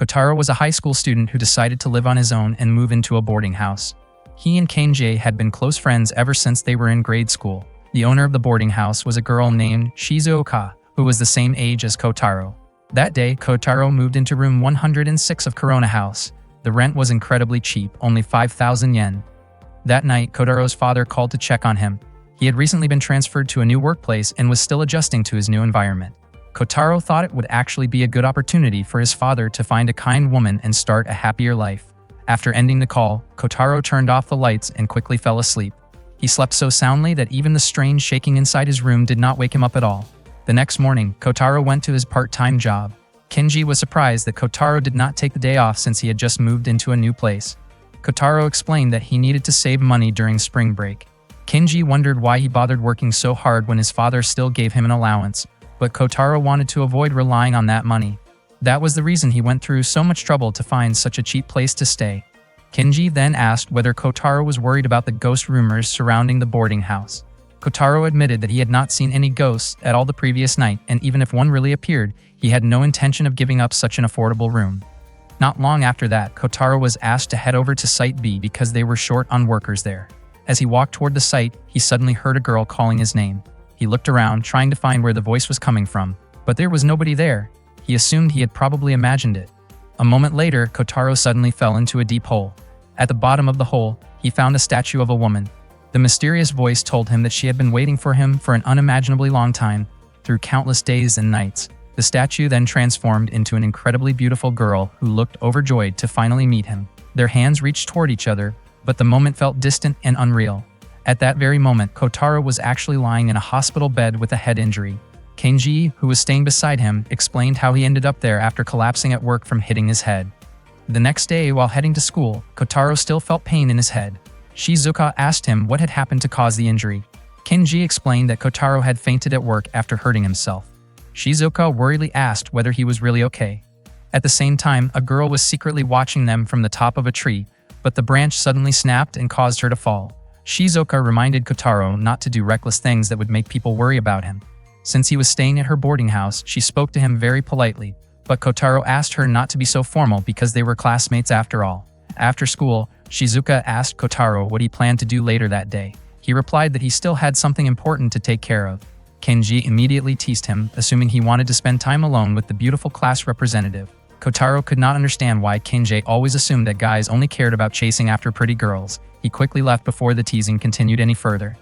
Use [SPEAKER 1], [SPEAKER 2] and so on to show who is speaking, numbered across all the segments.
[SPEAKER 1] Kotaro was a high school student who decided to live on his own and move into a boarding house. He and Kenji had been close friends ever since they were in grade school. The owner of the boarding house was a girl named Shizuoka, who was the same age as Kotaro. That day, Kotaro moved into room 106 of Corona House. The rent was incredibly cheap, only 5,000 yen. That night, Kotaro's father called to check on him. He had recently been transferred to a new workplace and was still adjusting to his new environment. Kotaro thought it would actually be a good opportunity for his father to find a kind woman and start a happier life. After ending the call, Kotaro turned off the lights and quickly fell asleep. He slept so soundly that even the strange shaking inside his room did not wake him up at all. The next morning, Kotaro went to his part-time job. Kenji was surprised that Kotaro did not take the day off since he had just moved into a new place. Kotaro explained that he needed to save money during spring break. Kenji wondered why he bothered working so hard when his father still gave him an allowance, but Kotaro wanted to avoid relying on that money. That was the reason he went through so much trouble to find such a cheap place to stay. Kenji then asked whether Kotaro was worried about the ghost rumors surrounding the boarding house. Kotaro admitted that he had not seen any ghosts at all the previous night, and even if one really appeared, he had no intention of giving up such an affordable room. Not long after that, Kotaro was asked to head over to Site B because they were short on workers there. As he walked toward the site, he suddenly heard a girl calling his name. He looked around, trying to find where the voice was coming from, but there was nobody there. He assumed he had probably imagined it. A moment later, Kotaro suddenly fell into a deep hole. At the bottom of the hole, he found a statue of a woman. The mysterious voice told him that she had been waiting for him for an unimaginably long time, through countless days and nights. The statue then transformed into an incredibly beautiful girl who looked overjoyed to finally meet him. Their hands reached toward each other, but the moment felt distant and unreal. At that very moment, Kotaro was actually lying in a hospital bed with a head injury. Kenji, who was staying beside him, explained how he ended up there after collapsing at work from hitting his head. The next day, while heading to school, Kotaro still felt pain in his head. Shizuoka asked him what had happened to cause the injury. Kenji explained that Kotaro had fainted at work after hurting himself. Shizuoka worriedly asked whether he was really okay. At the same time, a girl was secretly watching them from the top of a tree, but the branch suddenly snapped and caused her to fall. Shizuoka reminded Kotaro not to do reckless things that would make people worry about him. Since he was staying at her boarding house, she spoke to him very politely, but Kotaro asked her not to be so formal because they were classmates after all. After school, Shizuoka asked Kotaro what he planned to do later that day. He replied that he still had something important to take care of. Kenji immediately teased him, assuming he wanted to spend time alone with the beautiful class representative. Kotaro could not understand why Kenji always assumed that guys only cared about chasing after pretty girls. He quickly left before the teasing continued any further.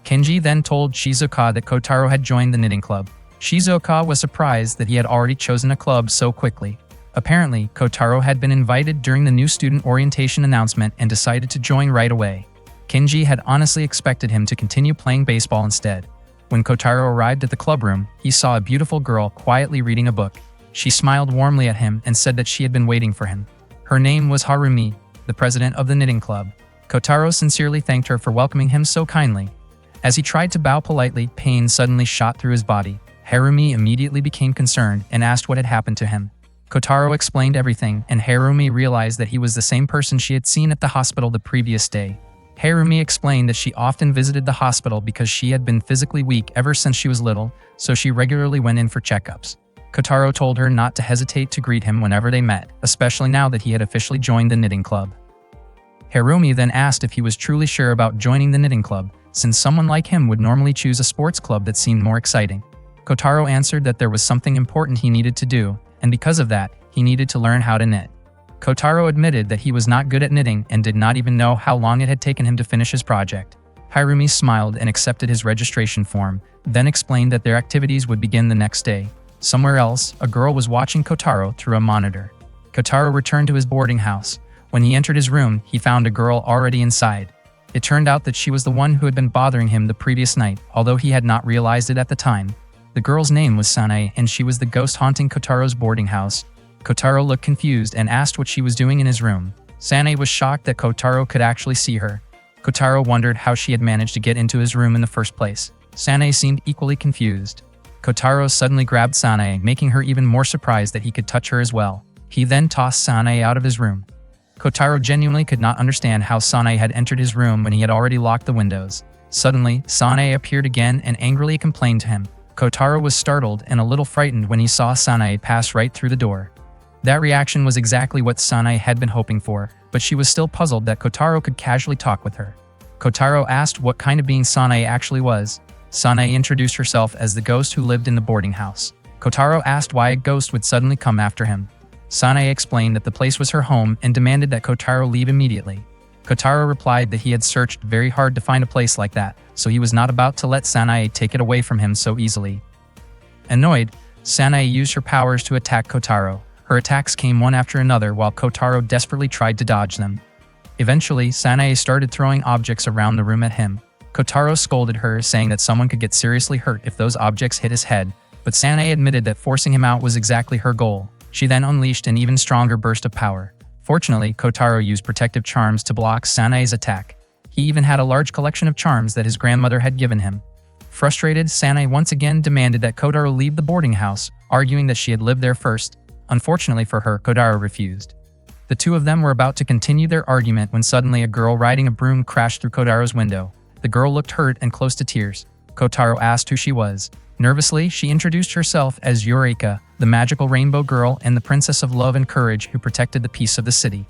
[SPEAKER 1] Kenji then told Shizuoka that Kotaro had joined the knitting club. Shizuoka was surprised that he had already chosen a club so quickly. Apparently, Kotaro had been invited during the new student orientation announcement and decided to join right away. Kenji had honestly expected him to continue playing baseball instead. When Kotaro arrived at the clubroom, he saw a beautiful girl quietly reading a book. She smiled warmly at him and said that she had been waiting for him. Her name was Harumi, the president of the knitting club. Kotaro sincerely thanked her for welcoming him so kindly. As he tried to bow politely, pain suddenly shot through his body. Harumi immediately became concerned and asked what had happened to him. Kotaro explained everything, and Harumi realized that he was the same person she had seen at the hospital the previous day. Harumi explained that she often visited the hospital because she had been physically weak ever since she was little, so she regularly went in for checkups. Kotaro told her not to hesitate to greet him whenever they met, especially now that he had officially joined the knitting club. Harumi then asked if he was truly sure about joining the knitting club, since someone like him would normally choose a sports club that seemed more exciting. Kotaro answered that there was something important he needed to do, and because of that, he needed to learn how to knit. Kotaro admitted that he was not good at knitting and did not even know how long it had taken him to finish his project. Harumi smiled and accepted his registration form, then explained that their activities would begin the next day. Somewhere else, a girl was watching Kotaro through a monitor. Kotaro returned to his boarding house. When he entered his room, he found a girl already inside. It turned out that she was the one who had been bothering him the previous night, although he had not realized it at the time. The girl's name was Sanae, and she was the ghost haunting Kotaro's boarding house. Kotaro looked confused and asked what she was doing in his room. Sanae was shocked that Kotaro could actually see her. Kotaro wondered how she had managed to get into his room in the first place. Sanae seemed equally confused. Kotaro suddenly grabbed Sanae, making her even more surprised that he could touch her as well. He then tossed Sanae out of his room. Kotaro genuinely could not understand how Sanae had entered his room when he had already locked the windows. Suddenly, Sanae appeared again and angrily complained to him. Kotaro was startled and a little frightened when he saw Sanae pass right through the door. That reaction was exactly what Sanae had been hoping for, but she was still puzzled that Kotaro could casually talk with her. Kotaro asked what kind of being Sanae actually was. Sanae introduced herself as the ghost who lived in the boarding house. Kotaro asked why a ghost would suddenly come after him. Sanae explained that the place was her home and demanded that Kotaro leave immediately. Kotaro replied that he had searched very hard to find a place like that, so he was not about to let Sanae take it away from him so easily. Annoyed, Sanae used her powers to attack Kotaro. Her attacks came one after another while Kotaro desperately tried to dodge them. Eventually, Sanae started throwing objects around the room at him. Kotaro scolded her, saying that someone could get seriously hurt if those objects hit his head, but Sanae admitted that forcing him out was exactly her goal. She then unleashed an even stronger burst of power. Fortunately, Kotaro used protective charms to block Sanae's attack. He even had a large collection of charms that his grandmother had given him. Frustrated, Sanae once again demanded that Kotaro leave the boarding house, arguing that she had lived there first. Unfortunately for her, Kotaro refused. The two of them were about to continue their argument when suddenly a girl riding a broom crashed through Kotaro's window. The girl looked hurt and close to tears. Kotaro asked who she was. Nervously, she introduced herself as Eureka, the magical rainbow girl and the princess of love and courage who protected the peace of the city.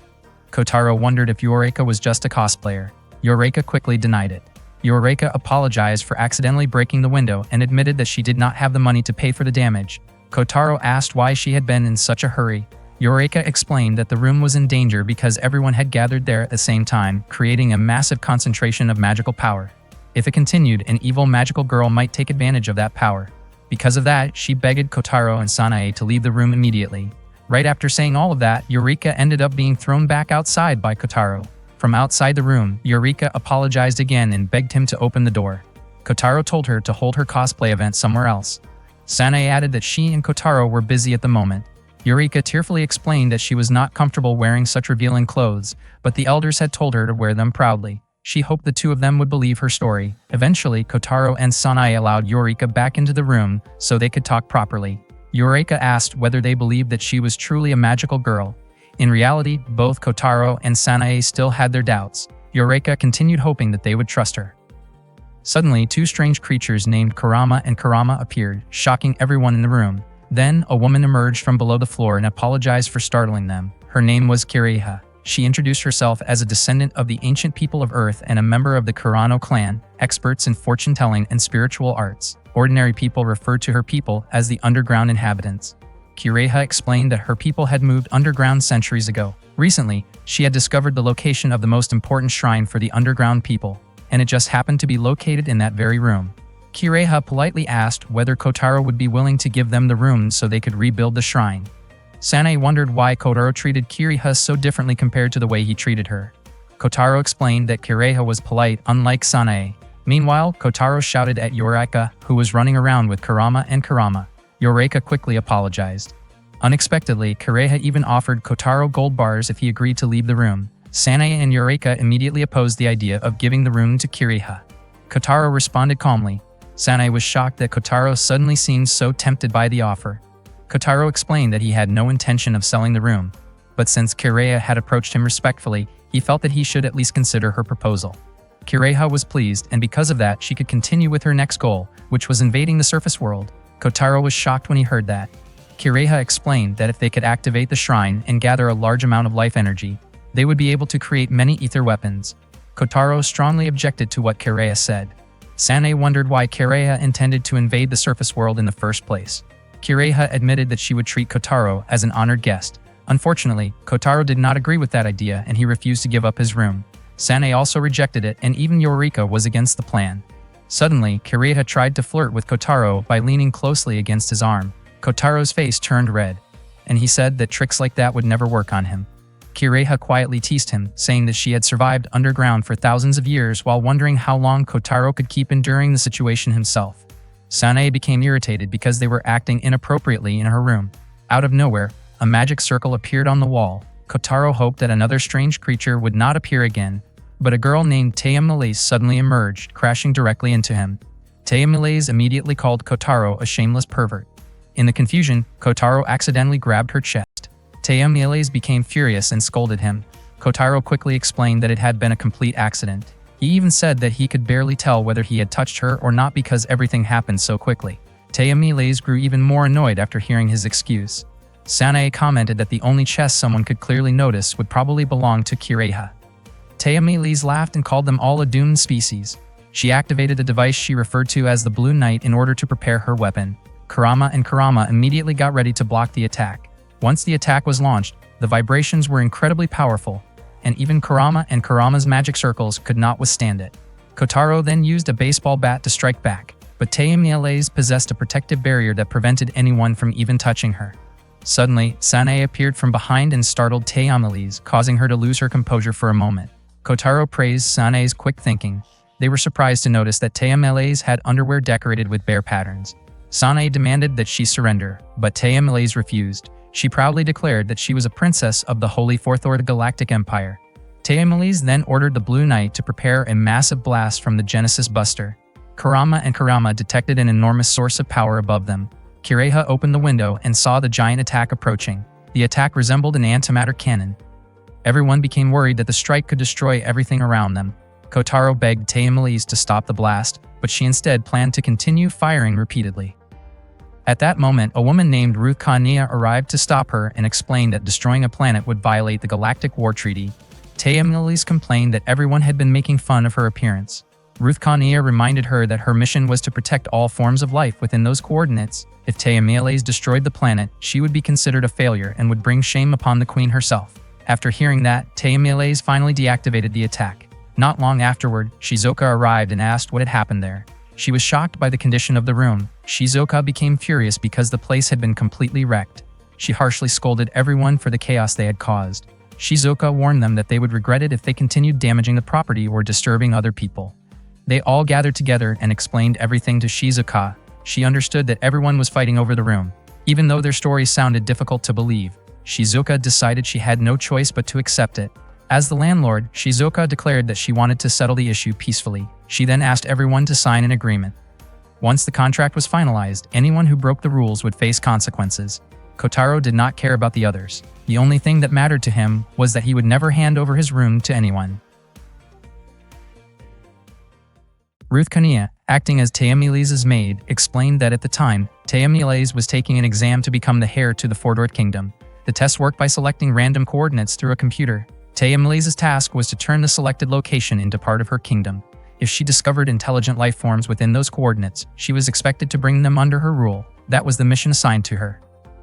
[SPEAKER 1] Kotaro wondered if Eureka was just a cosplayer. Eureka quickly denied it. Eureka apologized for accidentally breaking the window and admitted that she did not have the money to pay for the damage. Kotaro asked why she had been in such a hurry. Eureka explained that the room was in danger because everyone had gathered there at the same time, creating a massive concentration of magical power. If it continued, an evil magical girl might take advantage of that power. Because of that, she begged Kotaro and Sanae to leave the room immediately. Right after saying all of that, Eureka ended up being thrown back outside by Kotaro. From outside the room, Eureka apologized again and begged him to open the door. Kotaro told her to hold her cosplay event somewhere else. Sanae added that she and Kotaro were busy at the moment. Eureka tearfully explained that she was not comfortable wearing such revealing clothes, but the elders had told her to wear them proudly. She hoped the two of them would believe her story. Eventually, Kotaro and Sanae allowed Eureka back into the room so they could talk properly. Eureka asked whether they believed that she was truly a magical girl. In reality, both Kotaro and Sanae still had their doubts. Eureka continued hoping that they would trust her. Suddenly, two strange creatures named Kurama and Kurama appeared, shocking everyone in the room. Then, a woman emerged from below the floor and apologized for startling them. Her name was Kireha. She introduced herself as a descendant of the ancient people of Earth and a member of the Kurano clan, experts in fortune-telling and spiritual arts. Ordinary people referred to her people as the underground inhabitants. Kireha explained that her people had moved underground centuries ago. Recently, she had discovered the location of the most important shrine for the underground people, and it just happened to be located in that very room. Kireha politely asked whether Kotaro would be willing to give them the room so they could rebuild the shrine. Sanae wondered why Kotaro treated Kireha so differently compared to the way he treated her. Kotaro explained that Kireha was polite, unlike Sanae. Meanwhile, Kotaro shouted at Eureka, who was running around with Kurama and Kurama. Eureka quickly apologized. Unexpectedly, Kireha even offered Kotaro gold bars if he agreed to leave the room. Sanae and Eureka immediately opposed the idea of giving the room to Kireha. Kotaro responded calmly. Sanae was shocked that Kotaro suddenly seemed so tempted by the offer. Kotaro explained that he had no intention of selling the room, but since Kireha had approached him respectfully, he felt that he should at least consider her proposal. Kireha was pleased, and because of that, she could continue with her next goal, which was invading the surface world. Kotaro was shocked when he heard that. Kireha explained that if they could activate the shrine and gather a large amount of life energy, they would be able to create many ether weapons. Kotaro strongly objected to what Kireha said. Sanae wondered why Kireha intended to invade the surface world in the first place. Kireha admitted that she would treat Kotaro as an honored guest. Unfortunately, Kotaro did not agree with that idea and he refused to give up his room. Sanae also rejected it, and even Eureka was against the plan. Suddenly, Kireha tried to flirt with Kotaro by leaning closely against his arm. Kotaro's face turned red, and he said that tricks like that would never work on him. Kireha quietly teased him, saying that she had survived underground for thousands of years while wondering how long Kotaro could keep enduring the situation himself. Sanae became irritated because they were acting inappropriately in her room. Out of nowhere, a magic circle appeared on the wall. Kotaro hoped that another strange creature would not appear again, but a girl named Taya Malaise suddenly emerged, crashing directly into him. Taya Malaise immediately called Kotaro a shameless pervert. In the confusion, Kotaro accidentally grabbed her chest. Taya Malaise became furious and scolded him. Kotaro quickly explained that it had been a complete accident. He even said that he could barely tell whether he had touched her or not because everything happened so quickly. Taya Malaise grew even more annoyed after hearing his excuse. Sanae commented that the only chest someone could clearly notice would probably belong to Kiraiha. Tayamiles laughed and called them all a doomed species. She activated a device she referred to as the Blue Knight in order to prepare her weapon. Kurama and Kurama immediately got ready to block the attack. Once the attack was launched, the vibrations were incredibly powerful, and even Kurama and Kurama's magic circles could not withstand it. Kotaro then used a baseball bat to strike back, but Tayamiles possessed a protective barrier that prevented anyone from even touching her. Suddenly, Sanae appeared from behind and startled Tayamiles, causing her to lose her composure for a moment. Kotaro praised Sanae's quick thinking. They were surprised to notice that Tayamiles had underwear decorated with bear patterns. Sanae demanded that she surrender, but Tayamiles refused. She proudly declared that she was a princess of the Holy Fourth Order Galactic Empire. Tayamiles then ordered the Blue Knight to prepare a massive blast from the Genesis Buster. Kurama and Kurama detected an enormous source of power above them. Kiraiha opened the window and saw the giant attack approaching. The attack resembled an antimatter cannon. Everyone became worried that the strike could destroy everything around them. Kotaro begged Tayamiles to stop the blast, but she instead planned to continue firing repeatedly. At that moment, a woman named Ruth Kania arrived to stop her and explained that destroying a planet would violate the Galactic War Treaty. Tayamiles complained that everyone had been making fun of her appearance. Ruth Kania reminded her that her mission was to protect all forms of life within those coordinates. If Tayamiles destroyed the planet, she would be considered a failure and would bring shame upon the queen herself. After hearing that, Tayamiles finally deactivated the attack. Not long afterward, Shizuka arrived and asked what had happened there. She was shocked by the condition of the room. Shizuka became furious because the place had been completely wrecked. She harshly scolded everyone for the chaos they had caused. Shizuka warned them that they would regret it if they continued damaging the property or disturbing other people. They all gathered together and explained everything to Shizuka. She understood that everyone was fighting over the room. Even though their stories sounded difficult to believe, Shizuka decided she had no choice but to accept it. As the landlord, Shizuka declared that she wanted to settle the issue peacefully. She then asked everyone to sign an agreement. Once the contract was finalized, anyone who broke the rules would face consequences. Kotaro did not care about the others. The only thing that mattered to him was that he would never hand over his room to anyone. Ruth Kania, acting as Tayamiles' maid, explained that at the time, Tayamiles was taking an exam to become the heir to the Fordort Kingdom. The test worked by selecting random coordinates through a computer. Tayamiles' task was to turn the selected location into part of her kingdom. If she discovered intelligent life forms within those coordinates, she was expected to bring them under her rule. That was the mission assigned to her.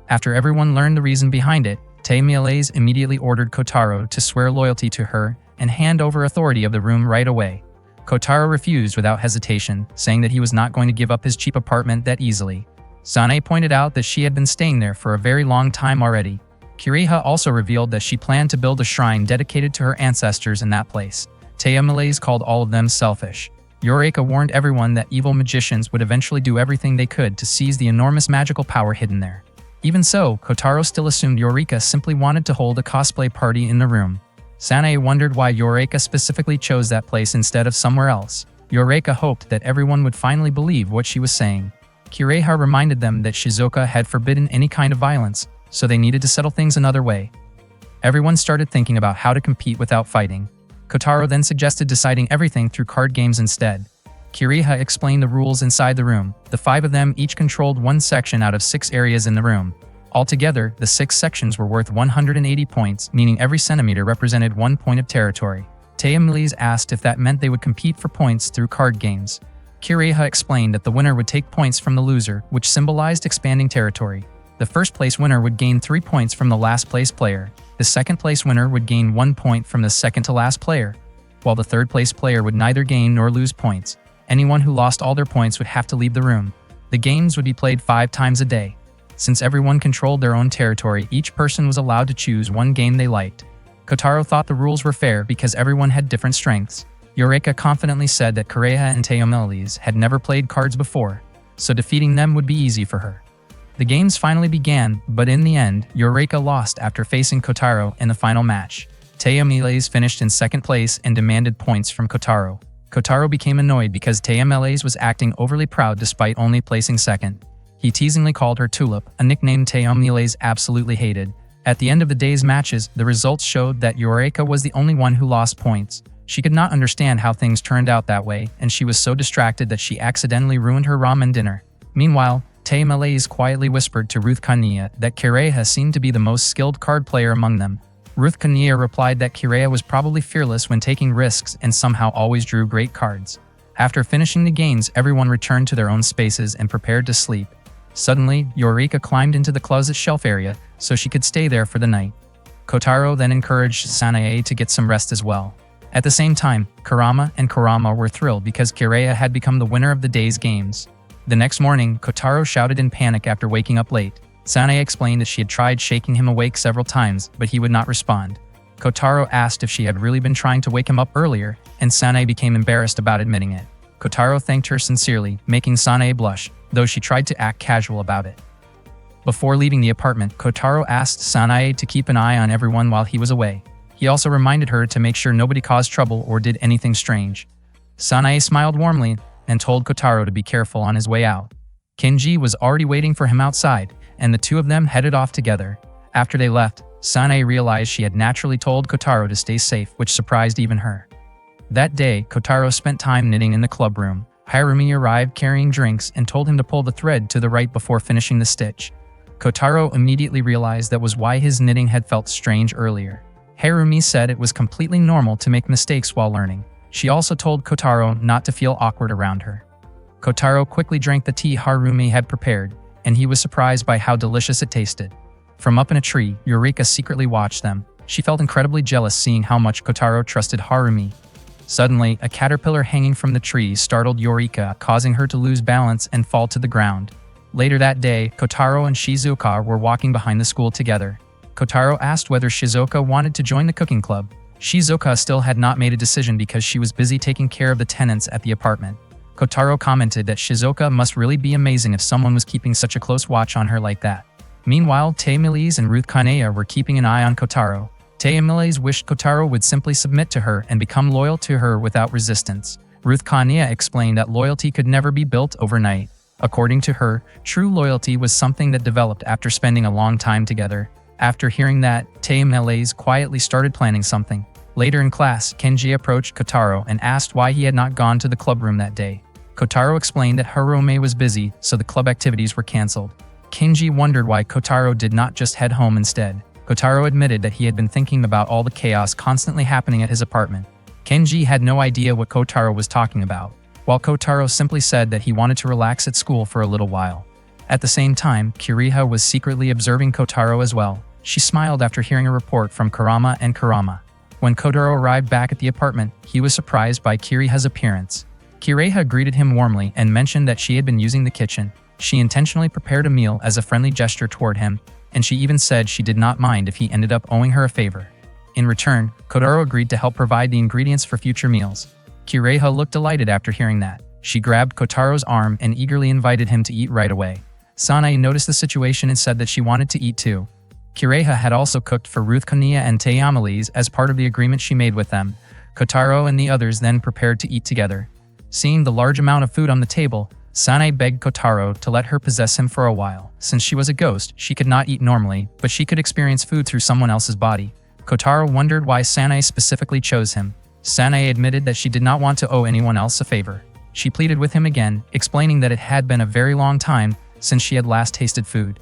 [SPEAKER 1] After everyone learned the reason behind it, Tayamiles immediately ordered Kotaro to swear loyalty to her and hand over authority of the room right away. Kotaro refused without hesitation, saying that he was not going to give up his cheap apartment that easily. Sanae pointed out that she had been staying there for a very long time already. Kiraiha also revealed that she planned to build a shrine dedicated to her ancestors in that place. Tayamiles called all of them selfish. Eureka warned everyone that evil magicians would eventually do everything they could to seize the enormous magical power hidden there. Even so, Kotaro still assumed Eureka simply wanted to hold a cosplay party in the room. Sanae wondered why Eureka specifically chose that place instead of somewhere else. Eureka hoped that everyone would finally believe what she was saying. Kiraiha reminded them that Shizuka had forbidden any kind of violence, so they needed to settle things another way. Everyone started thinking about how to compete without fighting. Kotaro then suggested deciding everything through card games instead. Kiraiha explained the rules inside the room. The 5 of them each controlled one section out of 6 areas in the room. Altogether, the 6 sections were worth 180 points, meaning every centimeter represented 1 point of territory. Tayamiles asked if that meant they would compete for points through card games. Kiraiha explained that the winner would take points from the loser, which symbolized expanding territory. The first place winner would gain 3 points from the last place player. The second place winner would gain 1 point from the second to last player, while the third place player would neither gain nor lose points. Anyone who lost all their points would have to leave the room. The games would be played 5 times a day. Since everyone controlled their own territory, each person was allowed to choose one game they liked. Kotaro thought the rules were fair because everyone had different strengths. Eureka confidently said that Kiraiha and Tayamiles had never played cards before, so defeating them would be easy for her. The games finally began, but in the end, Eureka lost after facing Kotaro in the final match. Tayamiles finished in second place and demanded points from Kotaro. Kotaro became annoyed because Tayamiles was acting overly proud despite only placing second. He teasingly called her Tulip, a nickname Tayamiles absolutely hated. At the end of the day's matches, the results showed that Eureka was the only one who lost points. She could not understand how things turned out that way, and she was so distracted that she accidentally ruined her ramen dinner. Meanwhile, Tay Malaise quietly whispered to Ruth Kania that Kireha seemed to be the most skilled card player among them. Ruth Kania replied that Kireha was probably fearless when taking risks and somehow always drew great cards. After finishing the games, everyone returned to their own spaces and prepared to sleep. Suddenly, Eureka climbed into the closet shelf area so she could stay there for the night. Kotaro then encouraged Sanae to get some rest as well. At the same time, Kurama and Kurama were thrilled because Kireha had become the winner of the day's games. The next morning, Kotaro shouted in panic after waking up late. Sanae explained that she had tried shaking him awake several times, but he would not respond. Kotaro asked if she had really been trying to wake him up earlier, and Sanae became embarrassed about admitting it. Kotaro thanked her sincerely, making Sanae blush, though she tried to act casual about it. Before leaving the apartment, Kotaro asked Sanae to keep an eye on everyone while he was away. He also reminded her to make sure nobody caused trouble or did anything strange. Sanae smiled warmly and told Kotaro to be careful on his way out. Kenji was already waiting for him outside, and the two of them headed off together. After they left, Sanae realized she had naturally told Kotaro to stay safe, which surprised even her. That day, Kotaro spent time knitting in the club room. Harumi arrived carrying drinks and told him to pull the thread to the right before finishing the stitch. Kotaro immediately realized that was why his knitting had felt strange earlier. Harumi said it was completely normal to make mistakes while learning. She also told Kotaro not to feel awkward around her. Kotaro quickly drank the tea Harumi had prepared, and he was surprised by how delicious it tasted. From up in a tree, Eureka secretly watched them. She felt incredibly jealous seeing how much Kotaro trusted Harumi. Suddenly, a caterpillar hanging from the tree startled Eureka, causing her to lose balance and fall to the ground. Later that day, Kotaro and Shizuka were walking behind the school together. Kotaro asked whether Shizuka wanted to join the cooking club. Shizuka still had not made a decision because she was busy taking care of the tenants at the apartment. Kotaro commented that Shizuka must really be amazing if someone was keeping such a close watch on her like that. Meanwhile, Tay Malaise and Ruth Kanea were keeping an eye on Kotaro. Tay Malaise wished Kotaro would simply submit to her and become loyal to her without resistance. Ruth Kanea explained that loyalty could never be built overnight. According to her, true loyalty was something that developed after spending a long time together. After hearing that, Tay Malaise quietly started planning something. Later in class, Kenji approached Kotaro and asked why he had not gone to the clubroom that day. Kotaro explained that Harome was busy, so the club activities were cancelled. Kenji wondered why Kotaro did not just head home instead. Kotaro admitted that he had been thinking about all the chaos constantly happening at his apartment. Kenji had no idea what Kotaro was talking about, while Kotaro simply said that he wanted to relax at school for a little while. At the same time, Kiriha was secretly observing Kotaro as well. She smiled after hearing a report from Kurama and Kurama. When Kotaro arrived back at the apartment, he was surprised by Kiriha's appearance. Kiriha greeted him warmly and mentioned that she had been using the kitchen. She intentionally prepared a meal as a friendly gesture toward him, and she even said she did not mind if he ended up owing her a favor. In return, Kotaro agreed to help provide the ingredients for future meals. Kiriha looked delighted after hearing that. She grabbed Kotaro's arm and eagerly invited him to eat right away. Sanae noticed the situation and said that she wanted to eat too. Kiriha had also cooked for Ruth Kania and Tay Malaise as part of the agreement she made with them. Kotaro and the others then prepared to eat together. Seeing the large amount of food on the table, Sanae begged Kotaro to let her possess him for a while. Since she was a ghost, she could not eat normally, but she could experience food through someone else's body. Kotaro wondered why Sanae specifically chose him. Sanae admitted that she did not want to owe anyone else a favor. She pleaded with him again, explaining that it had been a very long time since she had last tasted food.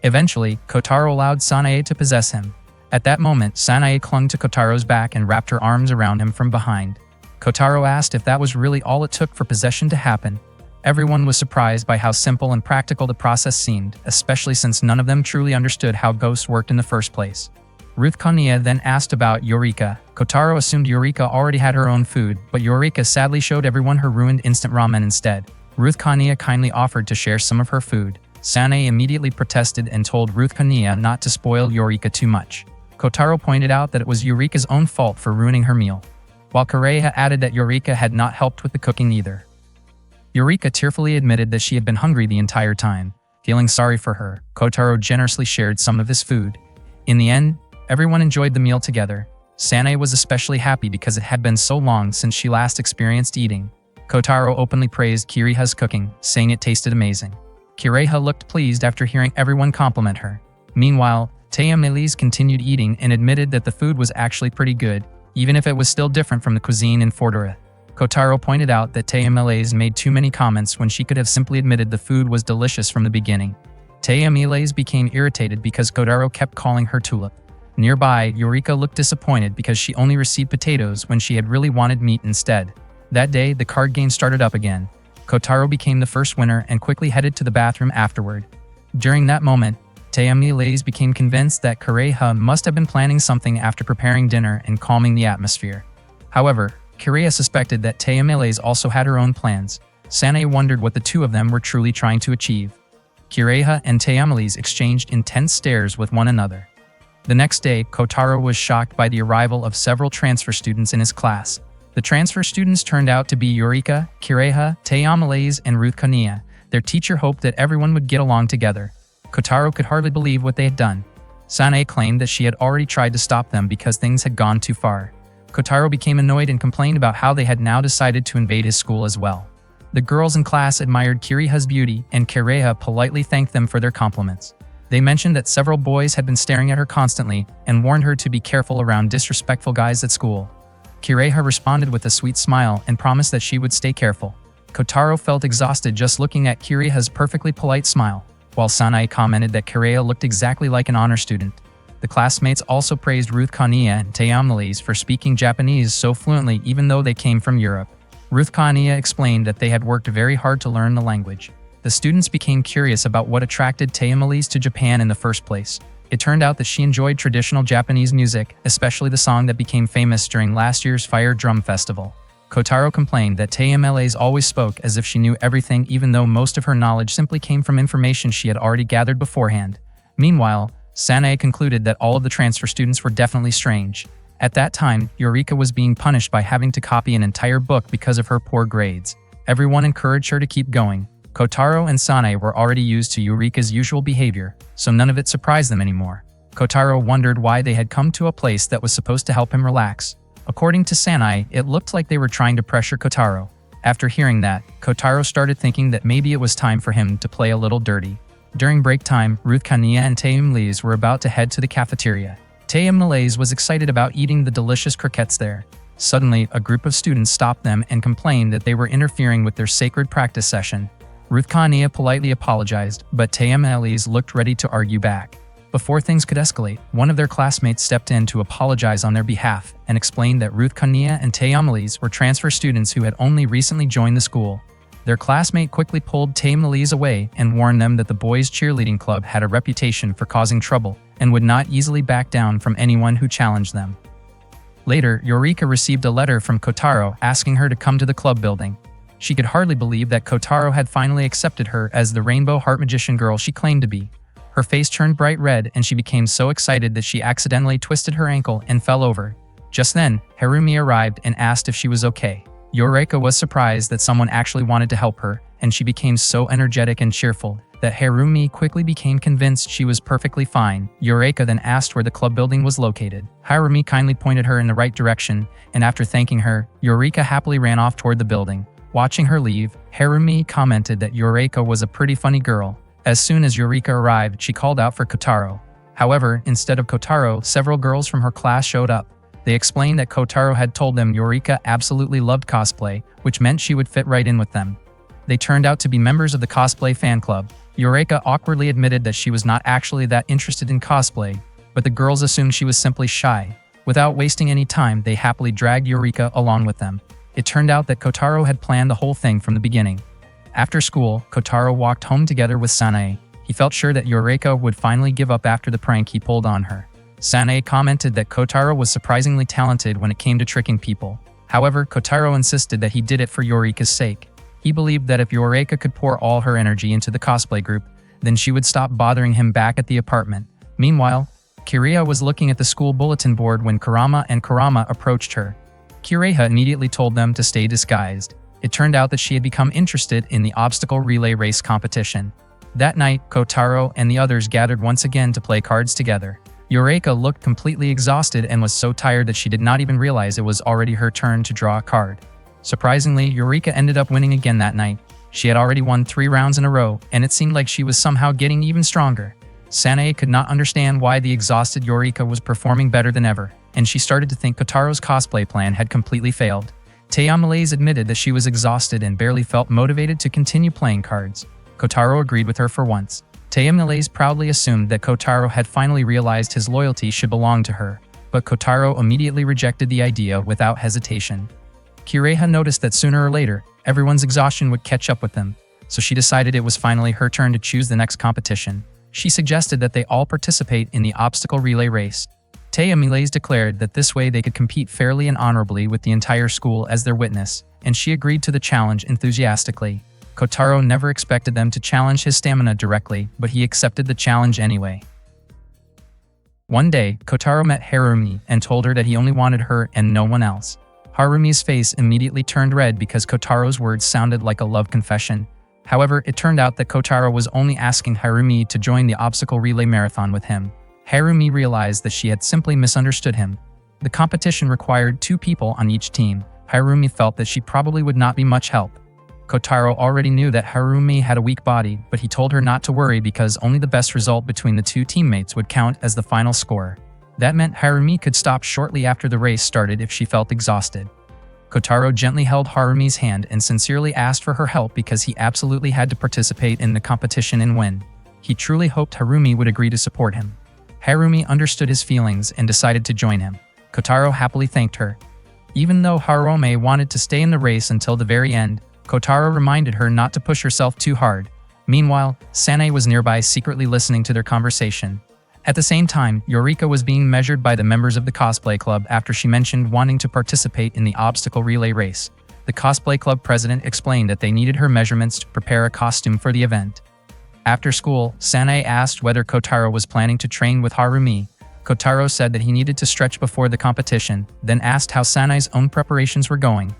[SPEAKER 1] Eventually, Kotaro allowed Sanae to possess him. At that moment, Sanae clung to Kotaro's back and wrapped her arms around him from behind. Kotaro asked if that was really all it took for possession to happen. Everyone was surprised by how simple and practical the process seemed, especially since none of them truly understood how ghosts worked in the first place. Ruth Kania then asked about Eureka. Kotaro assumed Eureka already had her own food, but Eureka sadly showed everyone her ruined instant ramen instead. Ruth Kania kindly offered to share some of her food. Sanae immediately protested and told Ruth Kania not to spoil Eureka too much. Kotaro pointed out that it was Eureka's own fault for ruining her meal, while Kareha added that Eureka had not helped with the cooking either. Eureka tearfully admitted that she had been hungry the entire time. Feeling sorry for her, Kotaro generously shared some of his food. In the end, everyone enjoyed the meal together. Sanae was especially happy because it had been so long since she last experienced eating. Kotaro openly praised Kiriha's cooking, saying it tasted amazing. Kiriha looked pleased after hearing everyone compliment her. Meanwhile, Tay Malaise continued eating and admitted that the food was actually pretty good, even if it was still different from the cuisine in Fortuna. Kotaro pointed out that Tayamilaze made too many comments when she could have simply admitted the food was delicious from the beginning. Tayamilaze became irritated because Kotaro kept calling her Tulip. Nearby, Eureka looked disappointed because she only received potatoes when she had really wanted meat instead. That day, the card game started up again. Kotaro became the first winner and quickly headed to the bathroom afterward. During that moment, Tayamilaze became convinced that Kireha must have been planning something after preparing dinner and calming the atmosphere. However, Kireha suspected that Tayamilaze also had her own plans. Sanae wondered what the two of them were truly trying to achieve. Kireha and Tayamilaze exchanged intense stares with one another. The next day, Kotaro was shocked by the arrival of several transfer students in his class. The transfer students turned out to be Eureka, Kireha, Tayamilaze, and Ruth Kania. Their teacher hoped that everyone would get along together. Kotaro could hardly believe what they had done. Sanae claimed that she had already tried to stop them because things had gone too far. Kotaro became annoyed and complained about how they had now decided to invade his school as well. The girls in class admired Kireha's beauty, and Kireha politely thanked them for their compliments. They mentioned that several boys had been staring at her constantly and warned her to be careful around disrespectful guys at school. Kireha responded with a sweet smile and promised that she would stay careful. Kotaro felt exhausted just looking at Kireha's perfectly polite smile, while Sanae commented that Kireha looked exactly like an honor student. The classmates also praised Ruth Kania and Tayamilaze for speaking Japanese so fluently even though they came from Europe. Ruth Kania explained that they had worked very hard to learn the language. The students became curious about what attracted Tayamilaze to Japan in the first place. It turned out that she enjoyed traditional Japanese music, especially the song that became famous during last year's Fire Drum Festival. Kotaro complained that Tayamilaze always spoke as if she knew everything even though most of her knowledge simply came from information she had already gathered beforehand. Meanwhile, Sanae concluded that all of the transfer students were definitely strange. At that time, Eureka was being punished by having to copy an entire book because of her poor grades. Everyone encouraged her to keep going. Kotaro and Sanae were already used to Eureka's usual behavior, so none of it surprised them anymore. Kotaro wondered why they had come to a place that was supposed to help him relax. According to Sanae, it looked like they were trying to pressure Kotaro. After hearing that, Kotaro started thinking that maybe it was time for him to play a little dirty. During break time, Ruth Kania and Tayamilaze were about to head to the cafeteria. Tayamilaze was excited about eating the delicious croquettes there. Suddenly, a group of students stopped them and complained that they were interfering with their sacred practice session. Ruth Kania politely apologized, but Tayamilaze looked ready to argue back. Before things could escalate, one of their classmates stepped in to apologize on their behalf and explained that Ruth Kania and Tayamilaze were transfer students who had only recently joined the school. Their classmate quickly pulled Tayamilaze away and warned them that the boys' cheerleading club had a reputation for causing trouble and would not easily back down from anyone who challenged them. Later, Eureka received a letter from Kotaro asking her to come to the club building. She could hardly believe that Kotaro had finally accepted her as the Rainbow Heart Magician girl she claimed to be. Her face turned bright red and she became so excited that she accidentally twisted her ankle and fell over. Just then, Harumi arrived and asked if she was okay. Eureka was surprised that someone actually wanted to help her, and she became so energetic and cheerful that Harumi quickly became convinced she was perfectly fine. Eureka then asked where the club building was located. Harumi kindly pointed her in the right direction, and after thanking her, Eureka happily ran off toward the building. Watching her leave, Harumi commented that Eureka was a pretty funny girl. As soon as Eureka arrived, she called out for Kotaro. However, instead of Kotaro, several girls from her class showed up. They explained that Kotaro had told them Eureka absolutely loved cosplay, which meant she would fit right in with them. They turned out to be members of the cosplay fan club. Eureka awkwardly admitted that she was not actually that interested in cosplay, but the girls assumed she was simply shy. Without wasting any time, they happily dragged Eureka along with them. It turned out that Kotaro had planned the whole thing from the beginning. After school, Kotaro walked home together with Sanae. He felt sure that Eureka would finally give up after the prank he pulled on her. Sanae commented that Kotaro was surprisingly talented when it came to tricking people. However, Kotaro insisted that he did it for Eureka's sake. He believed that if Eureka could pour all her energy into the cosplay group, then she would stop bothering him back at the apartment. Meanwhile, Kireha was looking at the school bulletin board when Kurama and Kurama approached her. Kireha immediately told them to stay disguised. It turned out that she had become interested in the obstacle relay race competition. That night, Kotaro and the others gathered once again to play cards together. Eureka looked completely exhausted and was so tired that she did not even realize it was already her turn to draw a card. Surprisingly, Eureka ended up winning again that night. She had already won 3 rounds in a row, and it seemed like she was somehow getting even stronger. Sanae could not understand why the exhausted Eureka was performing better than ever, and she started to think Kotaro's cosplay plan had completely failed. Taya Malaise admitted that she was exhausted and barely felt motivated to continue playing cards. Kotaro agreed with her for once. Taya Malaise proudly assumed that Kotaro had finally realized his loyalty should belong to her, but Kotaro immediately rejected the idea without hesitation. Kiraiha noticed that sooner or later, everyone's exhaustion would catch up with them, so she decided it was finally her turn to choose the next competition. She suggested that they all participate in the obstacle relay race. Taya Malaise declared that this way they could compete fairly and honorably with the entire school as their witness, and she agreed to the challenge enthusiastically. Kotaro never expected them to challenge his stamina directly, but he accepted the challenge anyway. One day, Kotaro met Harumi and told her that he only wanted her and no one else. Harumi's face immediately turned red because Kotaro's words sounded like a love confession. However, it turned out that Kotaro was only asking Harumi to join the obstacle relay marathon with him. Harumi realized that she had simply misunderstood him. The competition required 2 people on each team. Harumi felt that she probably would not be much help. Kotaro already knew that Harumi had a weak body, but he told her not to worry because only the best result between the 2 teammates would count as the final score. That meant Harumi could stop shortly after the race started if she felt exhausted. Kotaro gently held Harumi's hand and sincerely asked for her help because he absolutely had to participate in the competition and win. He truly hoped Harumi would agree to support him. Harumi understood his feelings and decided to join him. Kotaro happily thanked her. Even though Harumi wanted to stay in the race until the very end, Kotaro reminded her not to push herself too hard. Meanwhile, Sanae was nearby secretly listening to their conversation. At the same time, Yorika was being measured by the members of the cosplay club after she mentioned wanting to participate in the obstacle relay race. The cosplay club president explained that they needed her measurements to prepare a costume for the event. After school, Sanae asked whether Kotaro was planning to train with Harumi. Kotaro said that he needed to stretch before the competition, then asked how Sanae's own preparations were going.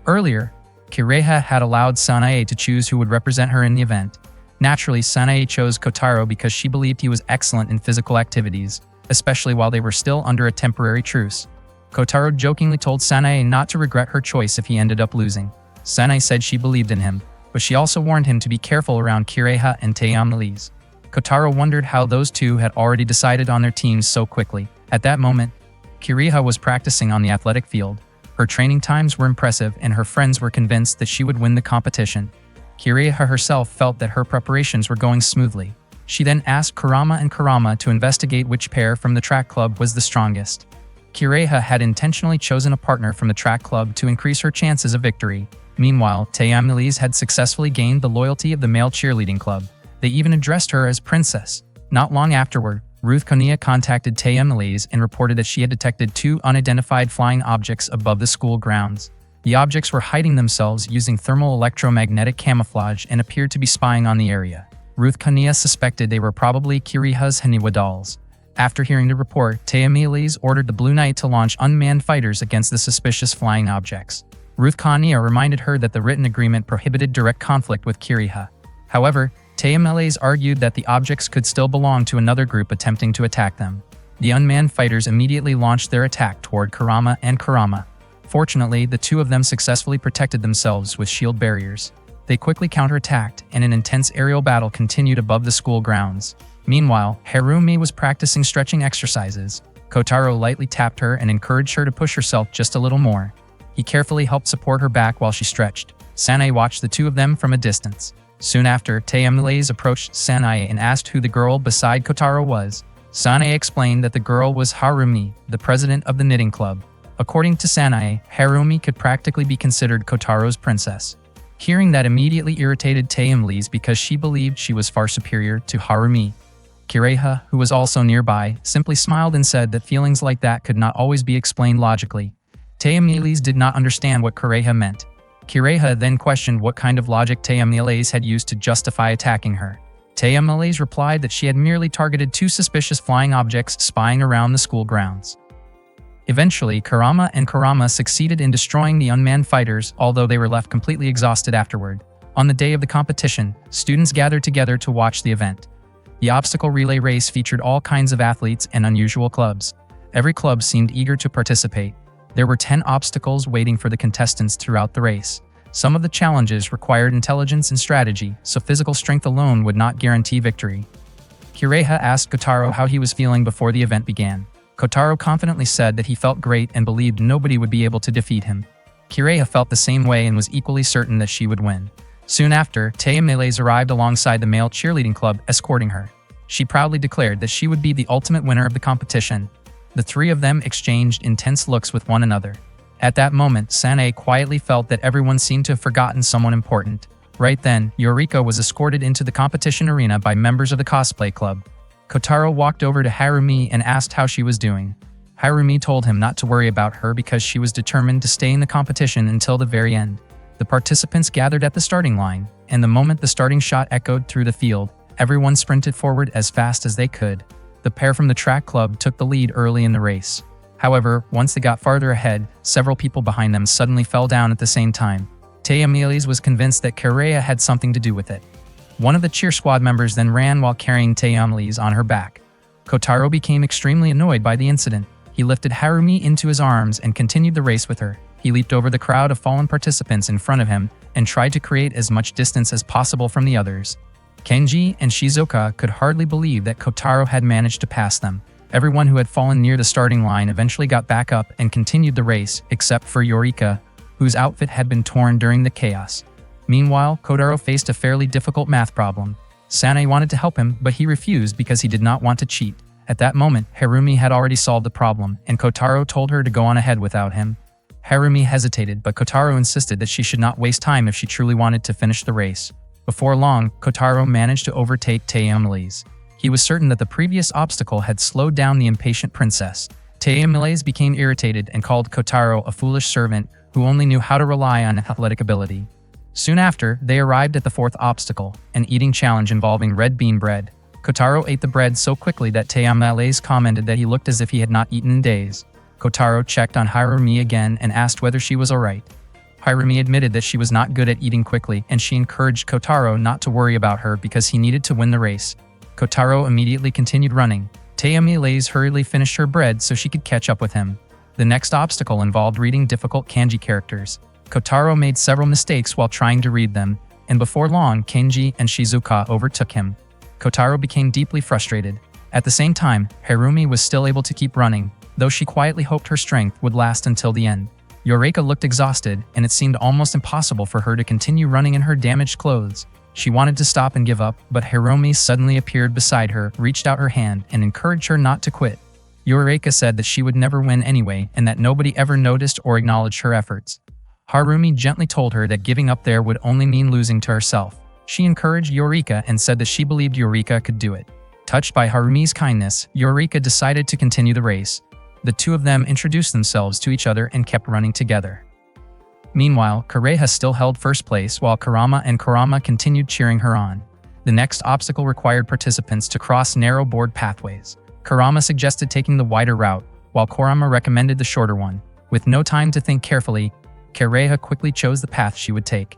[SPEAKER 1] Earlier, Kiraiha had allowed Sanae to choose who would represent her in the event. Naturally, Sanae chose Kotaro because she believed he was excellent in physical activities, especially while they were still under a temporary truce. Kotaro jokingly told Sanae not to regret her choice if he ended up losing. Sanae said she believed in him, but she also warned him to be careful around Kiraiha and Taya Malaise. Kotaro wondered how those two had already decided on their teams so quickly. At that moment, Kiraiha was practicing on the athletic field. Her training times were impressive and her friends were convinced that she would win the competition. Kiraiha herself felt that her preparations were going smoothly. She then asked Kurama and Kurama to investigate which pair from the track club was the strongest. Kiraiha had intentionally chosen a partner from the track club to increase her chances of victory. Meanwhile, Taya Malaise had successfully gained the loyalty of the male cheerleading club. They even addressed her as princess. Not long afterward, Ruth Konia contacted Taya Malaise and reported that she had detected 2 unidentified flying objects above the school grounds. The objects were hiding themselves using thermal electromagnetic camouflage and appeared to be spying on the area. Ruth Konia suspected they were probably Kiraiha's Haniwa dolls. After hearing the report, Taya Malaise ordered the Blue Knight to launch unmanned fighters against the suspicious flying objects. Ruth Konia reminded her that the written agreement prohibited direct conflict with Kiraiha. However, Taya Malaise argued that the objects could still belong to another group attempting to attack them. The unmanned fighters immediately launched their attack toward Kurama and Kurama. Fortunately, the 2 of them successfully protected themselves with shield barriers. They quickly counterattacked, and an intense aerial battle continued above the school grounds. Meanwhile, Harumi was practicing stretching exercises. Kotaro lightly tapped her and encouraged her to push herself just a little more. He carefully helped support her back while she stretched. Sanae watched the 2 of them from a distance. Soon after, Taya Malaise approached Sanae and asked who the girl beside Kotaro was. Sanae explained that the girl was Harumi, the president of the knitting club. According to Sanae, Harumi could practically be considered Kotaro's princess. Hearing that immediately irritated Taya Malaise because she believed she was far superior to Harumi. Kiraiha, who was also nearby, simply smiled and said that feelings like that could not always be explained logically. Taya Malaise did not understand what Kiraiha meant. Kiraiha then questioned what kind of logic Taya Malaise had used to justify attacking her. Taya Malaise replied that she had merely targeted 2 suspicious flying objects spying around the school grounds. Eventually, Kurama and Kurama succeeded in destroying the unmanned fighters, although they were left completely exhausted afterward. On the day of the competition, students gathered together to watch the event. The obstacle relay race featured all kinds of athletes and unusual clubs. Every club seemed eager to participate. There were 10 obstacles waiting for the contestants throughout the race. Some of the challenges required intelligence and strategy, so physical strength alone would not guarantee victory. Kiraiha asked Kotaro how he was feeling before the event began. Kotaro confidently said that he felt great and believed nobody would be able to defeat him. Kireha felt the same way and was equally certain that she would win. Soon after, Taya Miles arrived alongside the male cheerleading club, escorting her. She proudly declared that she would be the ultimate winner of the competition. The three of them exchanged intense looks with one another. At that moment, Sanae quietly felt that everyone seemed to have forgotten someone important. Right then, Yorika was escorted into the competition arena by members of the cosplay club. Kotaro walked over to Harumi and asked how she was doing. Harumi told him not to worry about her because she was determined to stay in the competition until the very end. The participants gathered at the starting line, and the moment the starting shot echoed through the field, everyone sprinted forward as fast as they could. The pair from the track club took the lead early in the race. However, once they got farther ahead, several people behind them suddenly fell down at the same time. Taya Miles was convinced that Kireha had something to do with it. One of the cheer squad members then ran while carrying Taya Miles on her back. Kotaro became extremely annoyed by the incident. He lifted Harumi into his arms and continued the race with her. He leaped over the crowd of fallen participants in front of him and tried to create as much distance as possible from the others. Kenji and Shizuoka could hardly believe that Kotaro had managed to pass them. Everyone who had fallen near the starting line eventually got back up and continued the race, except for Yorika, whose outfit had been torn during the chaos. Meanwhile, Kotaro faced a fairly difficult math problem. Sanae wanted to help him, but he refused because he did not want to cheat. At that moment, Harumi had already solved the problem, and Kotaro told her to go on ahead without him. Harumi hesitated, but Kotaro insisted that she should not waste time if she truly wanted to finish the race. Before long, Kotaro managed to overtake Taya Miles. He was certain that the previous obstacle had slowed down the impatient princess. Taya Miles became irritated and called Kotaro a foolish servant who only knew how to rely on athletic ability. Soon after, they arrived at the fourth obstacle, an eating challenge involving red bean bread. Kotaro ate the bread so quickly that Taya Miles commented that he looked as if he had not eaten in days. Kotaro checked on Harumi again and asked whether she was alright. Harumi admitted that she was not good at eating quickly, and she encouraged Kotaro not to worry about her because he needed to win the race. Kotaro immediately continued running. Taya Miles hurriedly finished her bread so she could catch up with him. The next obstacle involved reading difficult kanji characters. Kotaro made several mistakes while trying to read them, and before long, Kenji and Shizuoka overtook him. Kotaro became deeply frustrated. At the same time, Harumi was still able to keep running, though she quietly hoped her strength would last until the end. Yorika looked exhausted, and it seemed almost impossible for her to continue running in her damaged clothes. She wanted to stop and give up, but Harumi suddenly appeared beside her, reached out her hand, and encouraged her not to quit. Yorika said that she would never win anyway, and that nobody ever noticed or acknowledged her efforts. Harumi gently told her that giving up there would only mean losing to herself. She encouraged Yorika and said that she believed Yorika could do it. Touched by Harumi's kindness, Yorika decided to continue the race. The two of them introduced themselves to each other and kept running together. Meanwhile, Kireha still held first place while Kurama and Kurama continued cheering her on. The next obstacle required participants to cross narrow board pathways. Kurama suggested taking the wider route, while Kurama recommended the shorter one. With no time to think carefully, Kireha quickly chose the path she would take.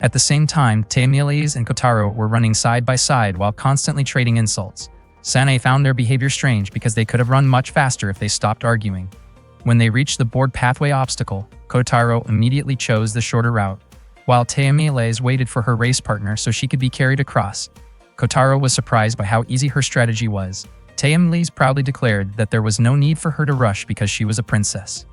[SPEAKER 1] At the same time, Taya Miles and Kotaro were running side by side while constantly trading insults. Sanae found their behavior strange because they could have run much faster if they stopped arguing. When they reached the board pathway obstacle, Kotaro immediately chose the shorter route, while Taya Miles waited for her race partner so she could be carried across. Kotaro was surprised by how easy her strategy was. Taya Miles proudly declared that there was no need for her to rush because she was a princess.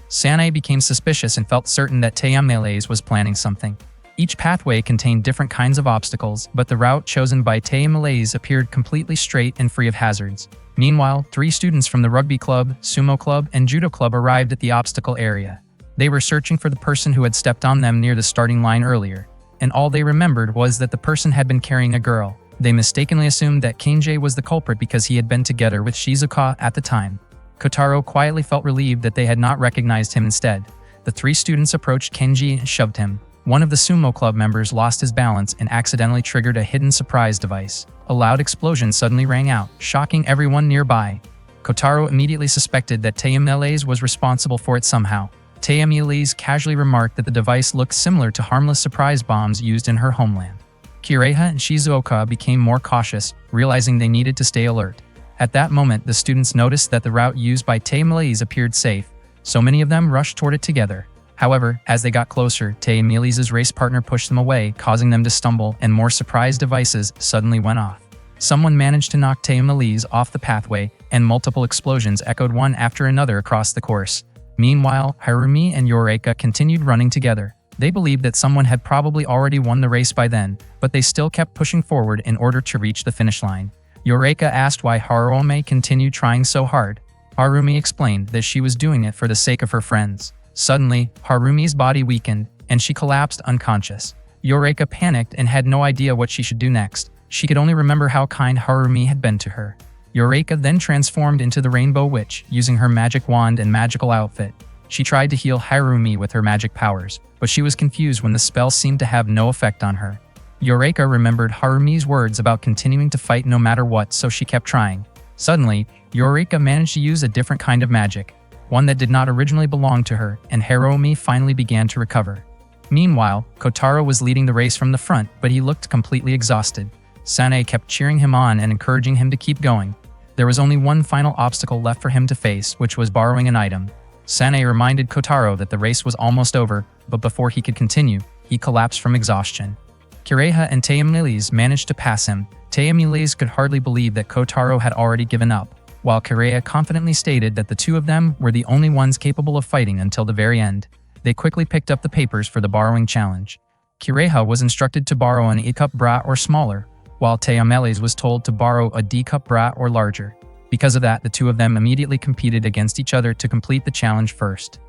[SPEAKER 1] Sanae became suspicious and felt certain that Taya Miles was planning something. Each pathway contained different kinds of obstacles, but the route chosen by Taya Miles appeared completely straight and free of hazards. Meanwhile, 3 students from the rugby club, sumo club, and judo club arrived at the obstacle area. They were searching for the person who had stepped on them near the starting line earlier, and all they remembered was that the person had been carrying a girl. They mistakenly assumed that Kenji was the culprit because he had been together with Shizuoka at the time. Kotaro quietly felt relieved that they had not recognized him instead. The 3 students approached Kenji and shoved him. One of the sumo club members lost his balance and accidentally triggered a hidden surprise device. A loud explosion suddenly rang out, shocking everyone nearby. Kotaro immediately suspected that Taya Miles was responsible for it somehow. Taya Miles casually remarked that the device looked similar to harmless surprise bombs used in her homeland. Kireha and Shizuoka became more cautious, realizing they needed to stay alert. At that moment, the students noticed that the route used by Taya Miles appeared safe, so many of them rushed toward it together. However, as they got closer, Taya Miles' race partner pushed them away, causing them to stumble, and more surprise devices suddenly went off. Someone managed to knock Taya Miles off the pathway, and multiple explosions echoed one after another across the course. Meanwhile, Harumi and Eureka continued running together. They believed that someone had probably already won the race by then, but they still kept pushing forward in order to reach the finish line. Eureka asked why Harumi continued trying so hard. Harumi explained that she was doing it for the sake of her friends. Suddenly, Harumi's body weakened, and she collapsed unconscious. Eureka panicked and had no idea what she should do next. She could only remember how kind Harumi had been to her. Eureka then transformed into the Rainbow Witch, using her magic wand and magical outfit. She tried to heal Harumi with her magic powers, but she was confused when the spell seemed to have no effect on her. Eureka remembered Harumi's words about continuing to fight no matter what, so she kept trying. Suddenly, Eureka managed to use a different kind of magic, one that did not originally belong to her, and Harumi finally began to recover. Meanwhile, Kotaro was leading the race from the front, but he looked completely exhausted. Sanae kept cheering him on and encouraging him to keep going. There was only one final obstacle left for him to face, which was borrowing an item. Sanae reminded Kotaro that the race was almost over, but before he could continue, he collapsed from exhaustion. Kireha and Tayamiles managed to pass him. Tayamiles could hardly believe that Kotaro had already given up, while Kireha confidently stated that the two of them were the only ones capable of fighting until the very end. They quickly picked up the papers for the borrowing challenge. Kireha was instructed to borrow an E-cup bra or smaller, while Tayamiles was told to borrow a D-cup bra or larger. Because of that, the two of them immediately competed against each other to complete the challenge first.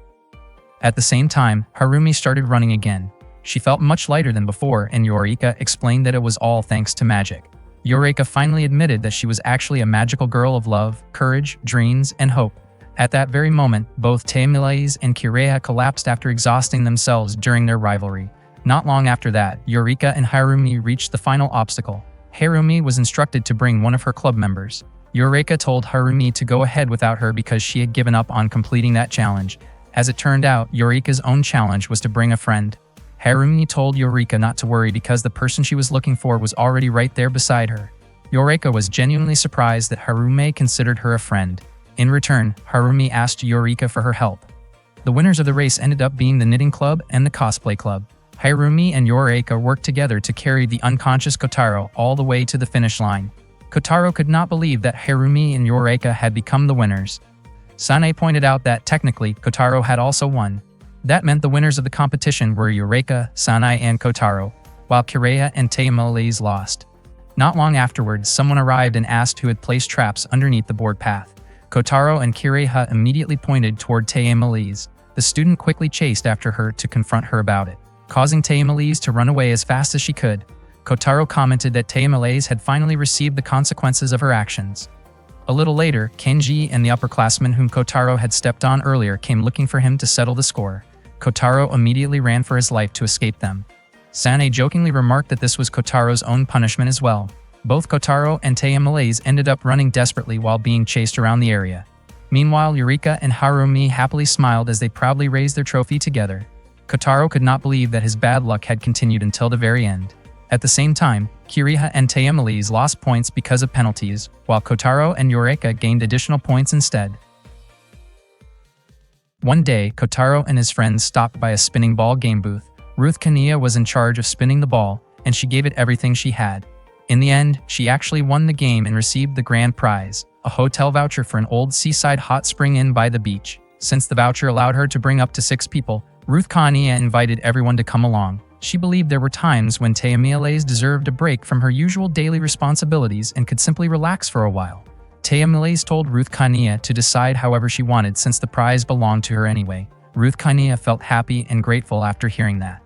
[SPEAKER 1] At the same time, Harumi started running again. She felt much lighter than before, and Eureka explained that it was all thanks to magic. Eureka finally admitted that she was actually a magical girl of love, courage, dreams, and hope. At that very moment, both Tayamiles and Kireha collapsed after exhausting themselves during their rivalry. Not long after that, Eureka and Harumi reached the final obstacle. Harumi was instructed to bring one of her club members. Eureka told Harumi to go ahead without her because she had given up on completing that challenge. As it turned out, Eureka's own challenge was to bring a friend. Harumi told Eureka not to worry because the person she was looking for was already right there beside her. Eureka was genuinely surprised that Harumi considered her a friend. In return, Harumi asked Eureka for her help. The winners of the race ended up being the Knitting Club and the Cosplay Club. Harumi and Eureka worked together to carry the unconscious Kotaro all the way to the finish line. Kotaro could not believe that Harumi and Eureka had become the winners. Sanae pointed out that technically, Kotaro had also won. That meant the winners of the competition were Eureka, Sanae, and Kotaro, while Kireha and Tayamiles lost. Not long afterwards, someone arrived and asked who had placed traps underneath the board path. Kotaro and Kireha immediately pointed toward Tayamiles. The student quickly chased after her to confront her about it, causing Tayamiles to run away as fast as she could. Kotaro commented that Tayamiles had finally received the consequences of her actions. A little later, Kenji and the upperclassmen whom Kotaro had stepped on earlier came looking for him to settle the score. Kotaro immediately ran for his life to escape them. Sanae jokingly remarked that this was Kotaro's own punishment as well. Both Kotaro and Tayamiles ended up running desperately while being chased around the area. Meanwhile, Eureka and Harumi happily smiled as they proudly raised their trophy together. Kotaro could not believe that his bad luck had continued until the very end. At the same time, Kireha and Tayamiles lost points because of penalties, while Kotaro and Eureka gained additional points instead. One day, Kotaro and his friends stopped by a spinning ball game booth. Ruth Kania was in charge of spinning the ball, and she gave it everything she had. In the end, she actually won the game and received the grand prize, a hotel voucher for an old seaside hot spring inn by the beach. Since the voucher allowed her to bring up to 6 people, Ruth Kania invited everyone to come along. She believed there were times when Tayamiles deserved a break from her usual daily responsibilities and could simply relax for a while. Tayamiles told Ruth Kania to decide however she wanted since the prize belonged to her anyway. Ruth Kania felt happy and grateful after hearing that.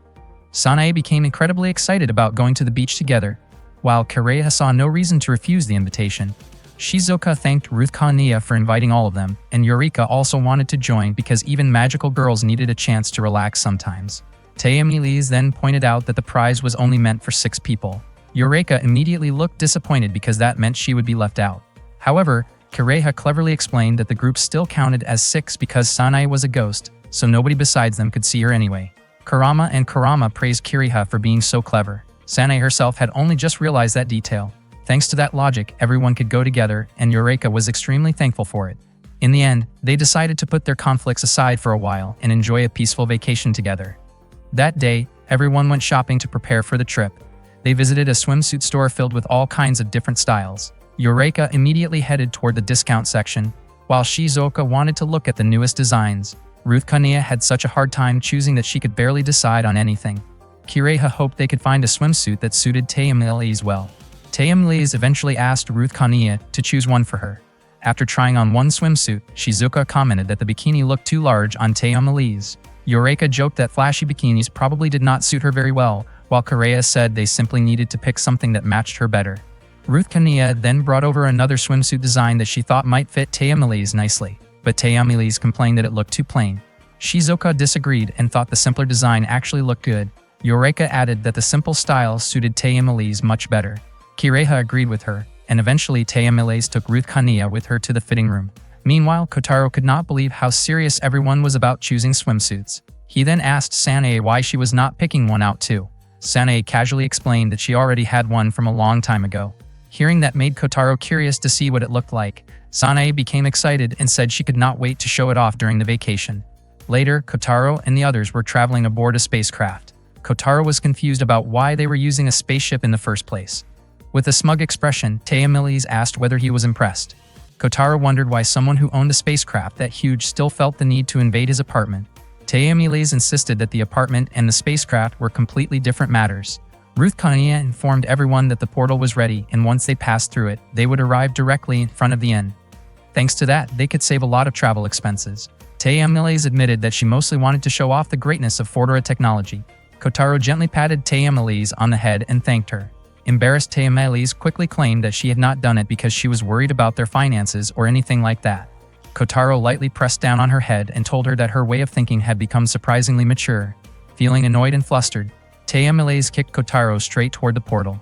[SPEAKER 1] Sanae became incredibly excited about going to the beach together, while Kireha saw no reason to refuse the invitation. Shizuka thanked Ruth Kania for inviting all of them, and Eureka also wanted to join because even magical girls needed a chance to relax sometimes. Tayamiles then pointed out that the prize was only meant for 6 people. Eureka immediately looked disappointed because that meant she would be left out. However, Kireha cleverly explained that the group still counted as 6 because Sanae was a ghost, so nobody besides them could see her anyway. Kurama and Kurama praised Kireha for being so clever. Sanae herself had only just realized that detail. Thanks to that logic, everyone could go together, and Eureka was extremely thankful for it. In the end, they decided to put their conflicts aside for a while and enjoy a peaceful vacation together. That day, everyone went shopping to prepare for the trip. They visited a swimsuit store filled with all kinds of different styles. Eureka immediately headed toward the discount section, while Shizuoka wanted to look at the newest designs. Ruth Kania had such a hard time choosing that she could barely decide on anything. Kireha hoped they could find a swimsuit that suited Taemelis well. Taemelis eventually asked Ruth Kania to choose one for her. After trying on one swimsuit, Shizuka commented that the bikini looked too large on Taemelis. Eureka joked that flashy bikinis probably did not suit her very well, while Kireha said they simply needed to pick something that matched her better. Ruth Kania then brought over another swimsuit design that she thought might fit Taemelis nicely, but Taemelis complained that it looked too plain. Shizuka disagreed and thought the simpler design actually looked good. Eureka added that the simple style suited Taemelis much better. Kireha agreed with her, and eventually Taemelis took Ruth Kania with her to the fitting room. Meanwhile, Kotaro could not believe how serious everyone was about choosing swimsuits. He then asked Sanae why she was not picking one out too. Sanae casually explained that she already had one from a long time ago. Hearing that made Kotaro curious to see what it looked like. Sanae became excited and said she could not wait to show it off during the vacation. Later, Kotaro and the others were traveling aboard a spacecraft. Kotaro was confused about why they were using a spaceship in the first place. With a smug expression, Taemelis asked whether he was impressed. Kotaro wondered why someone who owned a spacecraft that huge still felt the need to invade his apartment. Taemelis insisted that the apartment and the spacecraft were completely different matters. Ruth Kania informed everyone that the portal was ready, and once they passed through it, they would arrive directly in front of the inn. Thanks to that, they could save a lot of travel expenses. Taemelis admitted that she mostly wanted to show off the greatness of Fordora technology. Kotaro gently patted Taemelis on the head and thanked her. Embarrassed, Taemelis quickly claimed that she had not done it because she was worried about their finances or anything like that. Kotaro lightly pressed down on her head and told her that her way of thinking had become surprisingly mature. Feeling annoyed and flustered, Taemelis kicked Kotaro straight toward the portal.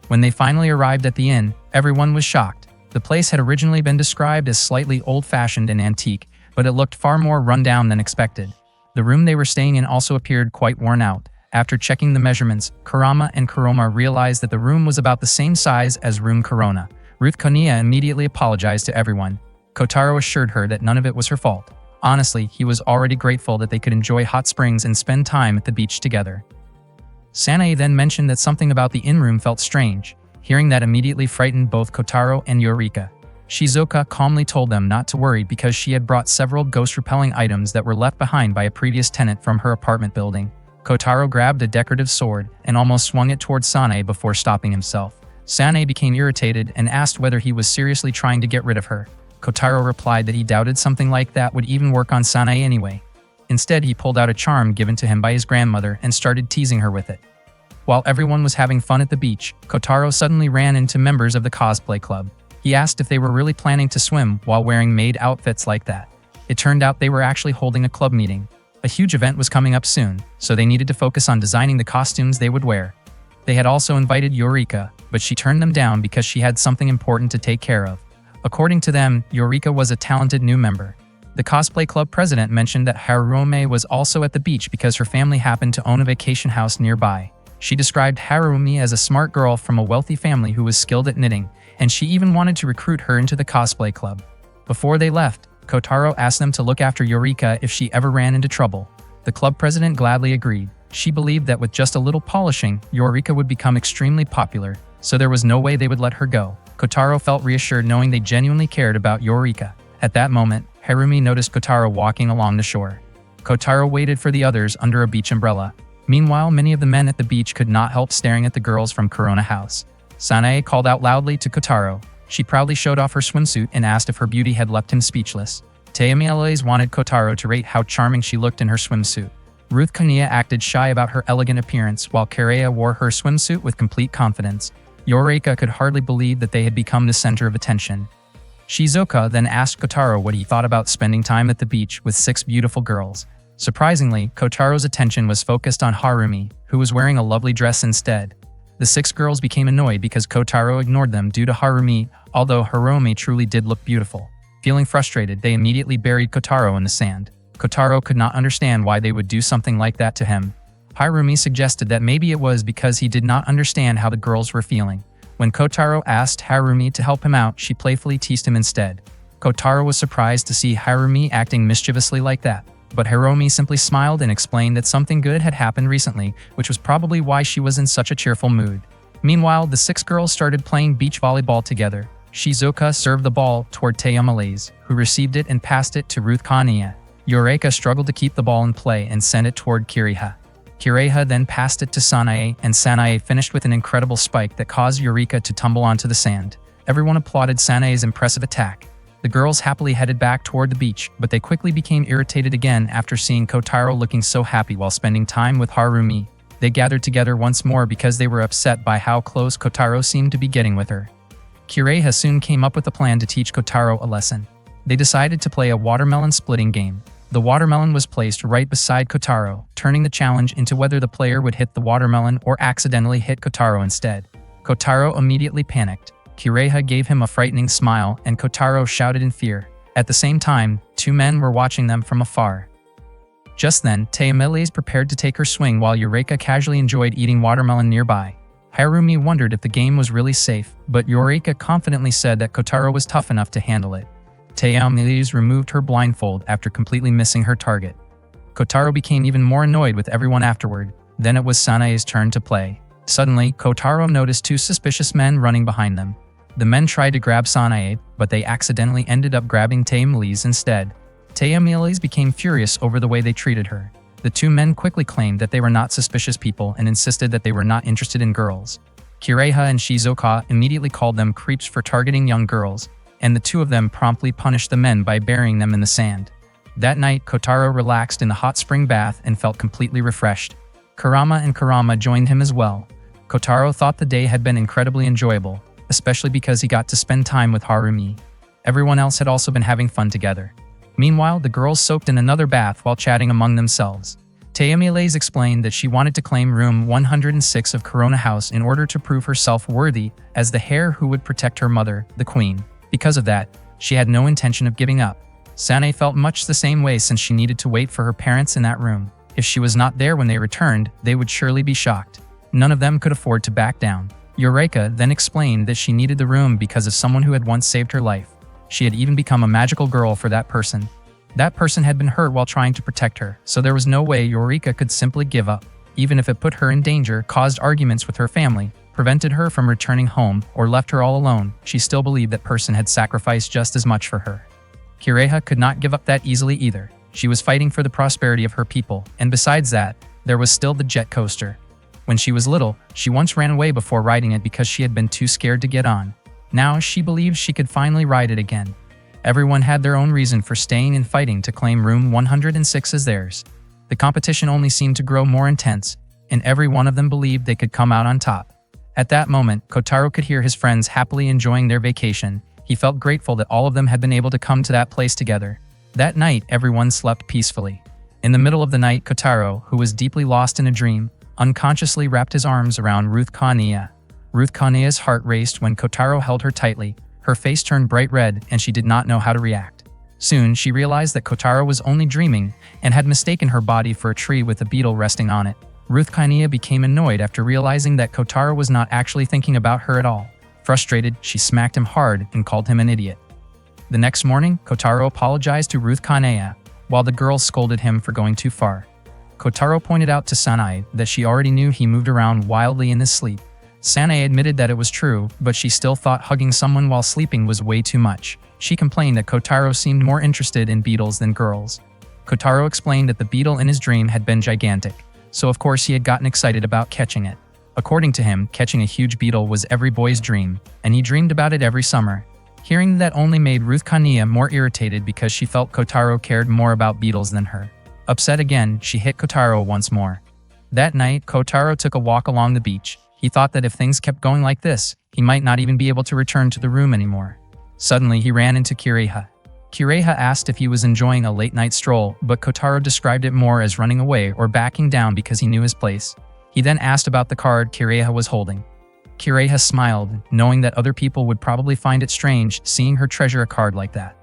[SPEAKER 1] When they finally arrived at the inn, everyone was shocked. The place had originally been described as slightly old-fashioned and antique, but it looked far more run-down than expected. The room they were staying in also appeared quite worn out. After checking the measurements, Kurama and Kuroma realized that the room was about the same size as room Corona. Ruth Kania immediately apologized to everyone. Kotaro assured her that none of it was her fault. Honestly, he was already grateful that they could enjoy hot springs and spend time at the beach together. Sanae then mentioned that something about the inn room felt strange. Hearing that immediately frightened both Kotaro and Eureka. Shizuka calmly told them not to worry because she had brought several ghost-repelling items that were left behind by a previous tenant from her apartment building. Kotaro grabbed a decorative sword and almost swung it towards Sanae before stopping himself. Sanae became irritated and asked whether he was seriously trying to get rid of her. Kotaro replied that he doubted something like that would even work on Sanae anyway. Instead, he pulled out a charm given to him by his grandmother and started teasing her with it. While everyone was having fun at the beach, Kotaro suddenly ran into members of the cosplay club. He asked if they were really planning to swim while wearing maid outfits like that. It turned out they were actually holding a club meeting. A huge event was coming up soon, so they needed to focus on designing the costumes they would wear. They had also invited Eureka, but she turned them down because she had something important to take care of. According to them, Eureka was a talented new member. The cosplay club president mentioned that Harumi was also at the beach because her family happened to own a vacation house nearby. She described Harumi as a smart girl from a wealthy family who was skilled at knitting, and she even wanted to recruit her into the cosplay club. Before they left, Kotaro asked them to look after Eureka if she ever ran into trouble. The club president gladly agreed. She believed that with just a little polishing, Eureka would become extremely popular, so there was no way they would let her go. Kotaro felt reassured knowing they genuinely cared about Eureka. At that moment, Harumi noticed Kotaro walking along the shore. Kotaro waited for the others under a beach umbrella. Meanwhile, many of the men at the beach could not help staring at the girls from Corona House. Sanae called out loudly to Kotaro. She proudly showed off her swimsuit and asked if her beauty had left him speechless. Taemelis wanted Kotaro to rate how charming she looked in her swimsuit. Ruth Kania acted shy about her elegant appearance while Kireha wore her swimsuit with complete confidence. Eureka could hardly believe that they had become the center of attention. Shizuka then asked Kotaro what he thought about spending time at the beach with 6 beautiful girls. Surprisingly, Kotaro's attention was focused on Harumi, who was wearing a lovely dress instead. The 6 girls became annoyed because Kotaro ignored them due to Harumi, although Harumi truly did look beautiful. Feeling frustrated, they immediately buried Kotaro in the sand. Kotaro could not understand why they would do something like that to him. Harumi suggested that maybe it was because he did not understand how the girls were feeling. When Kotaro asked Harumi to help him out, she playfully teased him instead. Kotaro was surprised to see Harumi acting mischievously like that, but Harumi simply smiled and explained that something good had happened recently, which was probably why she was in such a cheerful mood. Meanwhile, the 6 girls started playing beach volleyball together. Shizuka served the ball toward Taemelis, who received it and passed it to Ruth Kania. Eureka struggled to keep the ball in play and sent it toward Kiriha. Kiriha then passed it to Sanae, and Sanae finished with an incredible spike that caused Eureka to tumble onto the sand. Everyone applauded Sanae's impressive attack. The girls happily headed back toward the beach, but they quickly became irritated again after seeing Kotaro looking so happy while spending time with Harumi. They gathered together once more because they were upset by how close Kotaro seemed to be getting with her. Kiriha soon came up with a plan to teach Kotaro a lesson. They decided to play a watermelon splitting game. The watermelon was placed right beside Kotaro, turning the challenge into whether the player would hit the watermelon or accidentally hit Kotaro instead. Kotaro immediately panicked. Kiriha gave him a frightening smile, and Kotaro shouted in fear. At the same time, two men were watching them from afar. Just then, Tayamiles prepared to take her swing while Eureka casually enjoyed eating watermelon nearby. Harumi wondered if the game was really safe, but Eureka confidently said that Kotaro was tough enough to handle it. Tayamiles removed her blindfold after completely missing her target. Kotaro became even more annoyed with everyone afterward. Then it was Sanae's turn to play. Suddenly, Kotaro noticed two suspicious men running behind them. The men tried to grab Sanae, but they accidentally ended up grabbing Tayamiles instead. Tayamiles became furious over the way they treated her. The two men quickly claimed that they were not suspicious people and insisted that they were not interested in girls. Kiriha and Shizuoka immediately called them creeps for targeting young girls, and the two of them promptly punished the men by burying them in the sand. That night, Kotaro relaxed in the hot spring bath and felt completely refreshed. Kurama and Kurama joined him as well. Kotaro thought the day had been incredibly enjoyable, especially because he got to spend time with Harumi. Everyone else had also been having fun together. Meanwhile, the girls soaked in another bath while chatting among themselves. Tayamiles explained that she wanted to claim room 106 of Corona House in order to prove herself worthy as the heir who would protect her mother, the queen. Because of that, she had no intention of giving up. Sanae felt much the same way since she needed to wait for her parents in that room. If she was not there when they returned, they would surely be shocked. None of them could afford to back down. Eureka then explained that she needed the room because of someone who had once saved her life. She had even become a magical girl for that person. That person had been hurt while trying to protect her, so there was no way Eureka could simply give up. Even if it put her in danger, caused arguments with her family, prevented her from returning home, or left her all alone, she still believed that person had sacrificed just as much for her. Kiriha could not give up that easily either. She was fighting for the prosperity of her people, and besides that, there was still the jet coaster. When she was little, she once ran away before riding it because she had been too scared to get on. Now she believes she could finally ride it again. Everyone had their own reason for staying and fighting to claim room 106 as theirs. The competition only seemed to grow more intense, and every one of them believed they could come out on top. At that moment, Kotaro could hear his friends happily enjoying their vacation. He felt grateful that all of them had been able to come to that place together. That night, everyone slept peacefully. In the middle of the night, Kotaro, who was deeply lost in a dream, unconsciously wrapped his arms around Ruth Kaniya. Ruth Kaniya's heart raced when Kotaro held her tightly. Her face turned bright red, and she did not know how to react. Soon, she realized that Kotaro was only dreaming and had mistaken her body for a tree with a beetle resting on it. Ruth Kaniya became annoyed after realizing that Kotaro was not actually thinking about her at all. Frustrated, she smacked him hard and called him an idiot. The next morning, Kotaro apologized to Ruth Kaniya, while the girls scolded him for going too far. Kotaro pointed out to Sanae that she already knew he moved around wildly in his sleep. Sanae admitted that it was true, but she still thought hugging someone while sleeping was way too much. She complained that Kotaro seemed more interested in beetles than girls. Kotaro explained that the beetle in his dream had been gigantic, so of course he had gotten excited about catching it. According to him, catching a huge beetle was every boy's dream, and he dreamed about it every summer. Hearing that only made Ruth Kaniya more irritated because she felt Kotaro cared more about beetles than her. Upset again, she hit Kotaro once more. That night, Kotaro took a walk along the beach. He thought that if things kept going like this, he might not even be able to return to the room anymore. Suddenly, he ran into Kiriha. Kiriha asked if he was enjoying a late-night stroll, but Kotaro described it more as running away or backing down because he knew his place. He then asked about the card Kiriha was holding. Kiriha smiled, knowing that other people would probably find it strange seeing her treasure a card like that.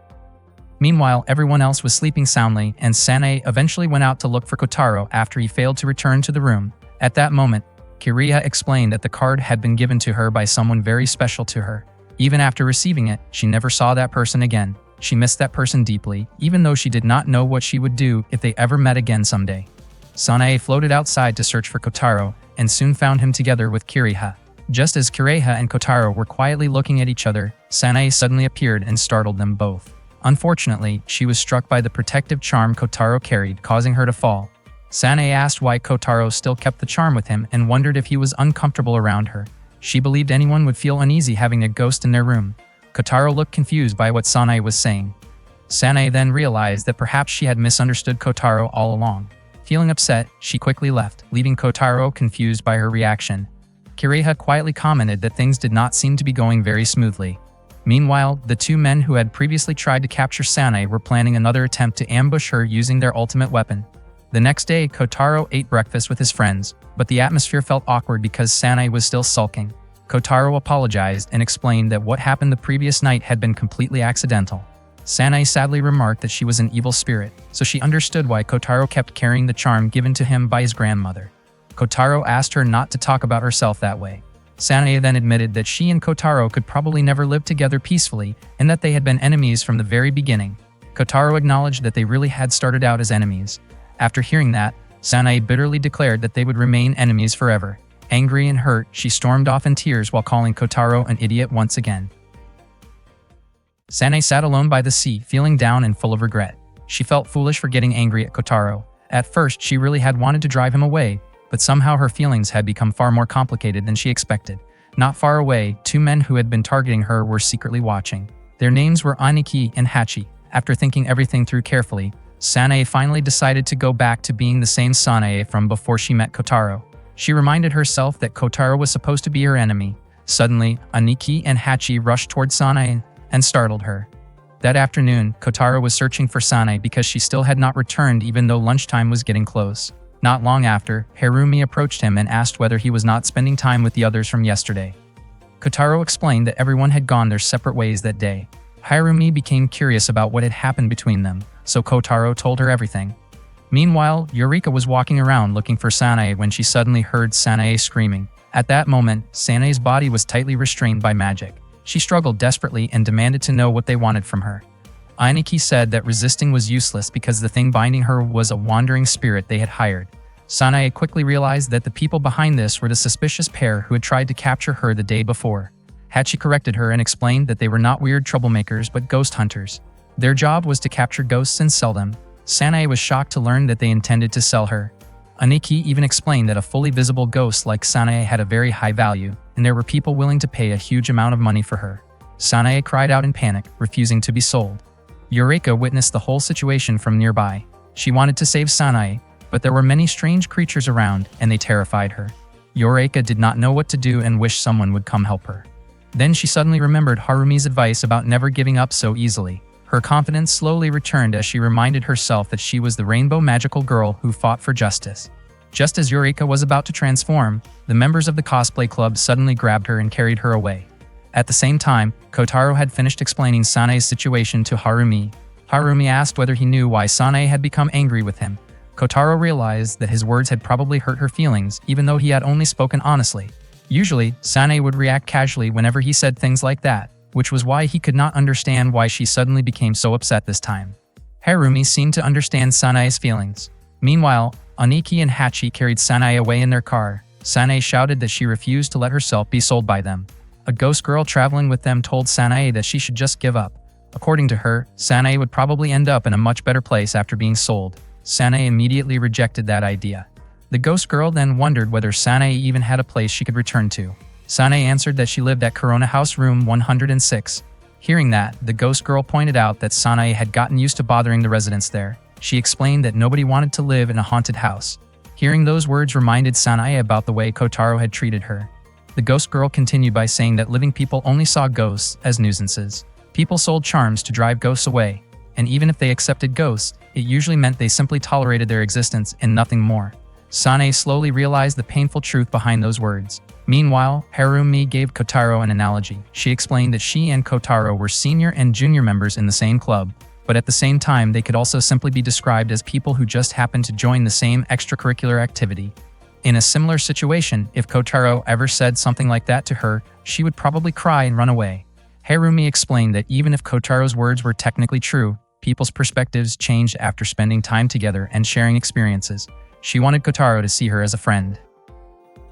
[SPEAKER 1] Meanwhile, everyone else was sleeping soundly, and Sanae eventually went out to look for Kotaro after he failed to return to the room. At that moment, Kiriha explained that the card had been given to her by someone very special to her. Even after receiving it, she never saw that person again. She missed that person deeply, even though she did not know what she would do if they ever met again someday. Sanae floated outside to search for Kotaro, and soon found him together with Kiriha. Just as Kiriha and Kotaro were quietly looking at each other, Sanae suddenly appeared and startled them both. Unfortunately, she was struck by the protective charm Kotaro carried, causing her to fall. Sanae asked why Kotaro still kept the charm with him and wondered if he was uncomfortable around her. She believed anyone would feel uneasy having a ghost in their room. Kotaro looked confused by what Sanae was saying. Sanae then realized that perhaps she had misunderstood Kotaro all along. Feeling upset, she quickly left, leaving Kotaro confused by her reaction. Kireha quietly commented that things did not seem to be going very smoothly. Meanwhile, the two men who had previously tried to capture Sanae were planning another attempt to ambush her using their ultimate weapon. The next day, Kotaro ate breakfast with his friends, but the atmosphere felt awkward because Sanae was still sulking. Kotaro apologized and explained that what happened the previous night had been completely accidental. Sanae sadly remarked that she was an evil spirit, so she understood why Kotaro kept carrying the charm given to him by his grandmother. Kotaro asked her not to talk about herself that way. Sanae then admitted that she and Kotaro could probably never live together peacefully and that they had been enemies from the very beginning. Kotaro acknowledged that they really had started out as enemies. After hearing that, Sanae bitterly declared that they would remain enemies forever. Angry and hurt, she stormed off in tears while calling Kotaro an idiot once again. Sanae sat alone by the sea, feeling down and full of regret. She felt foolish for getting angry at Kotaro. At first, she really had wanted to drive him away, but somehow her feelings had become far more complicated than she expected. Not far away, two men who had been targeting her were secretly watching. Their names were Aniki and Hachi. After thinking everything through carefully, Sanae finally decided to go back to being the same Sanae from before she met Kotaro. She reminded herself that Kotaro was supposed to be her enemy. Suddenly, Aniki and Hachi rushed toward Sanae and startled her. That afternoon, Kotaro was searching for Sanae because she still had not returned even though lunchtime was getting close. Not long after, Harumi approached him and asked whether he was not spending time with the others from yesterday. Kotaro explained that everyone had gone their separate ways that day. Harumi became curious about what had happened between them, so Kotaro told her everything. Meanwhile, Eureka was walking around looking for Sanae when she suddenly heard Sanae screaming. At that moment, Sanae's body was tightly restrained by magic. She struggled desperately and demanded to know what they wanted from her. Aniki said that resisting was useless because the thing binding her was a wandering spirit they had hired. Sanae quickly realized that the people behind this were the suspicious pair who had tried to capture her the day before. Hachi corrected her and explained that they were not weird troublemakers but ghost hunters. Their job was to capture ghosts and sell them. Sanae was shocked to learn that they intended to sell her. Aniki even explained that a fully visible ghost like Sanae had a very high value, and there were people willing to pay a huge amount of money for her. Sanae cried out in panic, refusing to be sold. Eureka witnessed the whole situation from nearby. She wanted to save Sanae, but there were many strange creatures around, and they terrified her. Eureka did not know what to do and wished someone would come help her. Then she suddenly remembered Harumi's advice about never giving up so easily. Her confidence slowly returned as she reminded herself that she was the rainbow magical girl who fought for justice. Just as Eureka was about to transform, the members of the cosplay club suddenly grabbed her and carried her away. At the same time, Kotaro had finished explaining Sanae's situation to Harumi. Harumi asked whether he knew why Sanae had become angry with him. Kotaro realized that his words had probably hurt her feelings, even though he had only spoken honestly. Usually, Sanae would react casually whenever he said things like that, which was why he could not understand why she suddenly became so upset this time. Harumi seemed to understand Sanae's feelings. Meanwhile, Aniki and Hachi carried Sanae away in their car. Sanae shouted that she refused to let herself be sold by them. A ghost girl traveling with them told Sanae that she should just give up. According to her, Sanae would probably end up in a much better place after being sold. Sanae immediately rejected that idea. The ghost girl then wondered whether Sanae even had a place she could return to. Sanae answered that she lived at Corona House Room 106. Hearing that, the ghost girl pointed out that Sanae had gotten used to bothering the residents there. She explained that nobody wanted to live in a haunted house. Hearing those words reminded Sanae about the way Kotaro had treated her. The ghost girl continued by saying that living people only saw ghosts as nuisances. People sold charms to drive ghosts away, and even if they accepted ghosts, it usually meant they simply tolerated their existence and nothing more. Sanae slowly realized the painful truth behind those words. Meanwhile, Harumi gave Kotaro an analogy. She explained that she and Kotaro were senior and junior members in the same club, but at the same time they could also simply be described as people who just happened to join the same extracurricular activity. In a similar situation, if Kotaro ever said something like that to her, she would probably cry and run away. Harumi explained that even if Kotaro's words were technically true, people's perspectives changed after spending time together and sharing experiences. She wanted Kotaro to see her as a friend.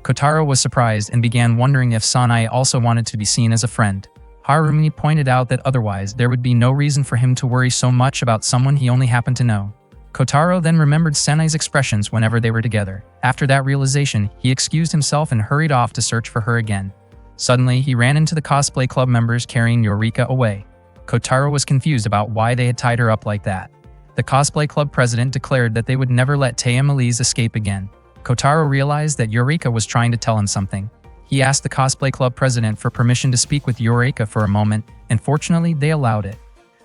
[SPEAKER 1] Kotaro was surprised and began wondering if Sanae also wanted to be seen as a friend. Harumi pointed out that otherwise there would be no reason for him to worry so much about someone he only happened to know. Kotaro then remembered Sanae's expressions whenever they were together. After that realization, he excused himself and hurried off to search for her again. Suddenly, he ran into the cosplay club members carrying Eureka away. Kotaro was confused about why they had tied her up like that. The cosplay club president declared that they would never let Taya Melise escape again. Kotaro realized that Eureka was trying to tell him something. He asked the cosplay club president for permission to speak with Eureka for a moment, and fortunately they allowed it.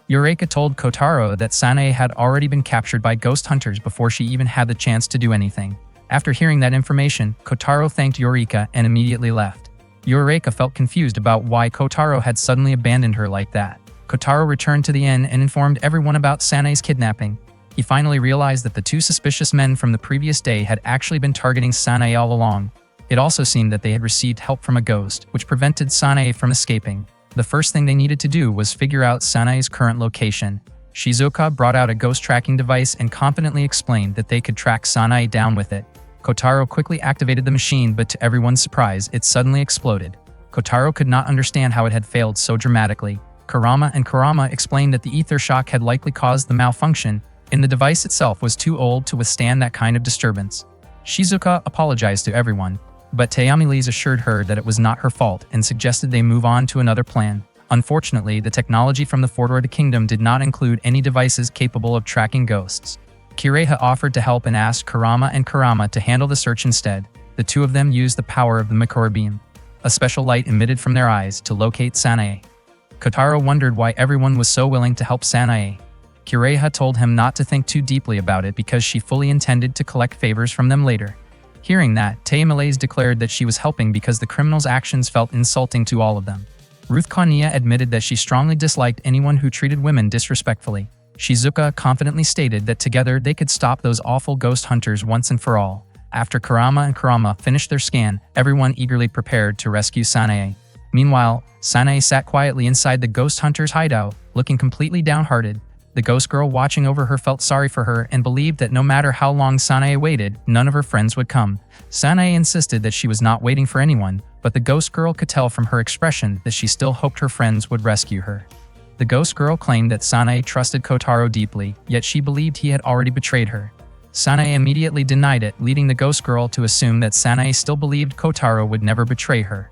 [SPEAKER 1] Eureka told Kotaro that Sanae had already been captured by ghost hunters before she even had the chance to do anything. After hearing that information, Kotaro thanked Eureka and immediately left. Eureka felt confused about why Kotaro had suddenly abandoned her like that. Kotaro returned to the inn and informed everyone about Sanae's kidnapping. He finally realized that the two suspicious men from the previous day had actually been targeting Sanae all along. It also seemed that they had received help from a ghost, which prevented Sanae from escaping. The first thing they needed to do was figure out Sanae's current location. Shizuka brought out a ghost tracking device and confidently explained that they could track Sanae down with it. Kotaro quickly activated the machine, but to everyone's surprise, it suddenly exploded. Kotaro could not understand how it had failed so dramatically. Kurama explained that the ether shock had likely caused the malfunction, and the device itself was too old to withstand that kind of disturbance. Shizuka apologized to everyone, but Tayamilise assured her that it was not her fault and suggested they move on to another plan. Unfortunately, the technology from the Fordora Kingdom did not include any devices capable of tracking ghosts. Kireha offered to help and asked Kurama to handle the search instead. The two of them used the power of the Mikora beam, a special light emitted from their eyes, to locate Sanae. Kotaro wondered why everyone was so willing to help Sanae. Kireha told him not to think too deeply about it because she fully intended to collect favors from them later. Hearing that, Tayamilise declared that she was helping because the criminal's actions felt insulting to all of them. Ruth Kaniya admitted that she strongly disliked anyone who treated women disrespectfully. Shizuka confidently stated that together they could stop those awful ghost hunters once and for all. After Kurama finished their scan, everyone eagerly prepared to rescue Sanae. Meanwhile, Sanae sat quietly inside the ghost hunter's hideout, looking completely downhearted. The ghost girl watching over her felt sorry for her and believed that no matter how long Sanae waited, none of her friends would come. Sanae insisted that she was not waiting for anyone, but the ghost girl could tell from her expression that she still hoped her friends would rescue her. The ghost girl claimed that Sanae trusted Kotaro deeply, yet she believed he had already betrayed her. Sanae immediately denied it, leading the ghost girl to assume that Sanae still believed Kotaro would never betray her.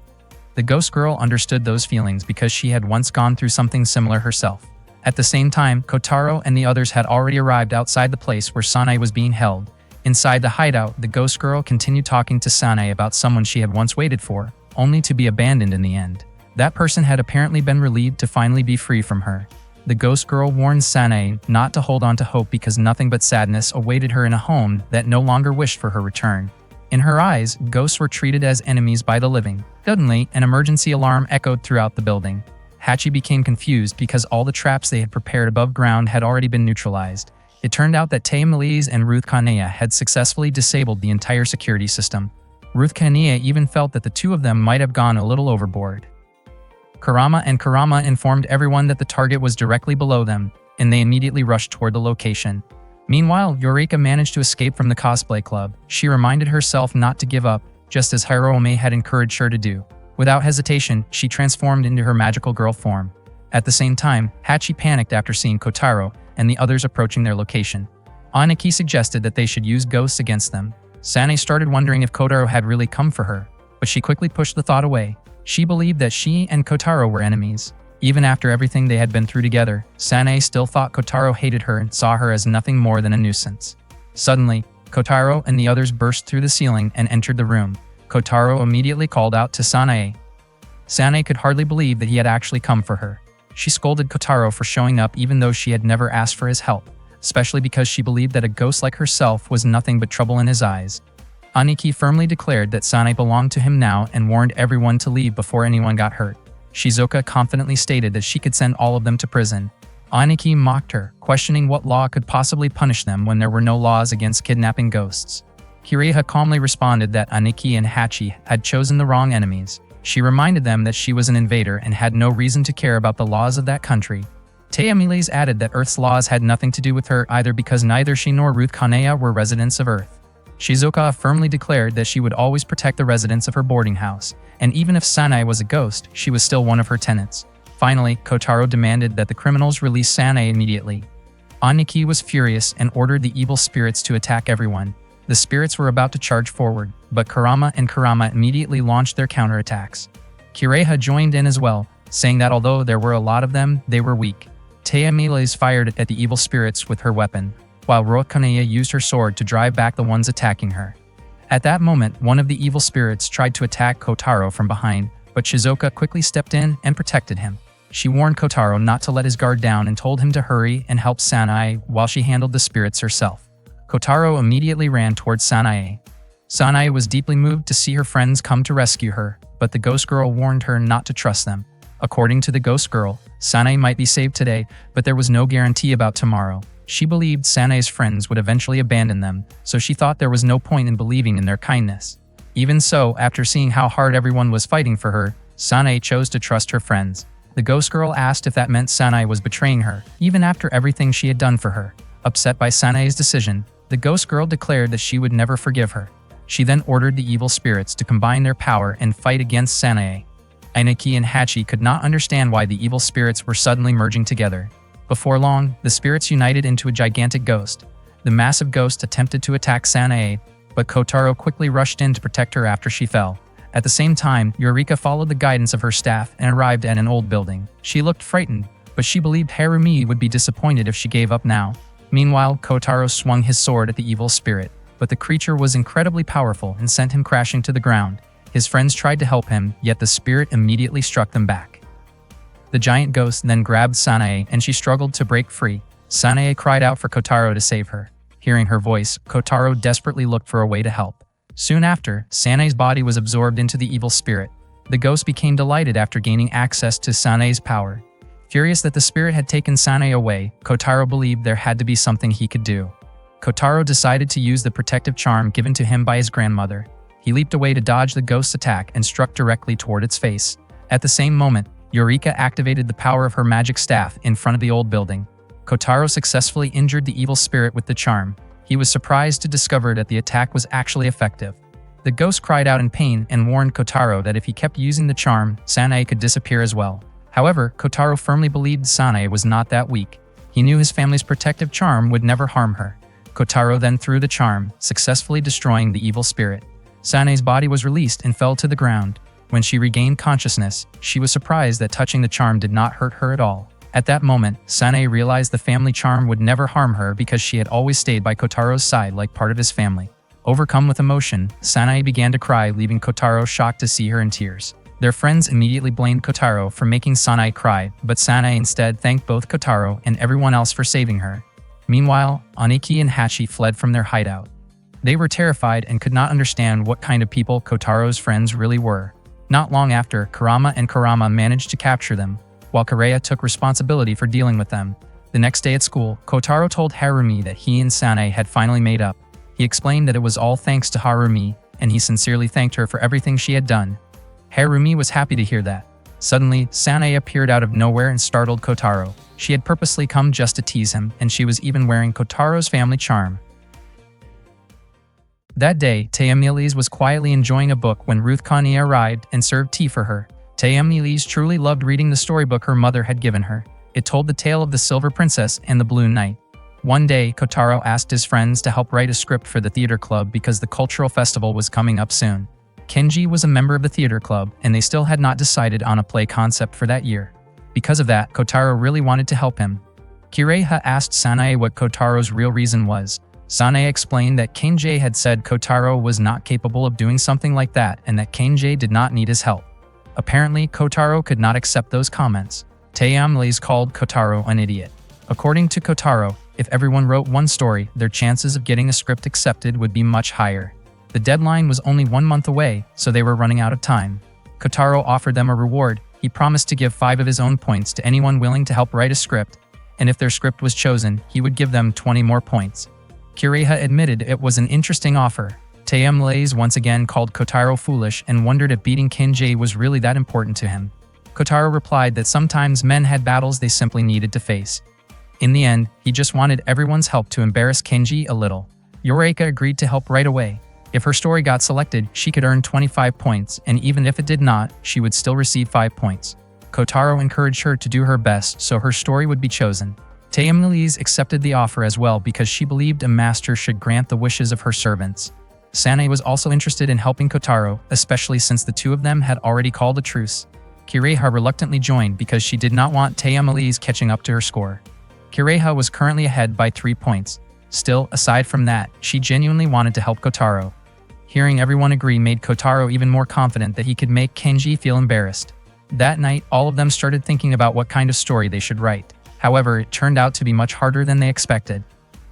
[SPEAKER 1] The ghost girl understood those feelings because she had once gone through something similar herself. At the same time, Kotaro and the others had already arrived outside the place where Sanae was being held. Inside the hideout, the ghost girl continued talking to Sanae about someone she had once waited for, only to be abandoned in the end. That person had apparently been relieved to finally be free from her. The ghost girl warned Sanae not to hold on to hope because nothing but sadness awaited her in a home that no longer wished for her return. In her eyes, ghosts were treated as enemies by the living. Suddenly, an emergency alarm echoed throughout the building. Hachi became confused because all the traps they had prepared above ground had already been neutralized. It turned out that Tayamilise and Ruth Kaniya had successfully disabled the entire security system. Ruth Kaniya even felt that the two of them might have gone a little overboard. Kurama informed everyone that the target was directly below them, and they immediately rushed toward the location. Meanwhile, Eureka managed to escape from the cosplay club. She reminded herself not to give up, just as Hirome had encouraged her to do. Without hesitation, she transformed into her magical girl form. At the same time, Hachi panicked after seeing Kotaro and the others approaching their location. Aniki suggested that they should use ghosts against them. Sanae started wondering if Kotaro had really come for her, but she quickly pushed the thought away. She believed that she and Kotaro were enemies. Even after everything they had been through together, Sanae still thought Kotaro hated her and saw her as nothing more than a nuisance. Suddenly, Kotaro and the others burst through the ceiling and entered the room. Kotaro immediately called out to Sanae. Sanae could hardly believe that he had actually come for her. She scolded Kotaro for showing up even though she had never asked for his help, especially because she believed that a ghost like herself was nothing but trouble in his eyes. Aniki firmly declared that Sanae belonged to him now and warned everyone to leave before anyone got hurt. Shizuka confidently stated that she could send all of them to prison. Aniki mocked her, questioning what law could possibly punish them when there were no laws against kidnapping ghosts. Kireha calmly responded that Aniki and Hachi had chosen the wrong enemies. She reminded them that she was an invader and had no reason to care about the laws of that country. Tayamilise added that Earth's laws had nothing to do with her either because neither she nor Ruth Kaniya were residents of Earth. Shizuka firmly declared that she would always protect the residents of her boarding house, and even if Sanae was a ghost, she was still one of her tenants. Finally, Kotaro demanded that the criminals release Sanae immediately. Aniki was furious and ordered the evil spirits to attack everyone. The spirits were about to charge forward, but Kurama and Kurama immediately launched their counterattacks. Kireha joined in as well, saying that although there were a lot of them, they were weak. Teyamiles fired at the evil spirits with her weapon, while Rokanaya used her sword to drive back the ones attacking her. At that moment, one of the evil spirits tried to attack Kotaro from behind, but Shizuoka quickly stepped in and protected him. She warned Kotaro not to let his guard down and told him to hurry and help Sanae while she handled the spirits herself. Kotaro immediately ran towards Sanae. Sanae was deeply moved to see her friends come to rescue her, but the ghost girl warned her not to trust them. According to the ghost girl, Sanae might be saved today, but there was no guarantee about tomorrow. She believed Sanae's friends would eventually abandon them, so she thought there was no point in believing in their kindness. Even so, after seeing how hard everyone was fighting for her, Sanae chose to trust her friends. The ghost girl asked if that meant Sanae was betraying her, even after everything she had done for her. Upset by Sanae's decision, the ghost girl declared that she would never forgive her. She then ordered the evil spirits to combine their power and fight against Sanae. Aniki and Hachi could not understand why the evil spirits were suddenly merging together. Before long, the spirits united into a gigantic ghost. The massive ghost attempted to attack Sanae, but Kotaro quickly rushed in to protect her after she fell. At the same time, Eureka followed the guidance of her staff and arrived at an old building. She looked frightened, but she believed Harumi would be disappointed if she gave up now. Meanwhile, Kotaro swung his sword at the evil spirit, but the creature was incredibly powerful and sent him crashing to the ground. His friends tried to help him, yet the spirit immediately struck them back. The giant ghost then grabbed Sanae and she struggled to break free. Sanae cried out for Kotaro to save her. Hearing her voice, Kotaro desperately looked for a way to help. Soon after, Sanae's body was absorbed into the evil spirit. The ghost became delighted after gaining access to Sanae's power. Furious that the spirit had taken Sanae away, Kotaro believed there had to be something he could do. Kotaro decided to use the protective charm given to him by his grandmother. He leaped away to dodge the ghost's attack and struck directly toward its face. At the same moment, Eureka activated the power of her magic staff in front of the old building. Kotaro successfully injured the evil spirit with the charm. He was surprised to discover that the attack was actually effective. The ghost cried out in pain and warned Kotaro that if he kept using the charm, Sanae could disappear as well. However, Kotaro firmly believed Sanae was not that weak. He knew his family's protective charm would never harm her. Kotaro then threw the charm, successfully destroying the evil spirit. Sanae's body was released and fell to the ground. When she regained consciousness, she was surprised that touching the charm did not hurt her at all. At that moment, Sanae realized the family charm would never harm her because she had always stayed by Kotaro's side like part of his family. Overcome with emotion, Sanae began to cry, leaving Kotaro shocked to see her in tears. Their friends immediately blamed Kotaro for making Sanae cry, but Sanae instead thanked both Kotaro and everyone else for saving her. Meanwhile, Aniki and Hachi fled from their hideout. They were terrified and could not understand what kind of people Kotaro's friends really were. Not long after, Kurama and Kurama managed to capture them, while Kareya took responsibility for dealing with them. The next day at school, Kotaro told Harumi that he and Sanae had finally made up. He explained that it was all thanks to Harumi, and he sincerely thanked her for everything she had done. Harumi was happy to hear that. Suddenly, Sanae appeared out of nowhere and startled Kotaro. She had purposely come just to tease him, and she was even wearing Kotaro's family charm. That day, Teyamiles was quietly enjoying a book when Ruth Kania arrived and served tea for her. Teyamiles truly loved reading the storybook her mother had given her. It told the tale of the Silver Princess and the Blue Knight. One day, Kotaro asked his friends to help write a script for the theater club because the cultural festival was coming up soon. Kenji was a member of the theater club, and they still had not decided on a play concept for that year. Because of that, Kotaro really wanted to help him. Kireha asked Sanae what Kotaro's real reason was. Sanae explained that Kenji had said Kotaro was not capable of doing something like that and that Kenji did not need his help. Apparently, Kotaro could not accept those comments. Teyamiles called Kotaro an idiot. According to Kotaro, if everyone wrote one story, their chances of getting a script accepted would be much higher. The deadline was only 1 month away, so they were running out of time. Kotaro offered them a reward. He promised to give 5 of his own points to anyone willing to help write a script, and if their script was chosen, he would give them 20 more points. Kireha admitted it was an interesting offer. Teyamiles once again called Kotaro foolish and wondered if beating Kenji was really that important to him. Kotaro replied that sometimes men had battles they simply needed to face. In the end, he just wanted everyone's help to embarrass Kenji a little. Eureka agreed to help right away. If her story got selected, she could earn 25 points, and even if it did not, she would still receive 5 points. Kotaro encouraged her to do her best so her story would be chosen. Taemin accepted the offer as well because she believed a master should grant the wishes of her servants. Sanae was also interested in helping Kotaro, especially since the two of them had already called a truce. Kireha reluctantly joined because she did not want Taemin catching up to her score. Kireha was currently ahead by 3 points. Still, aside from that, she genuinely wanted to help Kotaro. Hearing everyone agree made Kotaro even more confident that he could make Kenji feel embarrassed. That night, all of them started thinking about what kind of story they should write. However, it turned out to be much harder than they expected.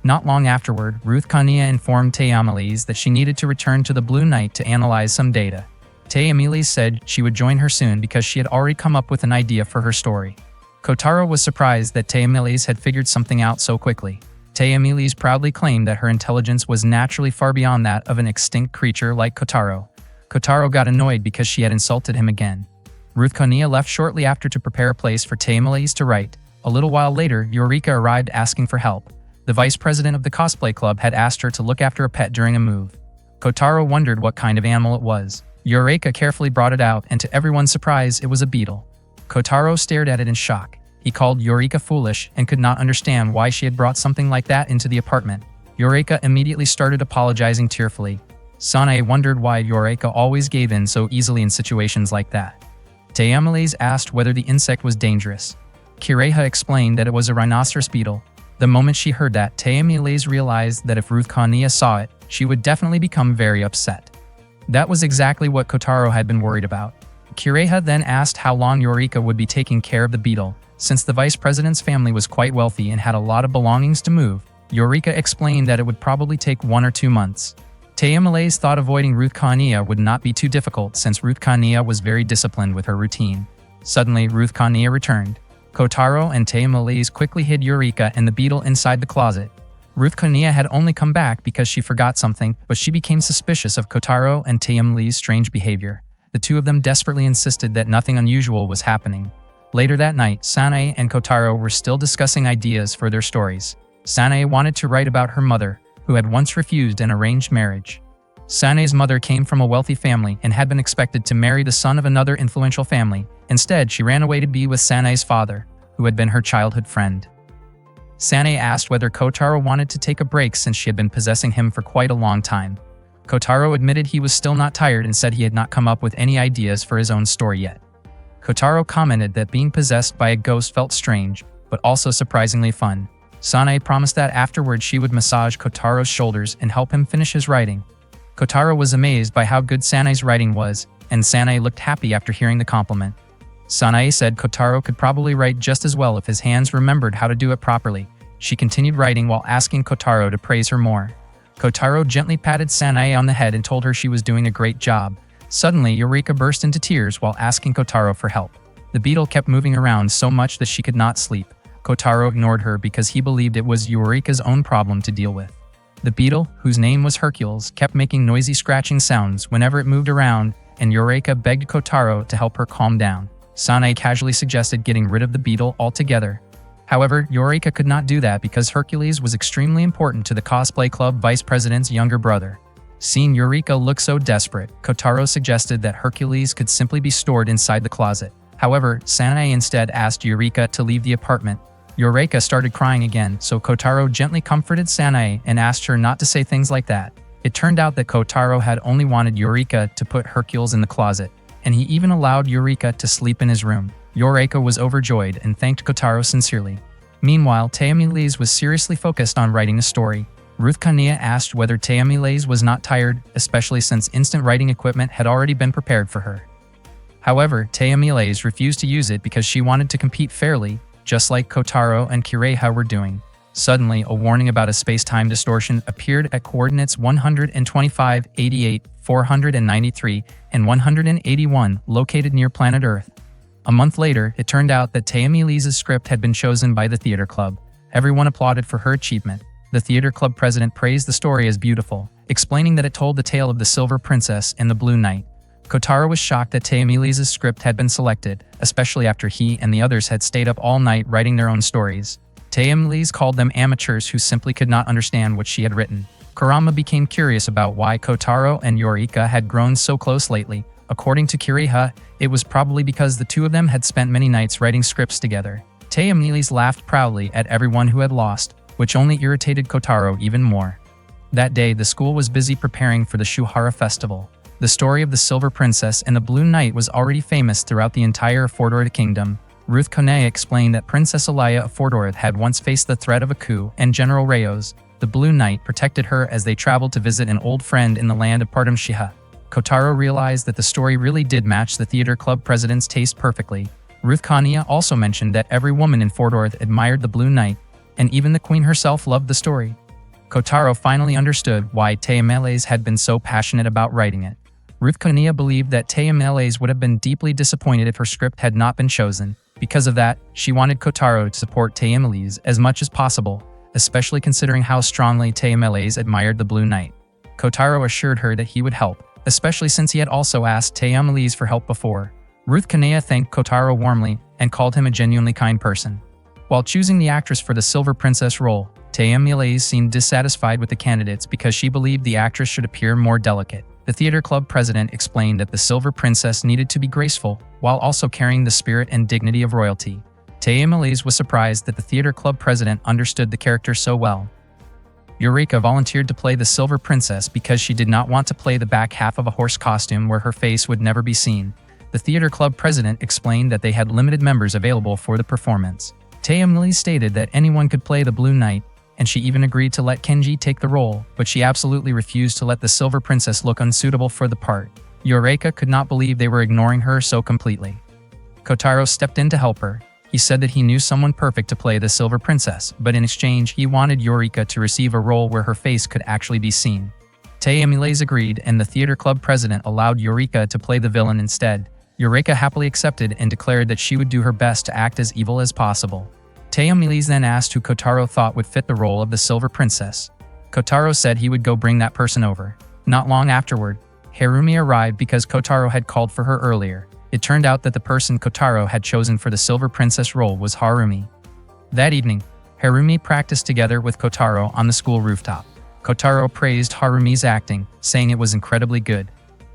[SPEAKER 1] Not long afterward, Ruth Kania informed Taemin that she needed to return to the Blue Knight to analyze some data. Taemin said she would join her soon because she had already come up with an idea for her story. Kotaro was surprised that Taemin had figured something out so quickly. Taemin proudly claimed that her intelligence was naturally far beyond that of an extinct creature like Kotaro. Kotaro got annoyed because she had insulted him again. Ruth Kania left shortly after to prepare a place for Taemin to write. A little while later, Eureka arrived asking for help. The vice president of the cosplay club had asked her to look after a pet during a move. Kotaro wondered what kind of animal it was. Eureka carefully brought it out, and to everyone's surprise, it was a beetle. Kotaro stared at it in shock. He called Eureka foolish and could not understand why she had brought something like that into the apartment. Eureka immediately started apologizing tearfully. Sanae wondered why Eureka always gave in so easily in situations like that. Taemin asked whether the insect was dangerous. Kireha explained that it was a rhinoceros beetle. The moment she heard that, Taemin realized that if Ruth Kania saw it, she would definitely become very upset. That was exactly what Kotaro had been worried about. Kireha then asked how long Eureka would be taking care of the beetle. Since the vice president's family was quite wealthy and had a lot of belongings to move, Eureka explained that it would probably take 1 or 2 months. Taemin thought avoiding Ruth Kania would not be too difficult since Ruth Kania was very disciplined with her routine. Suddenly, Ruth Kania returned. Kotaro and Taemin quickly hid Eureka and the beetle inside the closet. Ruth Kania had only come back because she forgot something, but she became suspicious of Kotaro and Taemin's strange behavior. The two of them desperately insisted that nothing unusual was happening. Later that night, Sanae and Kotaro were still discussing ideas for their stories. Sanae wanted to write about her mother, who had once refused an arranged marriage. Sanae's mother came from a wealthy family and had been expected to marry the son of another influential family. Instead, she ran away to be with Sanae's father, who had been her childhood friend. Sanae asked whether Kotaro wanted to take a break since she had been possessing him for quite a long time. Kotaro admitted he was still not tired and said he had not come up with any ideas for his own story yet. Kotaro commented that being possessed by a ghost felt strange, but also surprisingly fun. Sanae promised that afterwards she would massage Kotaro's shoulders and help him finish his writing. Kotaro was amazed by how good Sanae's writing was, and Sanae looked happy after hearing the compliment. Sanae said Kotaro could probably write just as well if his hands remembered how to do it properly. She continued writing while asking Kotaro to praise her more. Kotaro gently patted Sanae on the head and told her she was doing a great job. Suddenly, Eureka burst into tears while asking Kotaro for help. The beetle kept moving around so much that she could not sleep. Kotaro ignored her because he believed it was Eureka's own problem to deal with. The beetle, whose name was Hercules, kept making noisy scratching sounds whenever it moved around, and Eureka begged Kotaro to help her calm down. Sanae casually suggested getting rid of the beetle altogether. However, Eureka could not do that because Hercules was extremely important to the cosplay club vice president's younger brother. Seeing Eureka look so desperate, Kotaro suggested that Hercules could simply be stored inside the closet. However, Sanae instead asked Eureka to leave the apartment. Eureka started crying again, so Kotaro gently comforted Sanae and asked her not to say things like that. It turned out that Kotaro had only wanted Eureka to put Hercules in the closet, and he even allowed Eureka to sleep in his room. Eureka was overjoyed and thanked Kotaro sincerely. Meanwhile, Taemin was seriously focused on writing a story. Ruth Kania asked whether Taemin was not tired, especially since instant writing equipment had already been prepared for her. However, Taemin refused to use it because she wanted to compete fairly, just like Kotaro and Kireha were doing. Suddenly, a warning about a space-time distortion appeared at coordinates 125, 88, 493, and 181, located near planet Earth. A month later, it turned out that Taemin's script had been chosen by the theater club. Everyone applauded for her achievement. The theater club president praised the story as beautiful, explaining that it told the tale of the Silver Princess and the Blue Knight. Kotaro was shocked that Taemin's script had been selected, especially after he and the others had stayed up all night writing their own stories. Taemin called them amateurs who simply could not understand what she had written. Kurama became curious about why Kotaro and Eureka had grown so close lately. According to Kiriha, it was probably because the two of them had spent many nights writing scripts together. Taya Miles laughed proudly at everyone who had lost, which only irritated Kotaro even more. That day, the school was busy preparing for the Shuhara festival. The story of the Silver Princess and the Blue Knight was already famous throughout the entire Fordorith kingdom. Ruth Konea explained that Princess Alaya of Fordorith had once faced the threat of a coup, and General Rayos, the Blue Knight, protected her as they traveled to visit an old friend in the land of Partamshiha. Kotaro realized that the story really did match the theater club president's taste perfectly. Ruth Konea also mentioned that every woman in Fordorith admired the Blue Knight, and even the queen herself loved the story. Kotaro finally understood why Taya Miles had been so passionate about writing it. Ruth Konea believed that Taya Miles would have been deeply disappointed if her script had not been chosen. Because of that, she wanted Kotaro to support Taya Miles as much as possible, especially considering how strongly Taya Miles admired the Blue Knight. Kotaro assured her that he would help, especially since he had also asked Taya Miles for help before. Ruth Konea thanked Kotaro warmly and called him a genuinely kind person. While choosing the actress for the Silver Princess role, Taya Miles seemed dissatisfied with the candidates because she believed the actress should appear more delicate. The theater club president explained that the Silver Princess needed to be graceful while also carrying the spirit and dignity of royalty. Taya Miles was surprised that the theater club president understood the character so well. Eureka volunteered to play the Silver Princess because she did not want to play the back half of a horse costume where her face would never be seen. The theater club president explained that they had limited members available for the performance. Taya Miles stated that anyone could play the Blue Knight, and she even agreed to let Kenji take the role, but she absolutely refused to let the Silver Princess look unsuitable for the part. Eureka could not believe they were ignoring her so completely. Kotaro stepped in to help her. He said that he knew someone perfect to play the Silver Princess, but in exchange he wanted Eureka to receive a role where her face could actually be seen. Taya Miles agreed, and the theater club president allowed Eureka to play the villain instead. Eureka happily accepted and declared that she would do her best to act as evil as possible. Taya Miles then asked who Kotaro thought would fit the role of the Silver Princess. Kotaro said he would go bring that person over. Not long afterward, Harumi arrived because Kotaro had called for her earlier. It turned out that the person Kotaro had chosen for the Silver Princess role was Harumi. That evening, Harumi practiced together with Kotaro on the school rooftop. Kotaro praised Harumi's acting, saying it was incredibly good.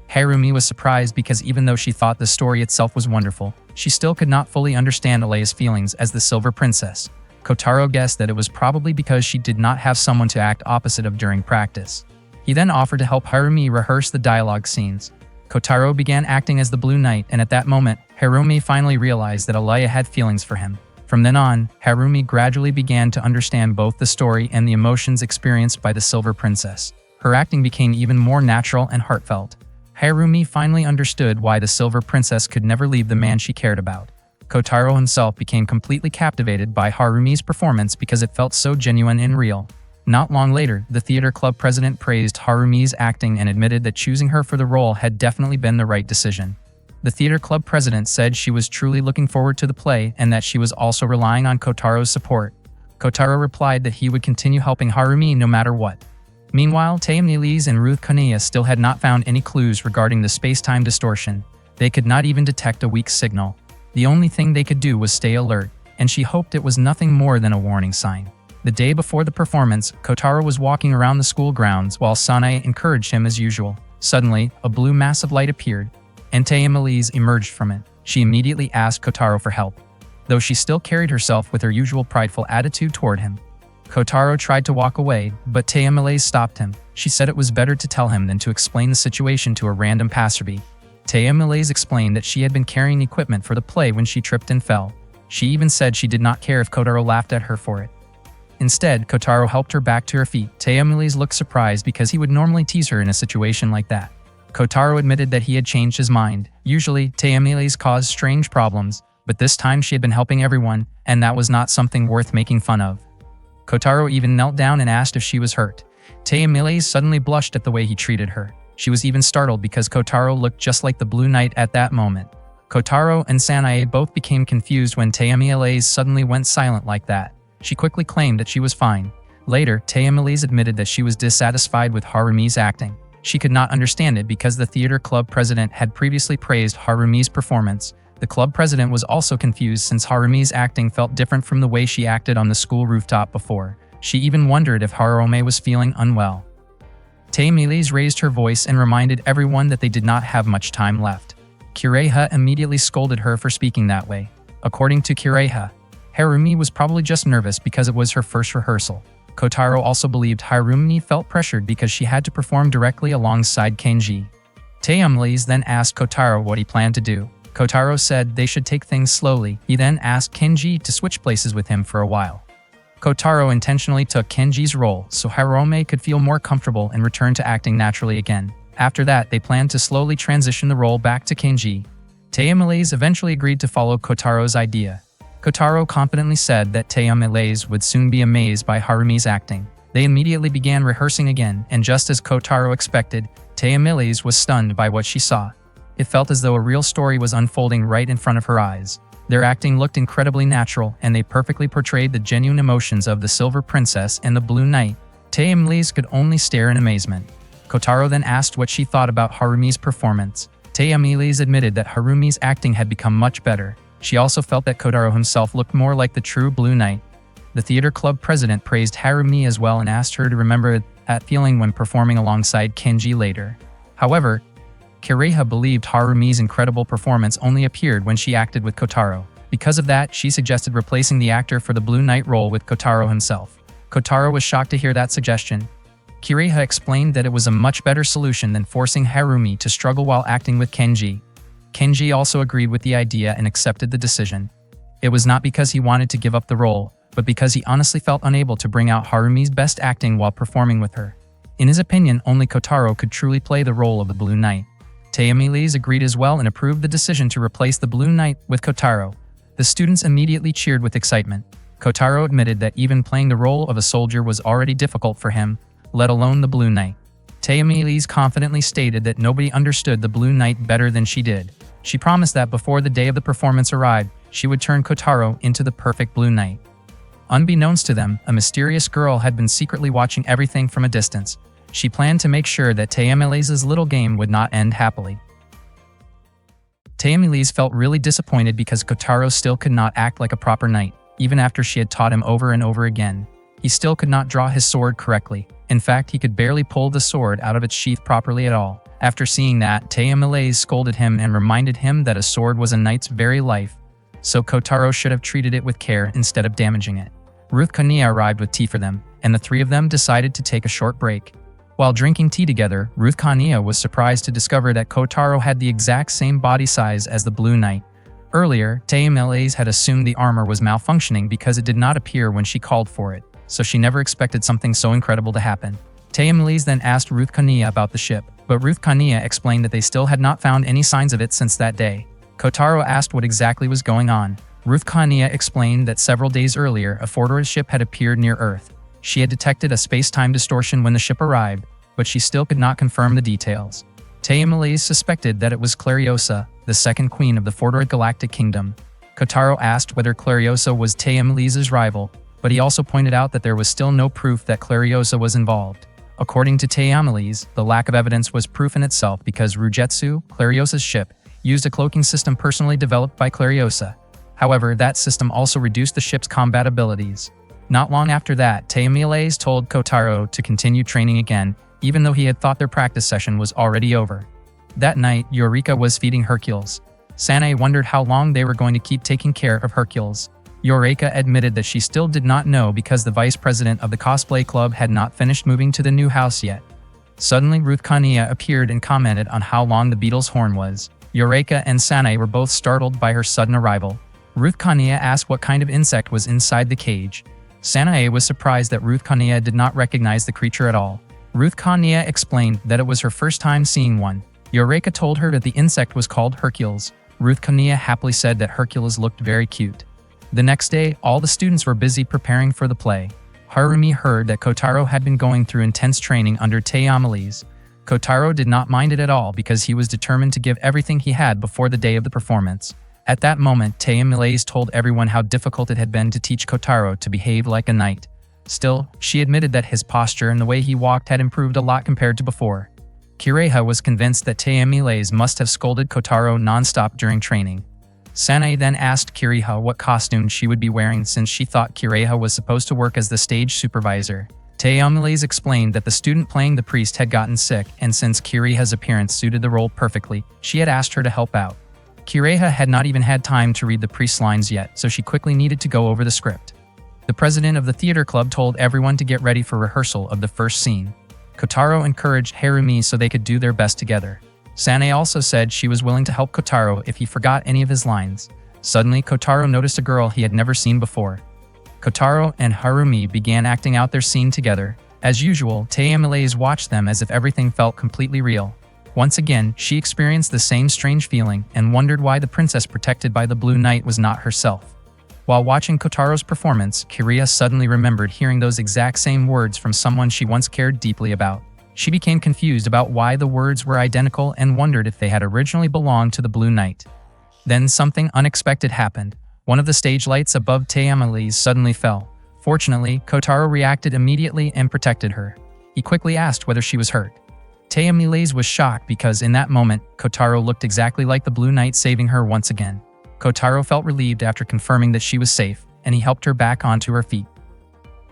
[SPEAKER 1] Harumi was surprised because even though she thought the story itself was wonderful, she still could not fully understand Alaya's feelings as the Silver Princess. Kotaro guessed that it was probably because she did not have someone to act opposite of during practice. He then offered to help Harumi rehearse the dialogue scenes. Kotaro began acting as the Blue Knight, and at that moment, Harumi finally realized that Alaya had feelings for him. From then on, Harumi gradually began to understand both the story and the emotions experienced by the Silver Princess. Her acting became even more natural and heartfelt. Harumi finally understood why the Silver Princess could never leave the man she cared about. Kotaro himself became completely captivated by Harumi's performance because it felt so genuine and real. Not long later, the theater club president praised Harumi's acting and admitted that choosing her for the role had definitely been the right decision. The theater club president said she was truly looking forward to the play and that she was also relying on Kotaro's support. Kotaro replied that he would continue helping Harumi no matter what. Meanwhile, Taya Miles and Ruth Konea still had not found any clues regarding the space-time distortion. They could not even detect a weak signal. The only thing they could do was stay alert, and she hoped it was nothing more than a warning sign. The day before the performance, Kotaro was walking around the school grounds while Sanae encouraged him as usual. Suddenly, a blue mass of light appeared, and Taya Miles emerged from it. She immediately asked Kotaro for help, though she still carried herself with her usual prideful attitude toward him. Kotaro tried to walk away, but Taya Miles stopped him. She said it was better to tell him than to explain the situation to a random passerby. Taya Miles explained that she had been carrying equipment for the play when she tripped and fell. She even said she did not care if Kotaro laughed at her for it. Instead, Kotaro helped her back to her feet. Taya Miles looked surprised because he would normally tease her in a situation like that. Kotaro admitted that he had changed his mind. Usually, Taya Miles caused strange problems, but this time she had been helping everyone, and that was not something worth making fun of. Kotaro even knelt down and asked if she was hurt. Taya Miles suddenly blushed at the way he treated her. She was even startled because Kotaro looked just like the Blue Knight at that moment. Kotaro and Sanae both became confused when Taya Miles suddenly went silent like that. She quickly claimed that she was fine. Later, Taya Miles admitted that she was dissatisfied with Harumi's acting. She could not understand it because the theater club president had previously praised Harumi's performance. The club president was also confused since Harumi's acting felt different from the way she acted on the school rooftop before. She even wondered if Haruome was feeling unwell. Taeamilis raised her voice and reminded everyone that they did not have much time left. Kireha immediately scolded her for speaking that way. According to Kireha, Harumi was probably just nervous because it was her first rehearsal. Kotaro also believed Harumi felt pressured because she had to perform directly alongside Kenji. Taeamilis then asked Kotaro what he planned to do. Kotaro said they should take things slowly. He then asked Kenji to switch places with him for a while. Kotaro intentionally took Kenji's role so Harumi could feel more comfortable and return to acting naturally again. After that, they planned to slowly transition the role back to Kenji. Taeamilis eventually agreed to follow Kotaro's idea. Kotaro confidently said that Taeamilis would soon be amazed by Harumi's acting. They immediately began rehearsing again, and just as Kotaro expected, Taeamilis was stunned by what she saw. It felt as though a real story was unfolding right in front of her eyes. Their acting looked incredibly natural, and they perfectly portrayed the genuine emotions of the Silver Princess and the Blue Knight. Taeamilis could only stare in amazement. Kotaro then asked what she thought about Harumi's performance. Taeamilis admitted that Harumi's acting had become much better. She also felt that Kotaro himself looked more like the true Blue Knight. The theater club president praised Harumi as well and asked her to remember that feeling when performing alongside Kenji later. However, Kireha believed Harumi's incredible performance only appeared when she acted with Kotaro. Because of that, she suggested replacing the actor for the Blue Knight role with Kotaro himself. Kotaro was shocked to hear that suggestion. Kireha explained that it was a much better solution than forcing Harumi to struggle while acting with Kenji. Kenji also agreed with the idea and accepted the decision. It was not because he wanted to give up the role, but because he honestly felt unable to bring out Harumi's best acting while performing with her. In his opinion, only Kotaro could truly play the role of the Blue Knight. Taeamilis agreed as well and approved the decision to replace the Blue Knight with Kotaro. The students immediately cheered with excitement. Kotaro admitted that even playing the role of a soldier was already difficult for him, let alone the Blue Knight. Taeamilis confidently stated that nobody understood the Blue Knight better than she did. She promised that before the day of the performance arrived, she would turn Kotaro into the perfect Blue Knight. Unbeknownst to them, a mysterious girl had been secretly watching everything from a distance. She planned to make sure that Taeamilis' little game would not end happily. Taeamilis felt really disappointed because Kotaro still could not act like a proper knight, even after she had taught him over and over again. He still could not draw his sword correctly. In fact, he could barely pull the sword out of its sheath properly at all. After seeing that, Taeamilis scolded him and reminded him that a sword was a knight's very life, so Kotaro should have treated it with care instead of damaging it. Ruth Kania arrived with tea for them, and the three of them decided to take a short break. While drinking tea together, Ruth Kania was surprised to discover that Kotaro had the exact same body size as the Blue Knight. Earlier, Taeamilis had assumed the armor was malfunctioning because it did not appear when she called for it, so she never expected something so incredible to happen. Taeamilis then asked Ruth Kania about the ship, but Ruth Kania explained that they still had not found any signs of it since that day. Kotaro asked what exactly was going on. Ruth Kania explained that several days earlier, a Fordora's ship had appeared near Earth. She had detected a space-time distortion when the ship arrived, but she still could not confirm the details. Taeamilis suspected that it was Clariosa, the second queen of the Fordora Galactic Kingdom. Kotaro asked whether Clariosa was Taeamilis' rival, but he also pointed out that there was still no proof that Clariosa was involved. According to Taeamilis, the lack of evidence was proof in itself because Rujetsu, Clariosa's ship, used a cloaking system personally developed by Clariosa. However, that system also reduced the ship's combat abilities. Not long after that, Taeamilis told Kotaro to continue training again, even though he had thought their practice session was already over. That night, Eureka was feeding Hercules. Sanae wondered how long they were going to keep taking care of Hercules. Eureka admitted that she still did not know because the vice president of the cosplay club had not finished moving to the new house yet. Suddenly, Ruth Kania appeared and commented on how long the beetle's horn was. Eureka and Sanae were both startled by her sudden arrival. Ruth Kania asked what kind of insect was inside the cage. Sanae was surprised that Ruth Kania did not recognize the creature at all. Ruth Kania explained that it was her first time seeing one. Eureka told her that the insect was called Hercules. Ruth Kania happily said that Hercules looked very cute. The next day, all the students were busy preparing for the play. Harumi heard that Kotaro had been going through intense training under Taeamilis. Kotaro did not mind it at all because he was determined to give everything he had before the day of the performance. At that moment, Taeamilis told everyone how difficult it had been to teach Kotaro to behave like a knight. Still, she admitted that his posture and the way he walked had improved a lot compared to before. Kireha was convinced that Taeamilis must have scolded Kotaro non-stop during training. Sanae then asked Kireha what costume she would be wearing since she thought Kireha was supposed to work as the stage supervisor. Teomiles explained that the student playing the priest had gotten sick, and since Kiriha's appearance suited the role perfectly, she had asked her to help out. Kiriha had not even had time to read the priest's lines yet, so she quickly needed to go over the script. The president of the theater club told everyone to get ready for rehearsal of the first scene. Kotaro encouraged Harumi so they could do their best together. Sanae also said she was willing to help Kotaro if he forgot any of his lines. Suddenly, Kotaro noticed a girl he had never seen before. Kotaro and Harumi began acting out their scene together. As usual, Teomiles watched them as if everything felt completely real. Once again, she experienced the same strange feeling and wondered why the princess protected by the Blue Knight was not herself. While watching Kotaro's performance, Kiriha suddenly remembered hearing those exact same words from someone she once cared deeply about. She became confused about why the words were identical and wondered if they had originally belonged to the Blue Knight. Then something unexpected happened. One of the stage lights above Teomiles suddenly fell. Fortunately, Kotaro reacted immediately and protected her. He quickly asked whether she was hurt. Teomiles was shocked because in that moment, Kotaro looked exactly like the Blue Knight, saving her once again. Kotaro felt relieved after confirming that she was safe, and he helped her back onto her feet.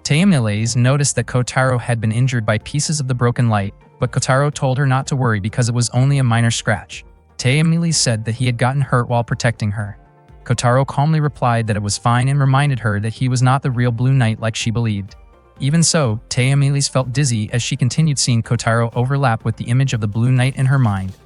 [SPEAKER 1] Teomiles noticed that Kotaro had been injured by pieces of the broken light, but Kotaro told her not to worry because it was only a minor scratch. Teomiles said that he had gotten hurt while protecting her. Kotaro calmly replied that it was fine and reminded her that he was not the real Blue Knight like she believed. Even so, Teomiles felt dizzy as she continued seeing Kotaro overlap with the image of the Blue Knight in her mind.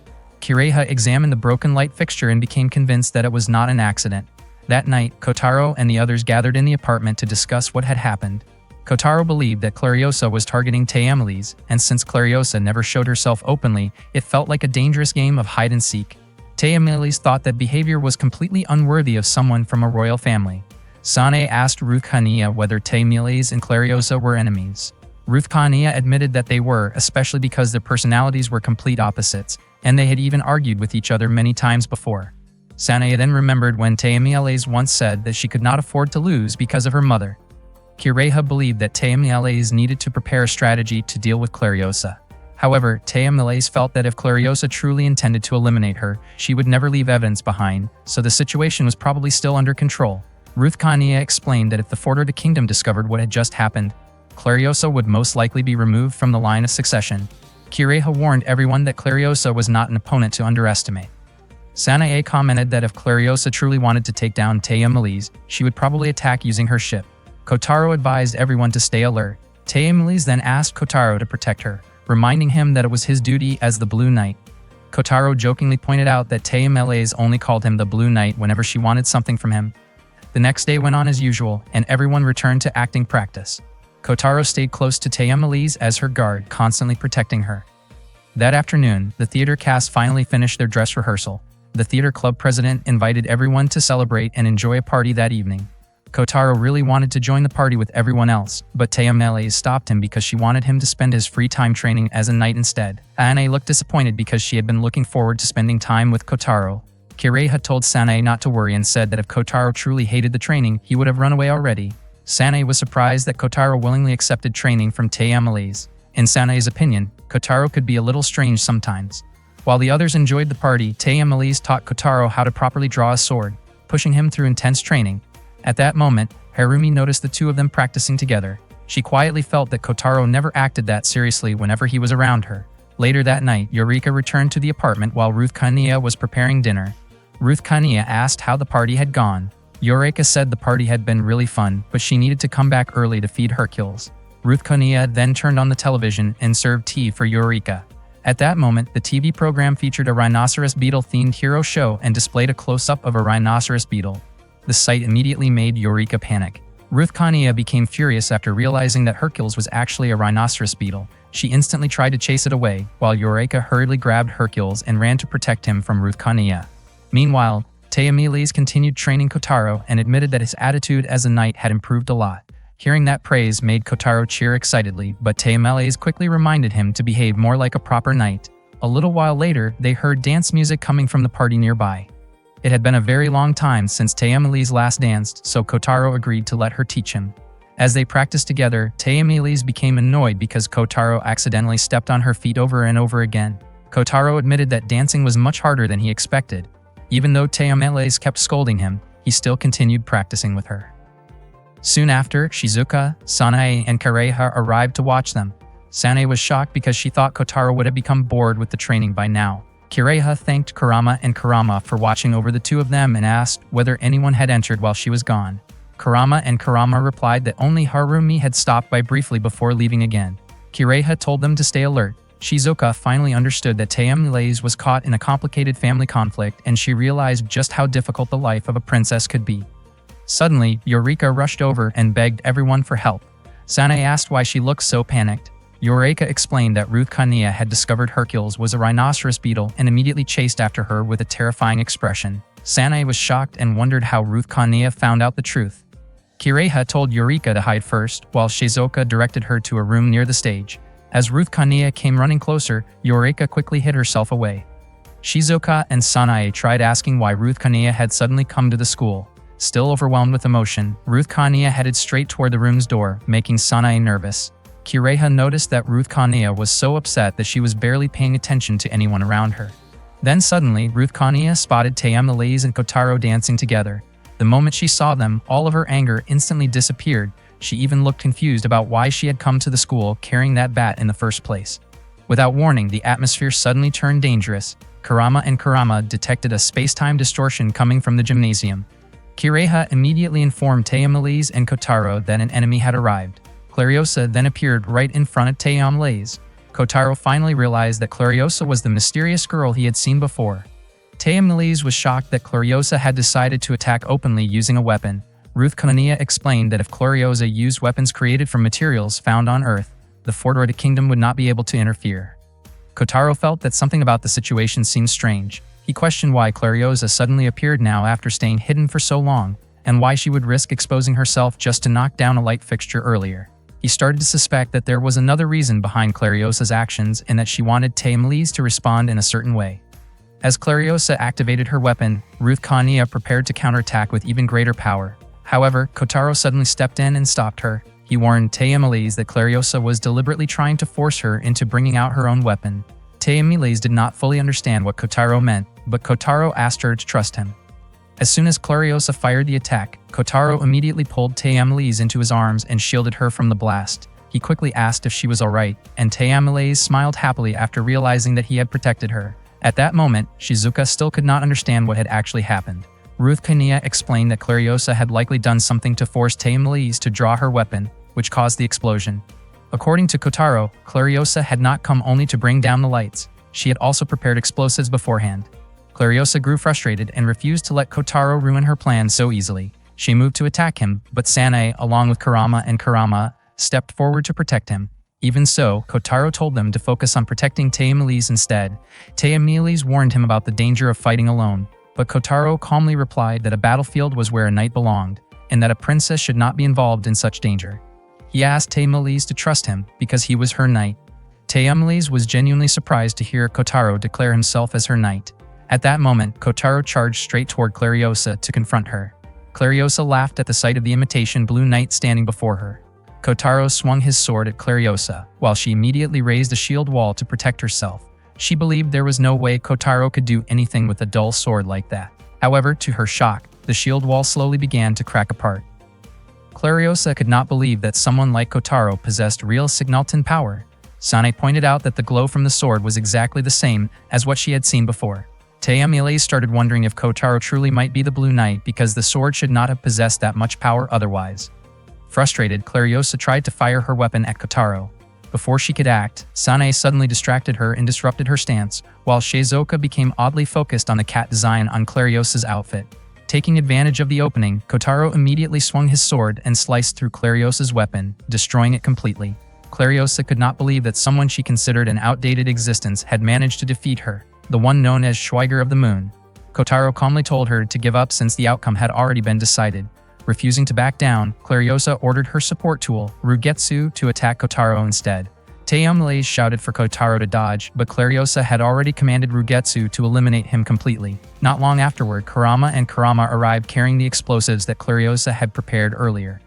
[SPEAKER 1] Kiriha examined the broken light fixture and became convinced that it was not an accident. That night, Kotaro and the others gathered in the apartment to discuss what had happened. Kotaro believed that Clariosa was targeting Teomiles, and since Clariosa never showed herself openly, it felt like a dangerous game of hide-and-seek. Teomiles thought that behavior was completely unworthy of someone from a royal family. Sanae asked Ruth Khania whether Teomiles and Clariosa were enemies. Ruth Khania admitted that they were, especially because their personalities were complete opposites, and they had even argued with each other many times before. Sanae then remembered when Teomiles once said that she could not afford to lose because of her mother. Kiriha believed that Teomiles needed to prepare a strategy to deal with Clariosa. However, Teomiles felt that if Clariosa truly intended to eliminate her, she would never leave evidence behind, so the situation was probably still under control. Ruth Khania explained that if the Fort of the Kingdom discovered what had just happened, Clariosa would most likely be removed from the line of succession. Kiriha warned everyone that Clariosa was not an opponent to underestimate. Sanae commented that if Clariosa truly wanted to take down Teomiles, she would probably attack using her ship. Kotaro advised everyone to stay alert. Teomiles then asked Kotaro to protect her, reminding him that it was his duty as the Blue Knight. Kotaro jokingly pointed out that Teomiles only called him the Blue Knight whenever she wanted something from him. The next day went on as usual, and everyone returned to acting practice. Kotaro stayed close to Teomiles as her guard, constantly protecting her. That afternoon, the theater cast finally finished their dress rehearsal. The theater club president invited everyone to celebrate and enjoy a party that evening. Kotaro really wanted to join the party with everyone else, but Teomiles stopped him because she wanted him to spend his free time training as a knight instead. Sanae looked disappointed because she had been looking forward to spending time with Kotaro. Kiriha told Sanae not to worry and said that if Kotaro truly hated the training, he would have run away already. Sanae was surprised that Kotaro willingly accepted training from Teomiles. In Sanae's opinion, Kotaro could be a little strange sometimes. While the others enjoyed the party, Teomiles taught Kotaro how to properly draw a sword, pushing him through intense training. At that moment, Harumi noticed the two of them practicing together. She quietly felt that Kotaro never acted that seriously whenever he was around her. Later that night, Eureka returned to the apartment while Ruth Khania was preparing dinner. Ruth Khania asked how the party had gone. Eureka said the party had been really fun, but she needed to come back early to feed Hercules. Ruth Khania then turned on the television and served tea for Eureka. At that moment, the TV program featured a rhinoceros beetle-themed hero show and displayed a close-up of a rhinoceros beetle. The sight immediately made Eureka panic. Ruth Khania became furious after realizing that Hercules was actually a rhinoceros beetle. She instantly tried to chase it away, while Eureka hurriedly grabbed Hercules and ran to protect him from Ruth Khania. Meanwhile, Teomiles continued training Kotaro and admitted that his attitude as a knight had improved a lot. Hearing that praise made Kotaro cheer excitedly, but Teomiles quickly reminded him to behave more like a proper knight. A little while later, they heard dance music coming from the party nearby. It had been a very long time since Teomiles last danced, so Kotaro agreed to let her teach him. As they practiced together, Teomiles became annoyed because Kotaro accidentally stepped on her feet over and over again. Kotaro admitted that dancing was much harder than he expected. Even though Teomiles kept scolding him, he still continued practicing with her. Soon after, Shizuka, Sanae, and Kireha arrived to watch them. Sanae was shocked because she thought Kotaro would have become bored with the training by now. Kireha thanked Kurama and Kurama for watching over the two of them and asked whether anyone had entered while she was gone. Kurama and Kurama replied that only Harumi had stopped by briefly before leaving again. Kireha told them to stay alert. Shizuka finally understood that Tayamulaze was caught in a complicated family conflict, and she realized just how difficult the life of a princess could be. Suddenly, Eureka rushed over and begged everyone for help. Sanae asked why she looked so panicked. Eureka explained that Ruth Kania had discovered Hercules was a rhinoceros beetle and immediately chased after her with a terrifying expression. Sanae was shocked and wondered how Ruth Kania found out the truth. Kireha told Eureka to hide first, while Shizuka directed her to a room near the stage. As Ruth Kania came running closer, Eureka quickly hid herself away. Shizuka and Sanae tried asking why Ruth Kania had suddenly come to the school. Still overwhelmed with emotion, Ruth Kania headed straight toward the room's door, making Sanae nervous. Kireha noticed that Ruth Kania was so upset that she was barely paying attention to anyone around her. Then suddenly, Ruth Kania spotted Tayamulaze and Kotaro dancing together. The moment she saw them, all of her anger instantly disappeared. She even looked confused about why she had come to the school carrying that bat in the first place. Without warning, the atmosphere suddenly turned dangerous. Kurama and Kurama detected a space-time distortion coming from the gymnasium. Kireha immediately informed Tayamulaze and Kotaro that an enemy had arrived. Clariosa then appeared right in front of Tayamulaze. Kotaro finally realized that Clariosa was the mysterious girl he had seen before. Tayamulaze was shocked that Clariosa had decided to attack openly using a weapon. Ruth Kania explained that if Clariosa used weapons created from materials found on Earth, the Fordorita Kingdom would not be able to interfere. Kotaro felt that something about the situation seemed strange. He questioned why Clariosa suddenly appeared now after staying hidden for so long, and why she would risk exposing herself just to knock down a light fixture earlier. He started to suspect that there was another reason behind Clariosa's actions and that she wanted Tayamulaze to respond in a certain way. As Clariosa activated her weapon, Ruth Kania prepared to counterattack with even greater power. However, Kotaro suddenly stepped in and stopped her. He warned Tayamulaze that Clariosa was deliberately trying to force her into bringing out her own weapon. Tayamulaze did not fully understand what Kotaro meant, but Kotaro asked her to trust him. As soon as Clariosa fired the attack, Kotaro immediately pulled Tayamulaze into his arms and shielded her from the blast. He quickly asked if she was alright, and Tayamulaze smiled happily after realizing that he had protected her. At that moment, Shizuka still could not understand what had actually happened. Ruth Kania explained that Clariosa had likely done something to force Tayamulaze to draw her weapon, which caused the explosion. According to Kotaro, Clariosa had not come only to bring down the lights. She had also prepared explosives beforehand. Clariosa grew frustrated and refused to let Kotaro ruin her plan so easily. She moved to attack him, but Sanae, along with Kurama and Kurama, stepped forward to protect him. Even so, Kotaro told them to focus on protecting Tayamulaze instead. Tayamulaze warned him about the danger of fighting alone, but Kotaro calmly replied that a battlefield was where a knight belonged, and that a princess should not be involved in such danger. He asked Tayamulaze to trust him because he was her knight. Tayamulaze was genuinely surprised to hear Kotaro declare himself as her knight. At that moment, Kotaro charged straight toward Clariosa to confront her. Clariosa laughed at the sight of the imitation blue knight standing before her. Kotaro swung his sword at Clariosa, while she immediately raised a shield wall to protect herself. She believed there was no way Kotaro could do anything with a dull sword like that. However, to her shock, the shield wall slowly began to crack apart. Clariosa could not believe that someone like Kotaro possessed real Signalton power. Sanae pointed out that the glow from the sword was exactly the same as what she had seen before. Tayamulaze started wondering if Kotaro truly might be the Blue Knight because the sword should not have possessed that much power otherwise. Frustrated, Clariosa tried to fire her weapon at Kotaro. Before she could act, Sanae suddenly distracted her and disrupted her stance, while Shizuka became oddly focused on the cat design on Clariosa's outfit. Taking advantage of the opening, Kotaro immediately swung his sword and sliced through Clariosa's weapon, destroying it completely. Clariosa could not believe that someone she considered an outdated existence had managed to defeat her, the one known as Schweiger of the Moon. Kotaro calmly told her to give up since the outcome had already been decided. Refusing to back down, Clariosa ordered her support tool, Rugetsu, to attack Kotaro instead. Tayamulaze shouted for Kotaro to dodge, but Clariosa had already commanded Rugetsu to eliminate him completely. Not long afterward, Kurama and Kurama arrived carrying the explosives that Clariosa had prepared earlier.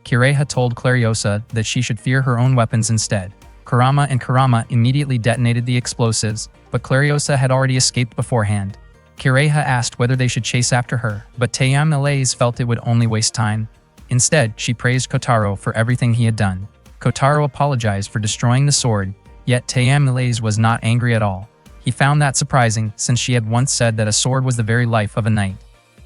[SPEAKER 1] Kireha told Clariosa that she should fear her own weapons instead. Kurama and Kurama immediately detonated the explosives, but Clariosa had already escaped beforehand. Kireha asked whether they should chase after her, but Tayamulaze felt it would only waste time. Instead, she praised Kotaro for everything he had done. Kotaro apologized for destroying the sword, yet Tayamilaise was not angry at all. He found that surprising, since she had once said that a sword was the very life of a knight.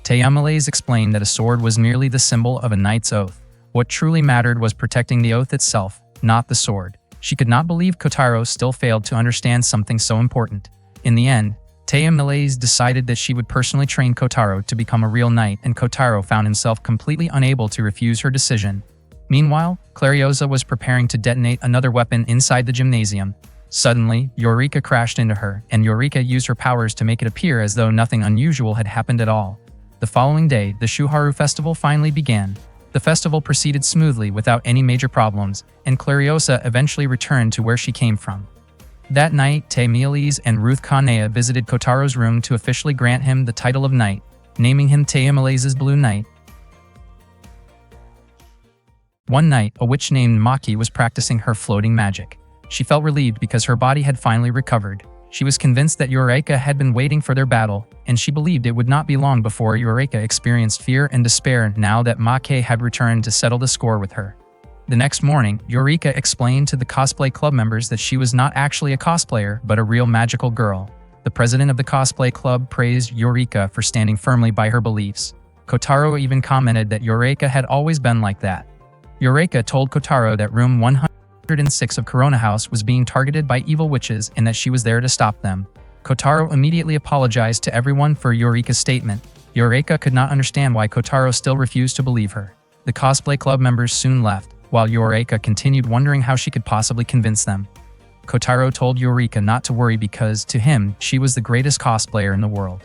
[SPEAKER 1] Tayamilaise explained that a sword was merely the symbol of a knight's oath. What truly mattered was protecting the oath itself, not the sword. She could not believe Kotaro still failed to understand something so important. In the end, Tayamilaise decided that she would personally train Kotaro to become a real knight, and Kotaro found himself completely unable to refuse her decision. Meanwhile, Clariosa was preparing to detonate another weapon inside the gymnasium. Suddenly, Eureka crashed into her, and Eureka used her powers to make it appear as though nothing unusual had happened at all. The following day, the Shuharu Festival finally began. The festival proceeded smoothly without any major problems, and Clariosa eventually returned to where she came from. That night, Tayamilaise and Ruth Kanea visited Kotaro's room to officially grant him the title of knight, naming him Tayamilaise's Blue Knight. One night, a witch named Maki was practicing her floating magic. She felt relieved because her body had finally recovered. She was convinced that Eureka had been waiting for their battle, and she believed it would not be long before Eureka experienced fear and despair now that Maki had returned to settle the score with her. The next morning, Eureka explained to the cosplay club members that she was not actually a cosplayer, but a real magical girl. The president of the cosplay club praised Eureka for standing firmly by her beliefs. Kotaro even commented that Eureka had always been like that. Eureka told Kotaro that room 106 of Corona House was being targeted by evil witches and that she was there to stop them. Kotaro immediately apologized to everyone for Eureka's statement. Eureka could not understand why Kotaro still refused to believe her. The cosplay club members soon left, while Eureka continued wondering how she could possibly convince them. Kotaro told Eureka not to worry because, to him, she was the greatest cosplayer in the world.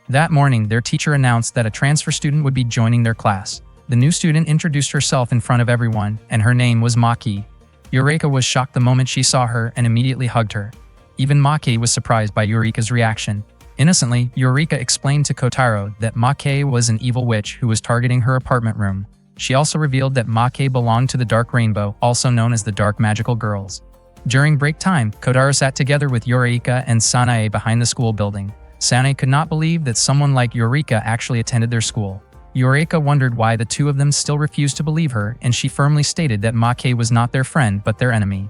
[SPEAKER 1] That morning, their teacher announced that a transfer student would be joining their class. The new student introduced herself in front of everyone, and her name was Maki. Eureka was shocked the moment she saw her and immediately hugged her. Even Maki was surprised by Eureka's reaction. Innocently, Eureka explained to Kotaro that Maki was an evil witch who was targeting her apartment room. She also revealed that Maki belonged to the Dark Rainbow, also known as the Dark Magical Girls. During break time, Kotaro sat together with Eureka and Sanae behind the school building. Sanae could not believe that someone like Eureka actually attended their school. Eureka wondered why the two of them still refused to believe her, and she firmly stated that Maki was not their friend but their enemy.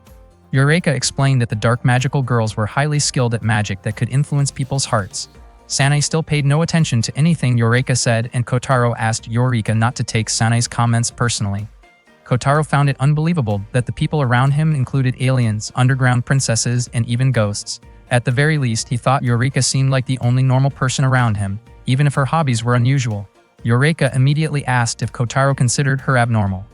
[SPEAKER 1] Eureka explained that the Dark Magical Girls were highly skilled at magic that could influence people's hearts. Sanae still paid no attention to anything Eureka said, and Kotaro asked Eureka not to take Sanae's comments personally. Kotaro found it unbelievable that the people around him included aliens, underground princesses, and even ghosts. At the very least, he thought Eureka seemed like the only normal person around him, even if her hobbies were unusual. Eureka immediately asked if Kotaro considered her abnormal.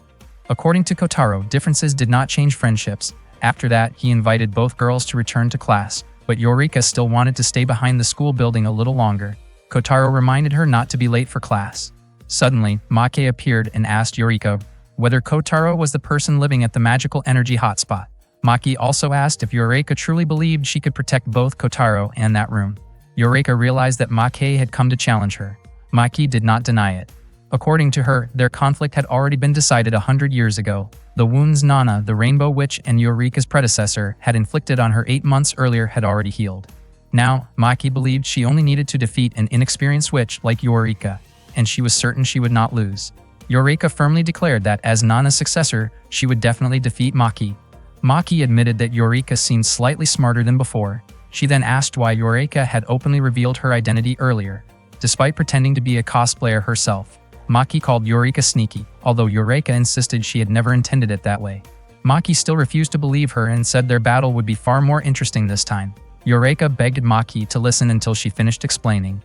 [SPEAKER 1] According to Kotaro, differences did not change friendships. After that, he invited both girls to return to class, but Eureka still wanted to stay behind the school building a little longer. Kotaro reminded her not to be late for class. Suddenly, Maki appeared and asked Eureka whether Kotaro was the person living at the magical energy hotspot. Maki also asked if Eureka truly believed she could protect both Kotaro and that room. Eureka realized that Maki had come to challenge her. Maki did not deny it. According to her, their conflict had already been decided 100 years ago. The wounds Nana, the Rainbow Witch and Eureka's predecessor, had inflicted on her 8 months earlier had already healed. Now, Maki believed she only needed to defeat an inexperienced witch like Eureka, and she was certain she would not lose. Eureka firmly declared that as Nana's successor, she would definitely defeat Maki. Maki admitted that Eureka seemed slightly smarter than before. She then asked why Eureka had openly revealed her identity earlier. Despite pretending to be a cosplayer herself, Maki called Eureka sneaky, although Eureka insisted she had never intended it that way. Maki still refused to believe her and said their battle would be far more interesting this time. Eureka begged Maki to listen until she finished explaining.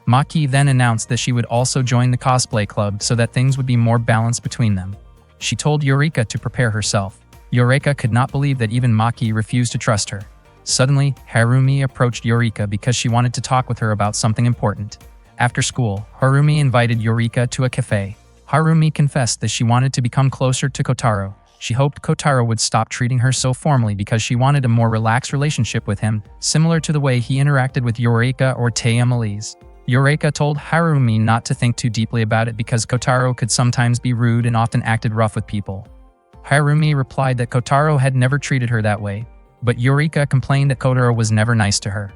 [SPEAKER 1] Maki then announced that she would also join the cosplay club so that things would be more balanced between them. She told Eureka to prepare herself. Eureka could not believe that even Maki refused to trust her. Suddenly, Harumi approached Eureka because she wanted to talk with her about something important. After school, Harumi invited Eureka to a cafe. Harumi confessed that she wanted to become closer to Kotaro. She hoped Kotaro would stop treating her so formally because she wanted a more relaxed relationship with him, similar to the way he interacted with Eureka or Tayamilaise. Eureka told Harumi not to think too deeply about it because Kotaro could sometimes be rude and often acted rough with people. Harumi replied that Kotaro had never treated her that way, but Eureka complained that Kotaro was never nice to her.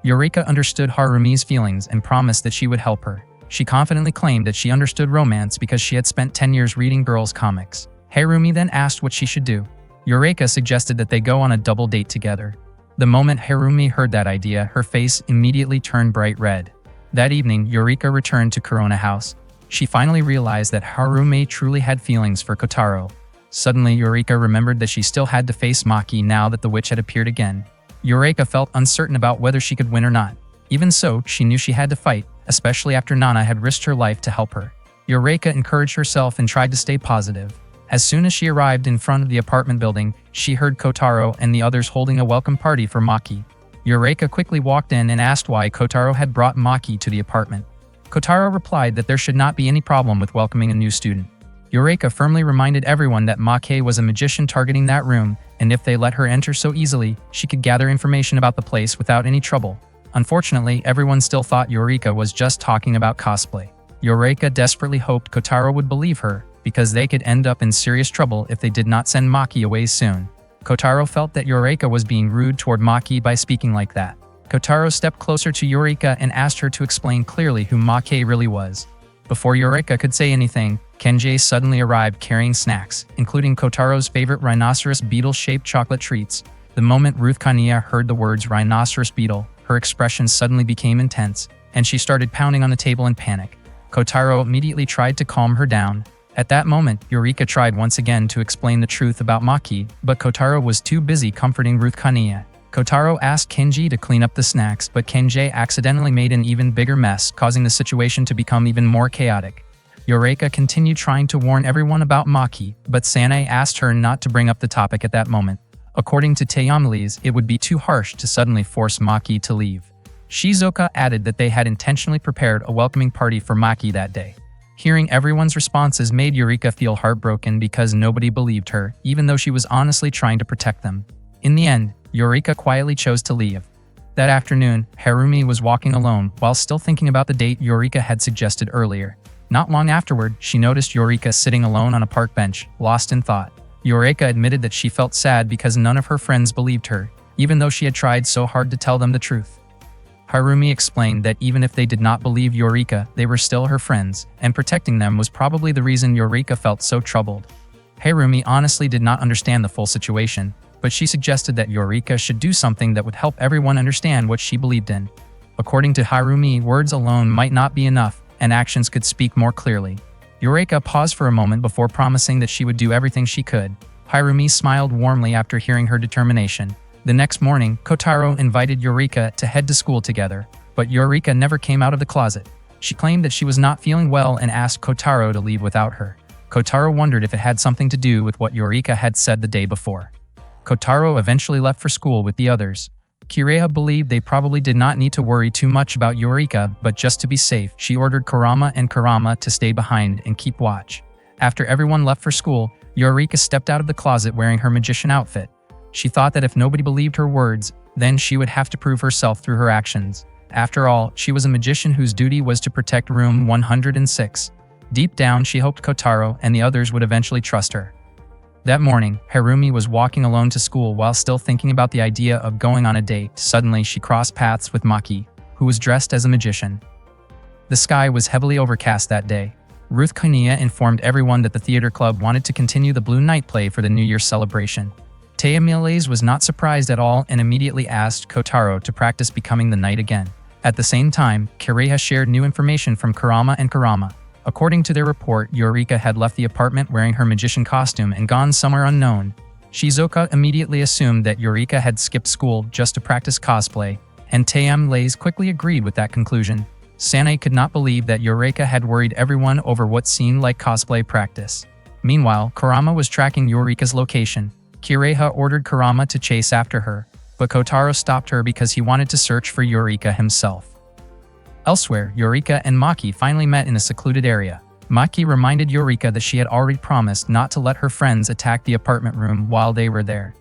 [SPEAKER 1] Eureka understood Harumi's feelings and promised that she would help her. She confidently claimed that she understood romance because she had spent 10 years reading girls' comics. Harumi then asked what she should do. Eureka suggested that they go on a double date together. The moment Harumi heard that idea, her face immediately turned bright red. That evening, Eureka returned to Corona House. She finally realized that Harumi truly had feelings for Kotaro. Suddenly, Eureka remembered that she still had to face Maki now that the witch had appeared again. Eureka felt uncertain about whether she could win or not. Even so, she knew she had to fight, especially after Nana had risked her life to help her. Eureka encouraged herself and tried to stay positive. As soon as she arrived in front of the apartment building, she heard Kotaro and the others holding a welcome party for Maki. Eureka quickly walked in and asked why Kotaro had brought Maki to the apartment. Kotaro replied that there should not be any problem with welcoming a new student. Eureka firmly reminded everyone that Maki was a magician targeting that room, and if they let her enter so easily, she could gather information about the place without any trouble. Unfortunately, everyone still thought Eureka was just talking about cosplay. Eureka desperately hoped Kotaro would believe her, because they could end up in serious trouble if they did not send Maki away soon. Kotaro felt that Eureka was being rude toward Maki by speaking like that. Kotaro stepped closer to Eureka and asked her to explain clearly who Maki really was. Before Eureka could say anything, Kenji suddenly arrived carrying snacks, including Kotaro's favorite rhinoceros beetle-shaped chocolate treats. The moment Ruth Kania heard the words rhinoceros beetle, her expression suddenly became intense, and she started pounding on the table in panic. Kotaro immediately tried to calm her down. At that moment, Eureka tried once again to explain the truth about Maki, but Kotaro was too busy comforting Ruth Kania. Kotaro asked Kenji to clean up the snacks, but Kenji accidentally made an even bigger mess, causing the situation to become even more chaotic. Eureka continued trying to warn everyone about Maki, but Sanae asked her not to bring up the topic at that moment. According to Teyamlis, it would be too harsh to suddenly force Maki to leave. Shizuka added that they had intentionally prepared a welcoming party for Maki that day. Hearing everyone's responses made Eureka feel heartbroken because nobody believed her, even though she was honestly trying to protect them. In the end, Eureka quietly chose to leave. That afternoon, Harumi was walking alone while still thinking about the date Eureka had suggested earlier. Not long afterward, she noticed Eureka sitting alone on a park bench, lost in thought. Eureka admitted that she felt sad because none of her friends believed her, even though she had tried so hard to tell them the truth. Harumi explained that even if they did not believe Eureka, they were still her friends, and protecting them was probably the reason Eureka felt so troubled. Harumi honestly did not understand the full situation, but she suggested that Eureka should do something that would help everyone understand what she believed in. According to Harumi, words alone might not be enough, and actions could speak more clearly. Eureka paused for a moment before promising that she would do everything she could. Harumi smiled warmly after hearing her determination. The next morning, Kotaro invited Eureka to head to school together, but Eureka never came out of the closet. She claimed that she was not feeling well and asked Kotaro to leave without her. Kotaro wondered if it had something to do with what Eureka had said the day before. Kotaro eventually left for school with the others. Kireha believed they probably did not need to worry too much about Eureka, but just to be safe, she ordered Kurama and Kurama to stay behind and keep watch. After everyone left for school, Eureka stepped out of the closet wearing her magician outfit. She thought that if nobody believed her words, then she would have to prove herself through her actions. After all, she was a magician whose duty was to protect room 106. Deep down, she hoped Kotaro and the others would eventually trust her. That morning, Harumi was walking alone to school while still thinking about the idea of going on a date. Suddenly, she crossed paths with Maki, who was dressed as a magician. The sky was heavily overcast that day. Ruth Kania informed everyone that the theater club wanted to continue the Blue Night play for the New Year's celebration. Teyamils was not surprised at all and immediately asked Kotaro to practice becoming the knight again. At the same time, Kireha shared new information from Kurama and Kurama. According to their report, Eureka had left the apartment wearing her magician costume and gone somewhere unknown. Shizuka immediately assumed that Eureka had skipped school just to practice cosplay, and Teyamlis quickly agreed with that conclusion. Sanae could not believe that Eureka had worried everyone over what seemed like cosplay practice. Meanwhile, Kurama was tracking Eureka's location. Kireha ordered Kurama to chase after her, but Kotaro stopped her because he wanted to search for Eureka himself. Elsewhere, Eureka and Maki finally met in a secluded area. Maki reminded Eureka that she had already promised not to let her friends attack the apartment room while they were there.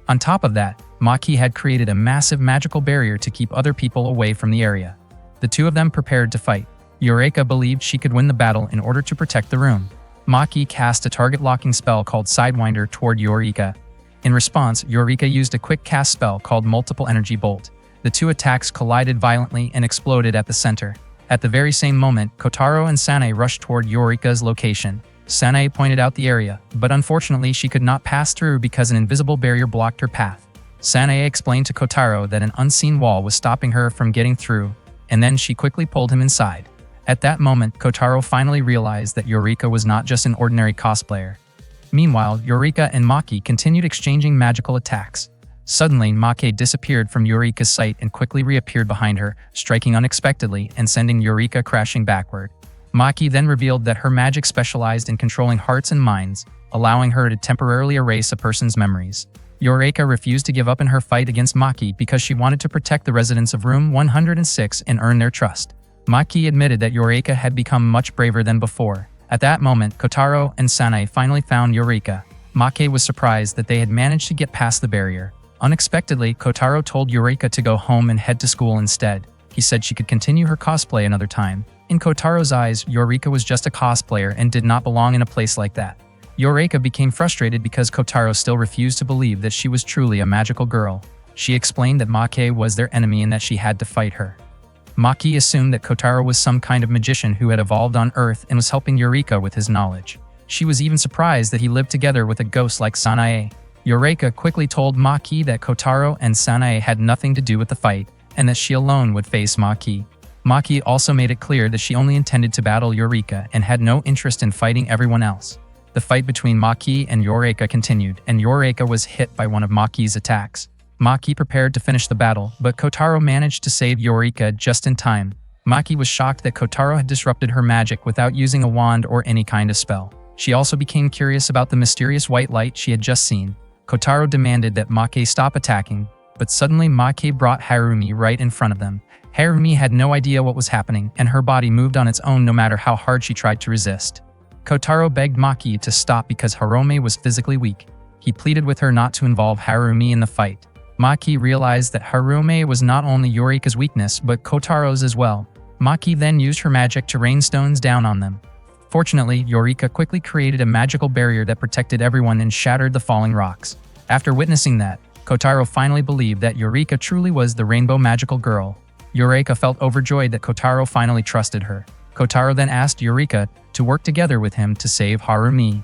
[SPEAKER 1] On top of that, Maki had created a massive magical barrier to keep other people away from the area. The two of them prepared to fight. Eureka believed she could win the battle in order to protect the room. Maki cast a target-locking spell called Sidewinder toward Eureka. In response, Eureka used a quick cast spell called Multiple Energy Bolt. The two attacks collided violently and exploded at the center. At the very same moment, Kotaro and Sanae rushed toward Eureka's location. Sanae pointed out the area, but unfortunately she could not pass through because an invisible barrier blocked her path. Sanae explained to Kotaro that an unseen wall was stopping her from getting through, and then she quickly pulled him inside. At that moment, Kotaro finally realized that Eureka was not just an ordinary cosplayer. Meanwhile, Eureka and Maki continued exchanging magical attacks. Suddenly, Maki disappeared from Eureka's sight and quickly reappeared behind her, striking unexpectedly and sending Eureka crashing backward. Maki then revealed that her magic specialized in controlling hearts and minds, allowing her to temporarily erase a person's memories. Eureka refused to give up in her fight against Maki because she wanted to protect the residents of Room 106 and earn their trust. Maki admitted that Eureka had become much braver than before. At that moment, Kotaro and Sanae finally found Eureka. Maki was surprised that they had managed to get past the barrier. Unexpectedly, Kotaro told Eureka to go home and head to school instead. He said she could continue her cosplay another time. In Kotaro's eyes, Eureka was just a cosplayer and did not belong in a place like that. Eureka became frustrated because Kotaro still refused to believe that she was truly a magical girl. She explained that Maki was their enemy and that she had to fight her. Maki assumed that Kotaro was some kind of magician who had evolved on Earth and was helping Eureka with his knowledge. She was even surprised that he lived together with a ghost like Sanae. Eureka quickly told Maki that Kotaro and Sanae had nothing to do with the fight, and that she alone would face Maki. Maki also made it clear that she only intended to battle Eureka and had no interest in fighting everyone else. The fight between Maki and Eureka continued, and Eureka was hit by one of Maki's attacks. Maki prepared to finish the battle, but Kotaro managed to save Eureka just in time. Maki was shocked that Kotaro had disrupted her magic without using a wand or any kind of spell. She also became curious about the mysterious white light she had just seen. Kotaro demanded that Maki stop attacking, but suddenly Maki brought Harumi right in front of them. Harumi had no idea what was happening, and her body moved on its own no matter how hard she tried to resist. Kotaro begged Maki to stop because Harumi was physically weak. He pleaded with her not to involve Harumi in the fight. Maki realized that Harumi was not only Eureka's weakness but Kotaro's as well. Maki then used her magic to rain stones down on them. Fortunately, Eureka quickly created a magical barrier that protected everyone and shattered the falling rocks. After witnessing that, Kotaro finally believed that Eureka truly was the rainbow magical girl. Eureka felt overjoyed that Kotaro finally trusted her. Kotaro then asked Eureka to work together with him to save Harumi.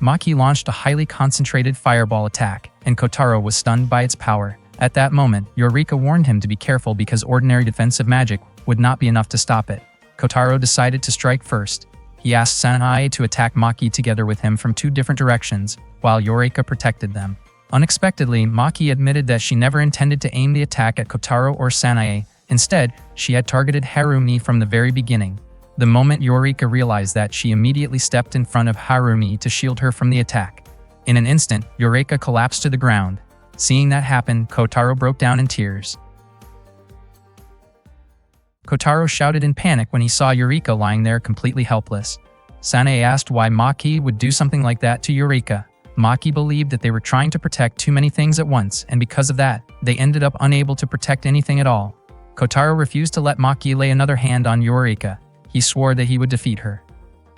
[SPEAKER 1] Maki launched a highly concentrated fireball attack, and Kotaro was stunned by its power. At that moment, Eureka warned him to be careful because ordinary defensive magic would not be enough to stop it. Kotaro decided to strike first. He asked Sanae to attack Maki together with him from two different directions, while Eureka protected them. Unexpectedly, Maki admitted that she never intended to aim the attack at Kotaro or Sanae. Instead, she had targeted Harumi from the very beginning. The moment Eureka realized that, she immediately stepped in front of Harumi to shield her from the attack. In an instant, Eureka collapsed to the ground. Seeing that happen, Kotaro broke down in tears. Kotaro shouted in panic when he saw Eureka lying there completely helpless. Sanae asked why Maki would do something like that to Eureka. Maki believed that they were trying to protect too many things at once, and because of that, they ended up unable to protect anything at all. Kotaro refused to let Maki lay another hand on Eureka. He swore that he would defeat her.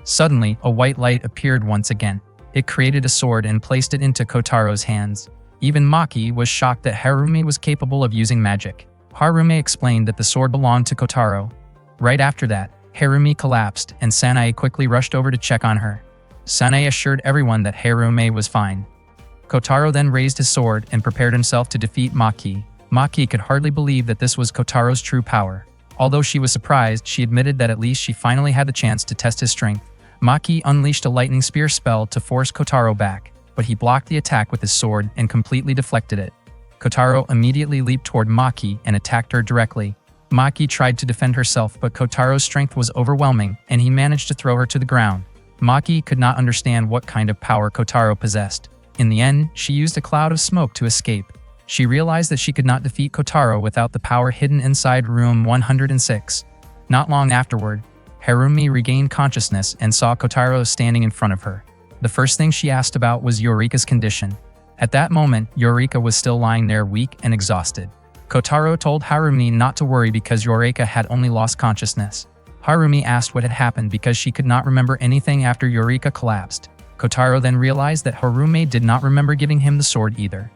[SPEAKER 1] Suddenly, a white light appeared once again. It created a sword and placed it into Kotaro's hands. Even Maki was shocked that Harumi was capable of using magic. Harumi explained that the sword belonged to Kotaro. Right after that, Harumi collapsed, and Sanae quickly rushed over to check on her. Sanae assured everyone that Harumi was fine. Kotaro then raised his sword and prepared himself to defeat Maki. Maki could hardly believe that this was Kotaro's true power. Although she was surprised, she admitted that at least she finally had the chance to test his strength. Maki unleashed a lightning spear spell to force Kotaro back, but he blocked the attack with his sword and completely deflected it. Kotaro immediately leaped toward Maki and attacked her directly. Maki tried to defend herself, but Kotaro's strength was overwhelming, and he managed to throw her to the ground. Maki could not understand what kind of power Kotaro possessed. In the end, she used a cloud of smoke to escape. She realized that she could not defeat Kotaro without the power hidden inside room 106. Not long afterward, Harumi regained consciousness and saw Kotaro standing in front of her. The first thing she asked about was Eureka's condition. At that moment, Eureka was still lying there weak and exhausted. Kotaro told Harumi not to worry because Eureka had only lost consciousness. Harumi asked what had happened because she could not remember anything after Eureka collapsed. Kotaro then realized that Harumi did not remember giving him the sword either.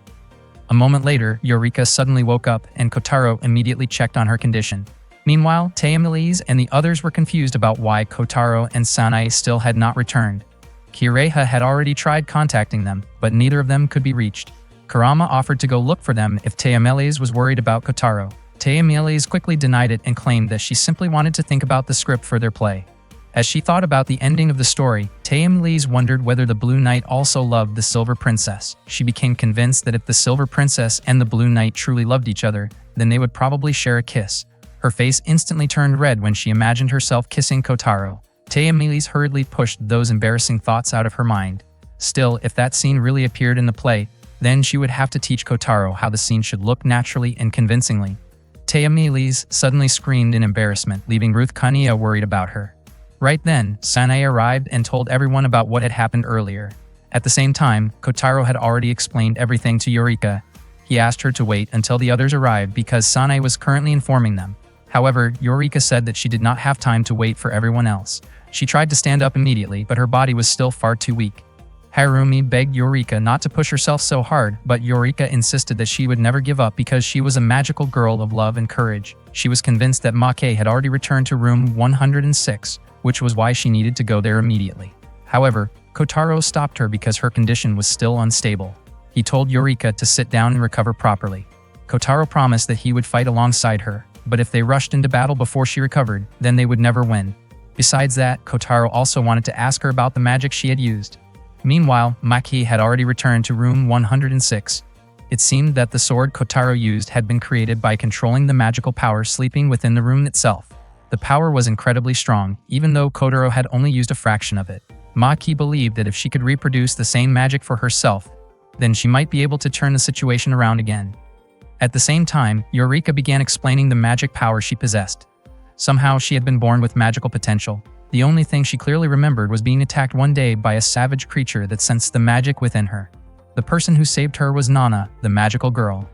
[SPEAKER 1] A moment later, Eureka suddenly woke up and Kotaro immediately checked on her condition. Meanwhile, Taemelise and the others were confused about why Kotaro and Sanae still had not returned. Kireha had already tried contacting them, but neither of them could be reached. Kurama offered to go look for them if Taemelise was worried about Kotaro. Taemelise quickly denied it and claimed that she simply wanted to think about the script for their play. As she thought about the ending of the story, Taemelise wondered whether the Blue Knight also loved the Silver Princess. She became convinced that if the Silver Princess and the Blue Knight truly loved each other, then they would probably share a kiss. Her face instantly turned red when she imagined herself kissing Kotaro. Taemelise hurriedly pushed those embarrassing thoughts out of her mind. Still, if that scene really appeared in the play, then she would have to teach Kotaro how the scene should look naturally and convincingly. Taemelise suddenly screamed in embarrassment, leaving Ruth Kania worried about her. Right then, Sanae arrived and told everyone about what had happened earlier. At the same time, Kotaro had already explained everything to Eureka. He asked her to wait until the others arrived because Sanae was currently informing them. However, Eureka said that she did not have time to wait for everyone else. She tried to stand up immediately, but her body was still far too weak. Harumi begged Eureka not to push herself so hard, but Eureka insisted that she would never give up because she was a magical girl of love and courage. She was convinced that Make had already returned to room 106, which was why she needed to go there immediately. However, Kotaro stopped her because her condition was still unstable. He told Eureka to sit down and recover properly. Kotaro promised that he would fight alongside her, but if they rushed into battle before she recovered, then they would never win. Besides that, Kotaro also wanted to ask her about the magic she had used. Meanwhile, Maki had already returned to room 106. It seemed that the sword Kotaro used had been created by controlling the magical power sleeping within the room itself. The power was incredibly strong, even though Kotaro had only used a fraction of it. Maki believed that if she could reproduce the same magic for herself, then she might be able to turn the situation around again. At the same time, Eureka began explaining the magic power she possessed. Somehow she had been born with magical potential. The only thing she clearly remembered was being attacked one day by a savage creature that sensed the magic within her. The person who saved her was Nana, the magical girl.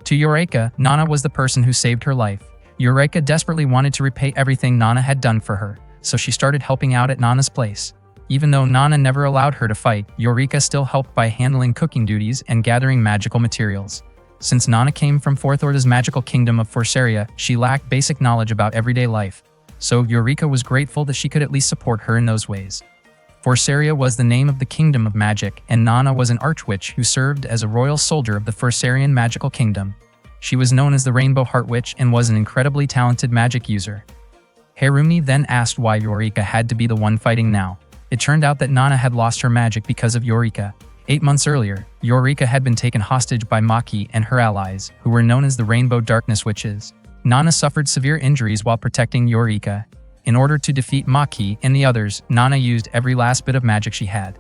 [SPEAKER 1] To Eureka, Nana was the person who saved her life. Eureka desperately wanted to repay everything Nana had done for her, so she started helping out at Nana's place. Even though Nana never allowed her to fight, Eureka still helped by handling cooking duties and gathering magical materials. Since Nana came from Fourth Order's magical kingdom of Forsaria, she lacked basic knowledge about everyday life, so Eureka was grateful that she could at least support her in those ways. Forsaria was the name of the kingdom of magic, and Nana was an archwitch who served as a royal soldier of the Forsarian magical kingdom. She was known as the Rainbow Heart Witch and was an incredibly talented magic user. Harumi then asked why Eureka had to be the one fighting now. It turned out that Nana had lost her magic because of Eureka. 8 months earlier, Eureka had been taken hostage by Maki and her allies, who were known as the Rainbow Darkness Witches. Nana suffered severe injuries while protecting Eureka. In order to defeat Maki and the others, Nana used every last bit of magic she had.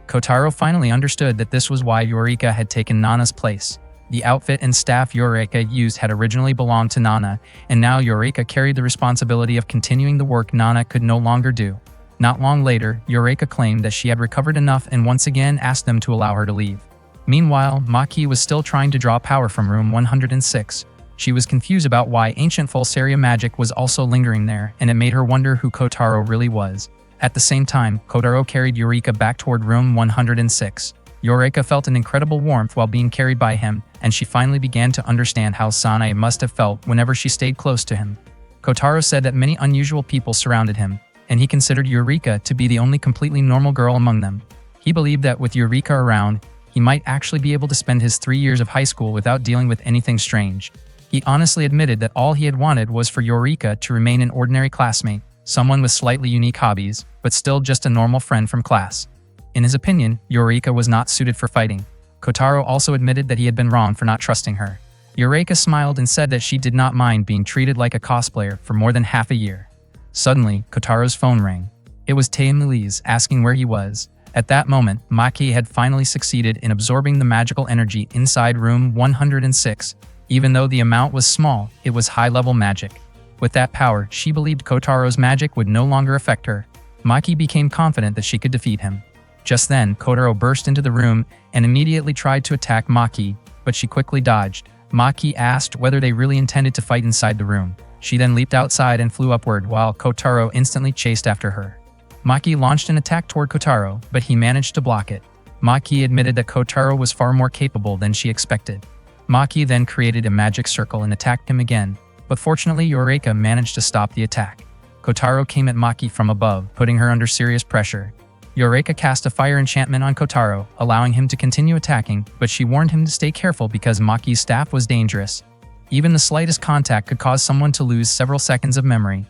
[SPEAKER 1] Kotaro finally understood that this was why Eureka had taken Nana's place. The outfit and staff Eureka used had originally belonged to Nana, and now Eureka carried the responsibility of continuing the work Nana could no longer do. Not long later, Eureka claimed that she had recovered enough and once again asked them to allow her to leave. Meanwhile, Maki was still trying to draw power from room 106. She was confused about why ancient Forsaria magic was also lingering there, and it made her wonder who Kotaro really was. At the same time, Kotaro carried Eureka back toward room 106. Eureka felt an incredible warmth while being carried by him, and she finally began to understand how Sanae must have felt whenever she stayed close to him. Kotaro said that many unusual people surrounded him, and he considered Eureka to be the only completely normal girl among them. He believed that with Eureka around, he might actually be able to spend his 3 years of high school without dealing with anything strange. He honestly admitted that all he had wanted was for Eureka to remain an ordinary classmate, someone with slightly unique hobbies, but still just a normal friend from class. In his opinion, Eureka was not suited for fighting. Kotaro also admitted that he had been wrong for not trusting her. Eureka smiled and said that she did not mind being treated like a cosplayer for more than half a year. Suddenly, Kotaro's phone rang. It was Taemelise asking where he was. At that moment, Maki had finally succeeded in absorbing the magical energy inside room 106. Even though the amount was small, it was high-level magic. With that power, she believed Kotaro's magic would no longer affect her. Maki became confident that she could defeat him. Just then, Kotaro burst into the room and immediately tried to attack Maki, but she quickly dodged. Maki asked whether they really intended to fight inside the room. She then leaped outside and flew upward while Kotaro instantly chased after her. Maki launched an attack toward Kotaro, but he managed to block it. Maki admitted that Kotaro was far more capable than she expected. Maki then created a magic circle and attacked him again, but fortunately Eureka managed to stop the attack. Kotaro came at Maki from above, putting her under serious pressure. Eureka cast a fire enchantment on Kotaro, allowing him to continue attacking, but she warned him to stay careful because Maki's staff was dangerous. Even the slightest contact could cause someone to lose several seconds of memory.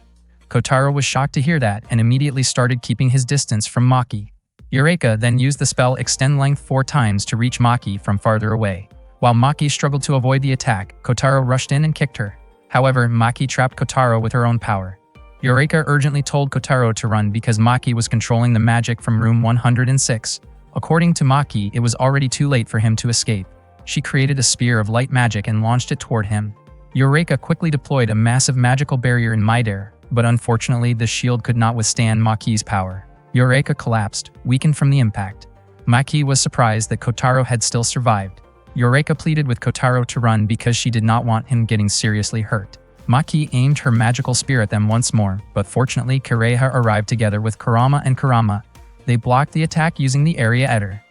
[SPEAKER 1] Kotaro was shocked to hear that and immediately started keeping his distance from Maki. Eureka then used the spell Extend Length 4 times to reach Maki from farther away. While Maki struggled to avoid the attack, Kotaro rushed in and kicked her. However, Maki trapped Kotaro with her own power. Eureka urgently told Kotaro to run because Maki was controlling the magic from room 106. According to Maki, it was already too late for him to escape. She created a spear of light magic and launched it toward him. Eureka quickly deployed a massive magical barrier in midair, but unfortunately the shield could not withstand Maki's power. Eureka collapsed, weakened from the impact. Maki was surprised that Kotaro had still survived. Eureka pleaded with Kotaro to run because she did not want him getting seriously hurt. Maki aimed her magical spear at them once more, but fortunately Kureha arrived together with Kurama and Kurama. They blocked the attack using the area editor.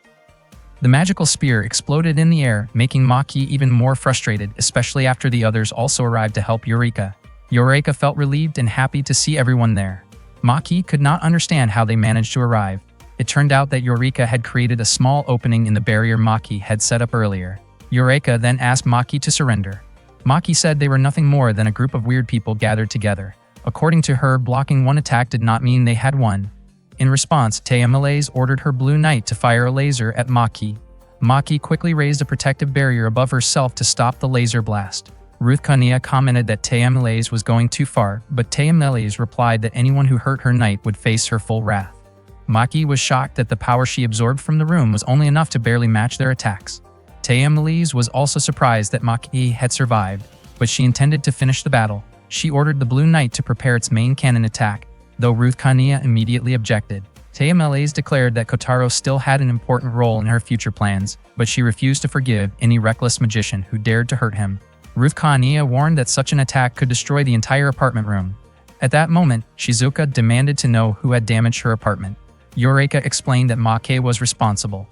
[SPEAKER 1] The magical spear exploded in the air, making Maki even more frustrated, especially after the others also arrived to help Eureka. Eureka felt relieved and happy to see everyone there. Maki could not understand how they managed to arrive. It turned out that Eureka had created a small opening in the barrier Maki had set up earlier. Eureka then asked Maki to surrender. Maki said they were nothing more than a group of weird people gathered together. According to her, blocking one attack did not mean they had won. In response, Taya Malaise ordered her Blue Knight to fire a laser at Maki. Maki quickly raised a protective barrier above herself to stop the laser blast. Ruth Kania commented that Taya Malaise was going too far, but Taya Malaise replied that anyone who hurt her knight would face her full wrath. Maki was shocked that the power she absorbed from the room was only enough to barely match their attacks. Taya Malaise was also surprised that Maki had survived, but she intended to finish the battle. She ordered the Blue Knight to prepare its main cannon attack, though Ruth Kania immediately objected. Taya Malaise declared that Kotaro still had an important role in her future plans, but she refused to forgive any reckless magician who dared to hurt him. Ruth Kania warned that such an attack could destroy the entire apartment room. At that moment, Shizuka demanded to know who had damaged her apartment. Eureka explained that Maki was responsible.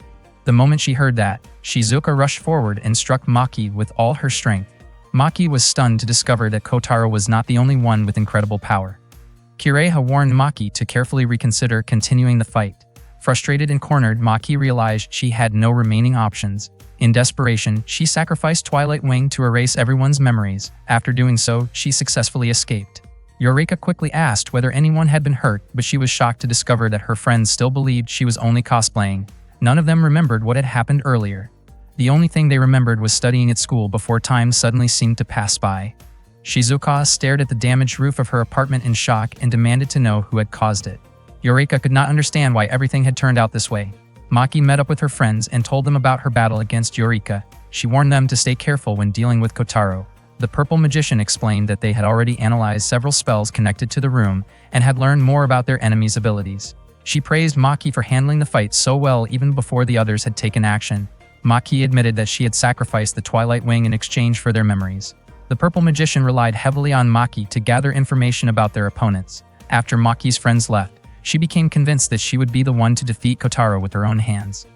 [SPEAKER 1] The moment she heard that, Shizuka rushed forward and struck Maki with all her strength. Maki was stunned to discover that Kotaro was not the only one with incredible power. Kureha warned Maki to carefully reconsider continuing the fight. Frustrated and cornered, Maki realized she had no remaining options. In desperation, she sacrificed Twilight Wing to erase everyone's memories. After doing so, she successfully escaped. Eureka quickly asked whether anyone had been hurt, but she was shocked to discover that her friends still believed she was only cosplaying. None of them remembered what had happened earlier. The only thing they remembered was studying at school before time suddenly seemed to pass by. Shizuka stared at the damaged roof of her apartment in shock and demanded to know who had caused it. Eureka could not understand why everything had turned out this way. Maki met up with her friends and told them about her battle against Eureka. She warned them to stay careful when dealing with Kotaro. The purple magician explained that they had already analyzed several spells connected to the room and had learned more about their enemies' abilities. She praised Maki for handling the fight so well even before the others had taken action. Maki admitted that she had sacrificed the Twilight Wing in exchange for their memories. The purple magician relied heavily on Maki to gather information about their opponents. After Maki's friends left, she became convinced that she would be the one to defeat Kotaro with her own hands.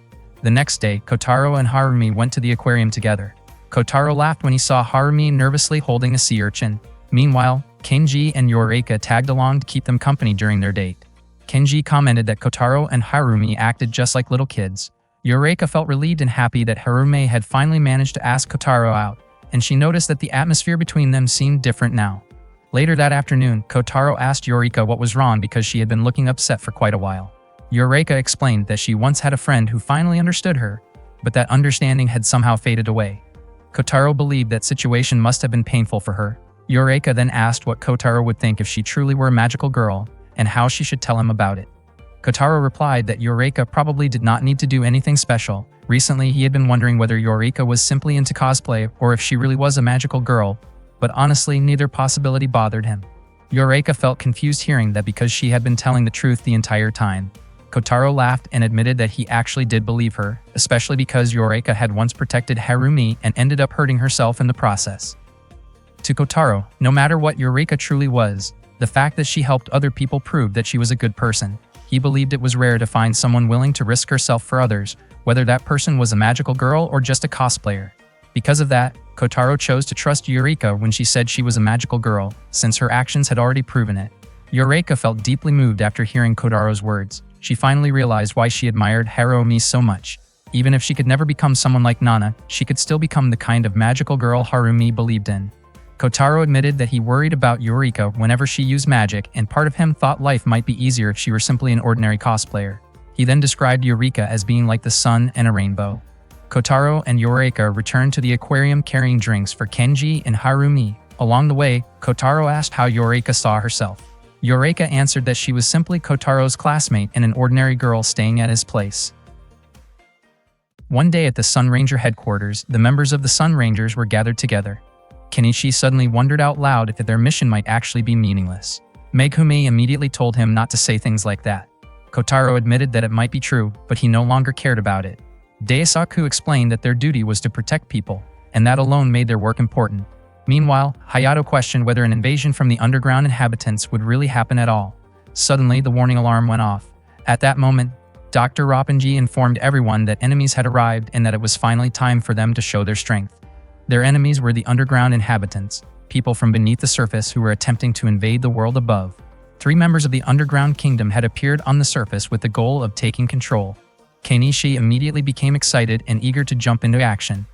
[SPEAKER 1] The next day, Kotaro and Harumi went to the aquarium together. Kotaro laughed when he saw Harumi nervously holding a sea urchin. Meanwhile, Kenji and Eureka tagged along to keep them company during their date. Kenji commented that Kotaro and Harumi acted just like little kids. Eureka felt relieved and happy that Harumi had finally managed to ask Kotaro out, and she noticed that the atmosphere between them seemed different now. Later that afternoon, Kotaro asked Eureka what was wrong because she had been looking upset for quite a while. Eureka explained that she once had a friend who finally understood her, but that understanding had somehow faded away. Kotaro believed that situation must have been painful for her. Eureka then asked what Kotaro would think if she truly were a magical girl, and how she should tell him about it. Kotaro replied that Eureka probably did not need to do anything special. Recently, he had been wondering whether Eureka was simply into cosplay or if she really was a magical girl, but honestly, neither possibility bothered him. Eureka felt confused hearing that because she had been telling the truth the entire time. Kotaro laughed and admitted that he actually did believe her, especially because Eureka had once protected Harumi and ended up hurting herself in the process. To Kotaro, no matter what Eureka truly was, the fact that she helped other people proved that she was a good person. He believed it was rare to find someone willing to risk herself for others, whether that person was a magical girl or just a cosplayer. Because of that, Kotaro chose to trust Eureka when she said she was a magical girl, since her actions had already proven it. Eureka felt deeply moved after hearing Kotaro's words. She finally realized why she admired Harumi so much. Even if she could never become someone like Nana, she could still become the kind of magical girl Harumi believed in. Kotaro admitted that he worried about Eureka whenever she used magic, and part of him thought life might be easier if she were simply an ordinary cosplayer. He then described Eureka as being like the sun and a rainbow. Kotaro and Eureka returned to the aquarium carrying drinks for Kenji and Harumi. Along the way, Kotaro asked how Eureka saw herself. Eureka answered that she was simply Kotaro's classmate and an ordinary girl staying at his place. One day at the Sun Ranger headquarters, the members of the Sun Rangers were gathered together. Kenichi suddenly wondered out loud if their mission might actually be meaningless. Megumi immediately told him not to say things like that. Kotaro admitted that it might be true, but he no longer cared about it. Daisaku explained that their duty was to protect people, and that alone made their work important. Meanwhile, Hayato questioned whether an invasion from the underground inhabitants would really happen at all. Suddenly, the warning alarm went off. At that moment, Dr. Roppongi informed everyone that enemies had arrived and that it was finally time for them to show their strength. Their enemies were the underground inhabitants, people from beneath the surface who were attempting to invade the world above. 3 members of the underground kingdom had appeared on the surface with the goal of taking control. Kenichi immediately became excited and eager to jump into action.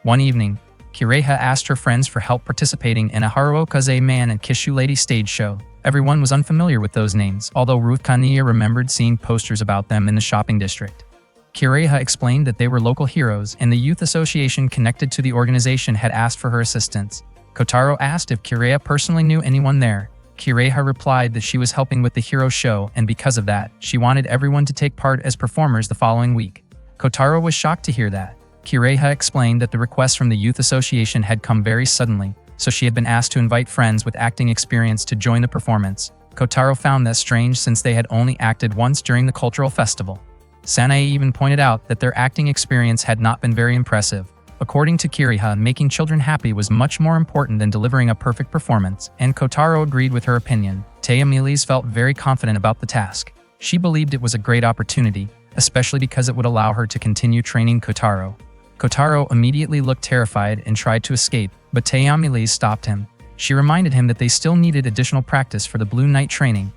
[SPEAKER 1] One evening, Kireha asked her friends for help participating in a Haruokaze Man and Kishu Lady stage show. Everyone was unfamiliar with those names, although Ruth Kaniya remembered seeing posters about them in the shopping district. Kireha explained that they were local heroes and the youth association connected to the organization had asked for her assistance. Kotaro asked if Kireha personally knew anyone there. Kireha replied that she was helping with the hero show, and because of that, she wanted everyone to take part as performers the following week. Kotaro was shocked to hear that. Kireha explained that the request from the youth association had come very suddenly, so she had been asked to invite friends with acting experience to join the performance. Kotaro found that strange since they had only acted once during the cultural festival. Sanae even pointed out that their acting experience had not been very impressive. According to Kireha, making children happy was much more important than delivering a perfect performance, and Kotaro agreed with her opinion. Taya Miles felt very confident about the task. She believed it was a great opportunity, especially because it would allow her to continue training Kotaro. Kotaro immediately looked terrified and tried to escape, but Taya Miles stopped him. She reminded him that they still needed additional practice for the Blue Knight training.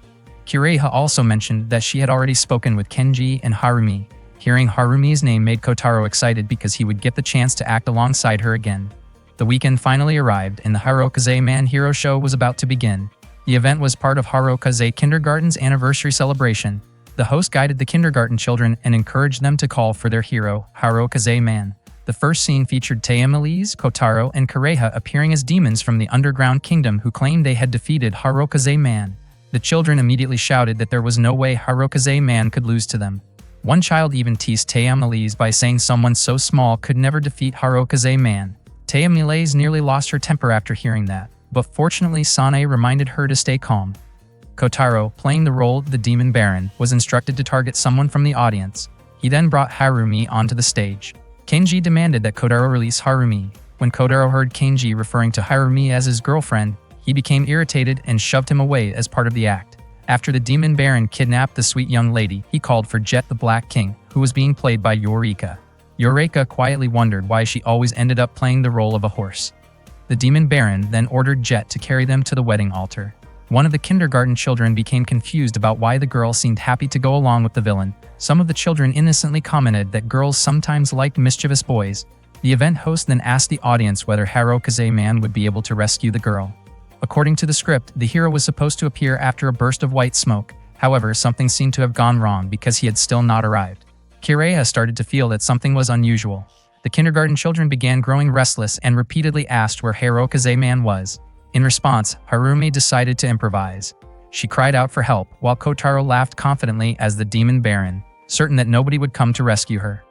[SPEAKER 1] Kireha also mentioned that she had already spoken with Kenji and Harumi. Hearing Harumi's name made Kotaro excited because he would get the chance to act alongside her again. The weekend finally arrived and the Haruokaze Man Hero Show was about to begin. The event was part of Haruokaze Kindergarten's anniversary celebration. The host guided the kindergarten children and encouraged them to call for their hero, Haruokaze Man. The first scene featured Taya Miles, Kotaro, and Kireha appearing as demons from the underground kingdom who claimed they had defeated Haruokaze Man. The children immediately shouted that there was no way Haruokaze Man could lose to them. One child even teased Taya Miles by saying someone so small could never defeat Haruokaze Man. Taya Miles nearly lost her temper after hearing that, but fortunately Sanae reminded her to stay calm. Kotaro, playing the role of the Demon Baron, was instructed to target someone from the audience. He then brought Harumi onto the stage. Kenji demanded that Kotaro release Harumi. When Kotaro heard Kenji referring to Harumi as his girlfriend, he became irritated and shoved him away as part of the act. After the Demon Baron kidnapped the sweet young lady, he called for Jet the Black King, who was being played by Eureka. Eureka quietly wondered why she always ended up playing the role of a horse. The Demon Baron then ordered Jet to carry them to the wedding altar. One of the kindergarten children became confused about why the girl seemed happy to go along with the villain. Some of the children innocently commented that girls sometimes liked mischievous boys. The event host then asked the audience whether Haruokaze Man would be able to rescue the girl. According to the script, the hero was supposed to appear after a burst of white smoke. However, something seemed to have gone wrong because he had still not arrived. Kireha started to feel that something was unusual. The kindergarten children began growing restless and repeatedly asked where Haruokaze Man was. In response, Harumi decided to improvise. She cried out for help, while Kotaro laughed confidently as the Demon Baron, certain that nobody would come to rescue her.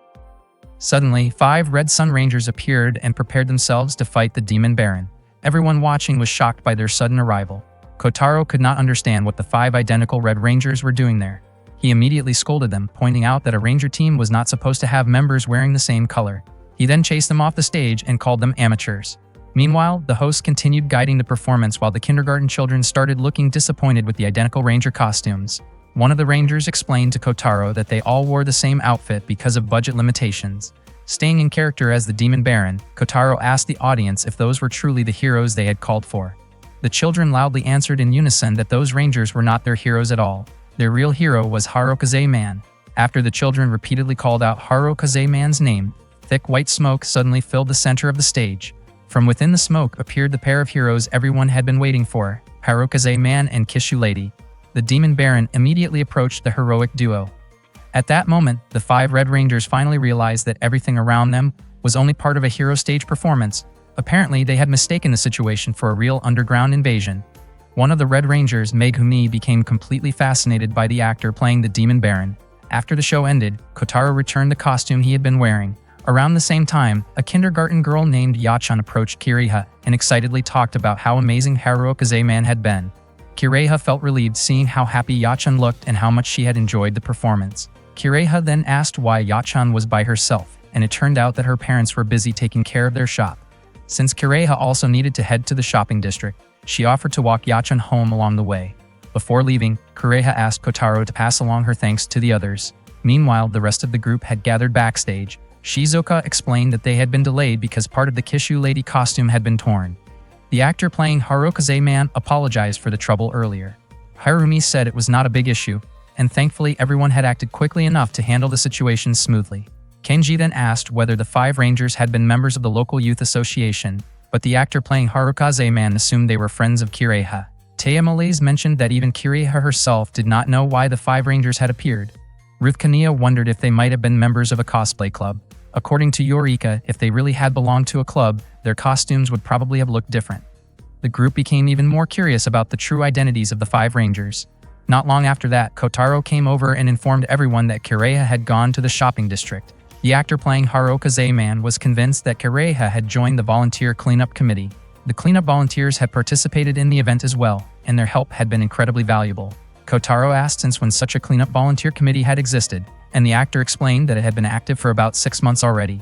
[SPEAKER 1] Suddenly, 5 Red Sun Rangers appeared and prepared themselves to fight the Demon Baron. Everyone watching was shocked by their sudden arrival. Kotaro could not understand what the 5 identical Red Rangers were doing there. He immediately scolded them, pointing out that a ranger team was not supposed to have members wearing the same color. He then chased them off the stage and called them amateurs. Meanwhile, the host continued guiding the performance while the kindergarten children started looking disappointed with the identical ranger costumes. One of the rangers explained to Kotaro that they all wore the same outfit because of budget limitations. Staying in character as the Demon Baron, Kotaro asked the audience if those were truly the heroes they had called for. The children loudly answered in unison that those rangers were not their heroes at all. Their real hero was Harukaze Man. After the children repeatedly called out Harukaze Man's name, thick white smoke suddenly filled the center of the stage. From within the smoke appeared the pair of heroes everyone had been waiting for, Harukaze Man and Kishu Lady. The Demon Baron immediately approached the heroic duo. At that moment, the 5 Red Rangers finally realized that everything around them was only part of a hero stage performance. Apparently, they had mistaken the situation for a real underground invasion. One of the Red Rangers, Megumi, became completely fascinated by the actor playing the Demon Baron. After the show ended, Kotaro returned the costume he had been wearing. Around the same time, a kindergarten girl named Yachan approached Kiriha and excitedly talked about how amazing Harukaze Man had been. Kiriha felt relieved seeing how happy Yachan looked and how much she had enjoyed the performance. Kiriha then asked why Yachan was by herself, and it turned out that her parents were busy taking care of their shop. Since Kiriha also needed to head to the shopping district, she offered to walk Yachan home along the way. Before leaving, Kiriha asked Kotaro to pass along her thanks to the others. Meanwhile, the rest of the group had gathered backstage. Shizuoka explained that they had been delayed because part of the Kishu Lady costume had been torn. The actor playing Harukaze Man apologized for the trouble earlier. Harumi said it was not a big issue, and thankfully everyone had acted quickly enough to handle the situation smoothly. Kenji then asked whether the 5 Rangers had been members of the local youth association, but the actor playing Harukaze Man assumed they were friends of Kiriha. Teyamalaise mentioned that even Kiriha herself did not know why the 5 Rangers had appeared. Ruth Kania wondered if they might have been members of a cosplay club. According to Yorika, if they really had belonged to a club, their costumes would probably have looked different. The group became even more curious about the true identities of the 5 Rangers. Not long after that, Kotaro came over and informed everyone that Kiriha had gone to the shopping district. The actor playing Harukaze Man was convinced that Kiriha had joined the volunteer cleanup committee. The cleanup volunteers had participated in the event as well, and their help had been incredibly valuable. Kotaro asked since when such a cleanup volunteer committee had existed, and the actor explained that it had been active for about 6 months already.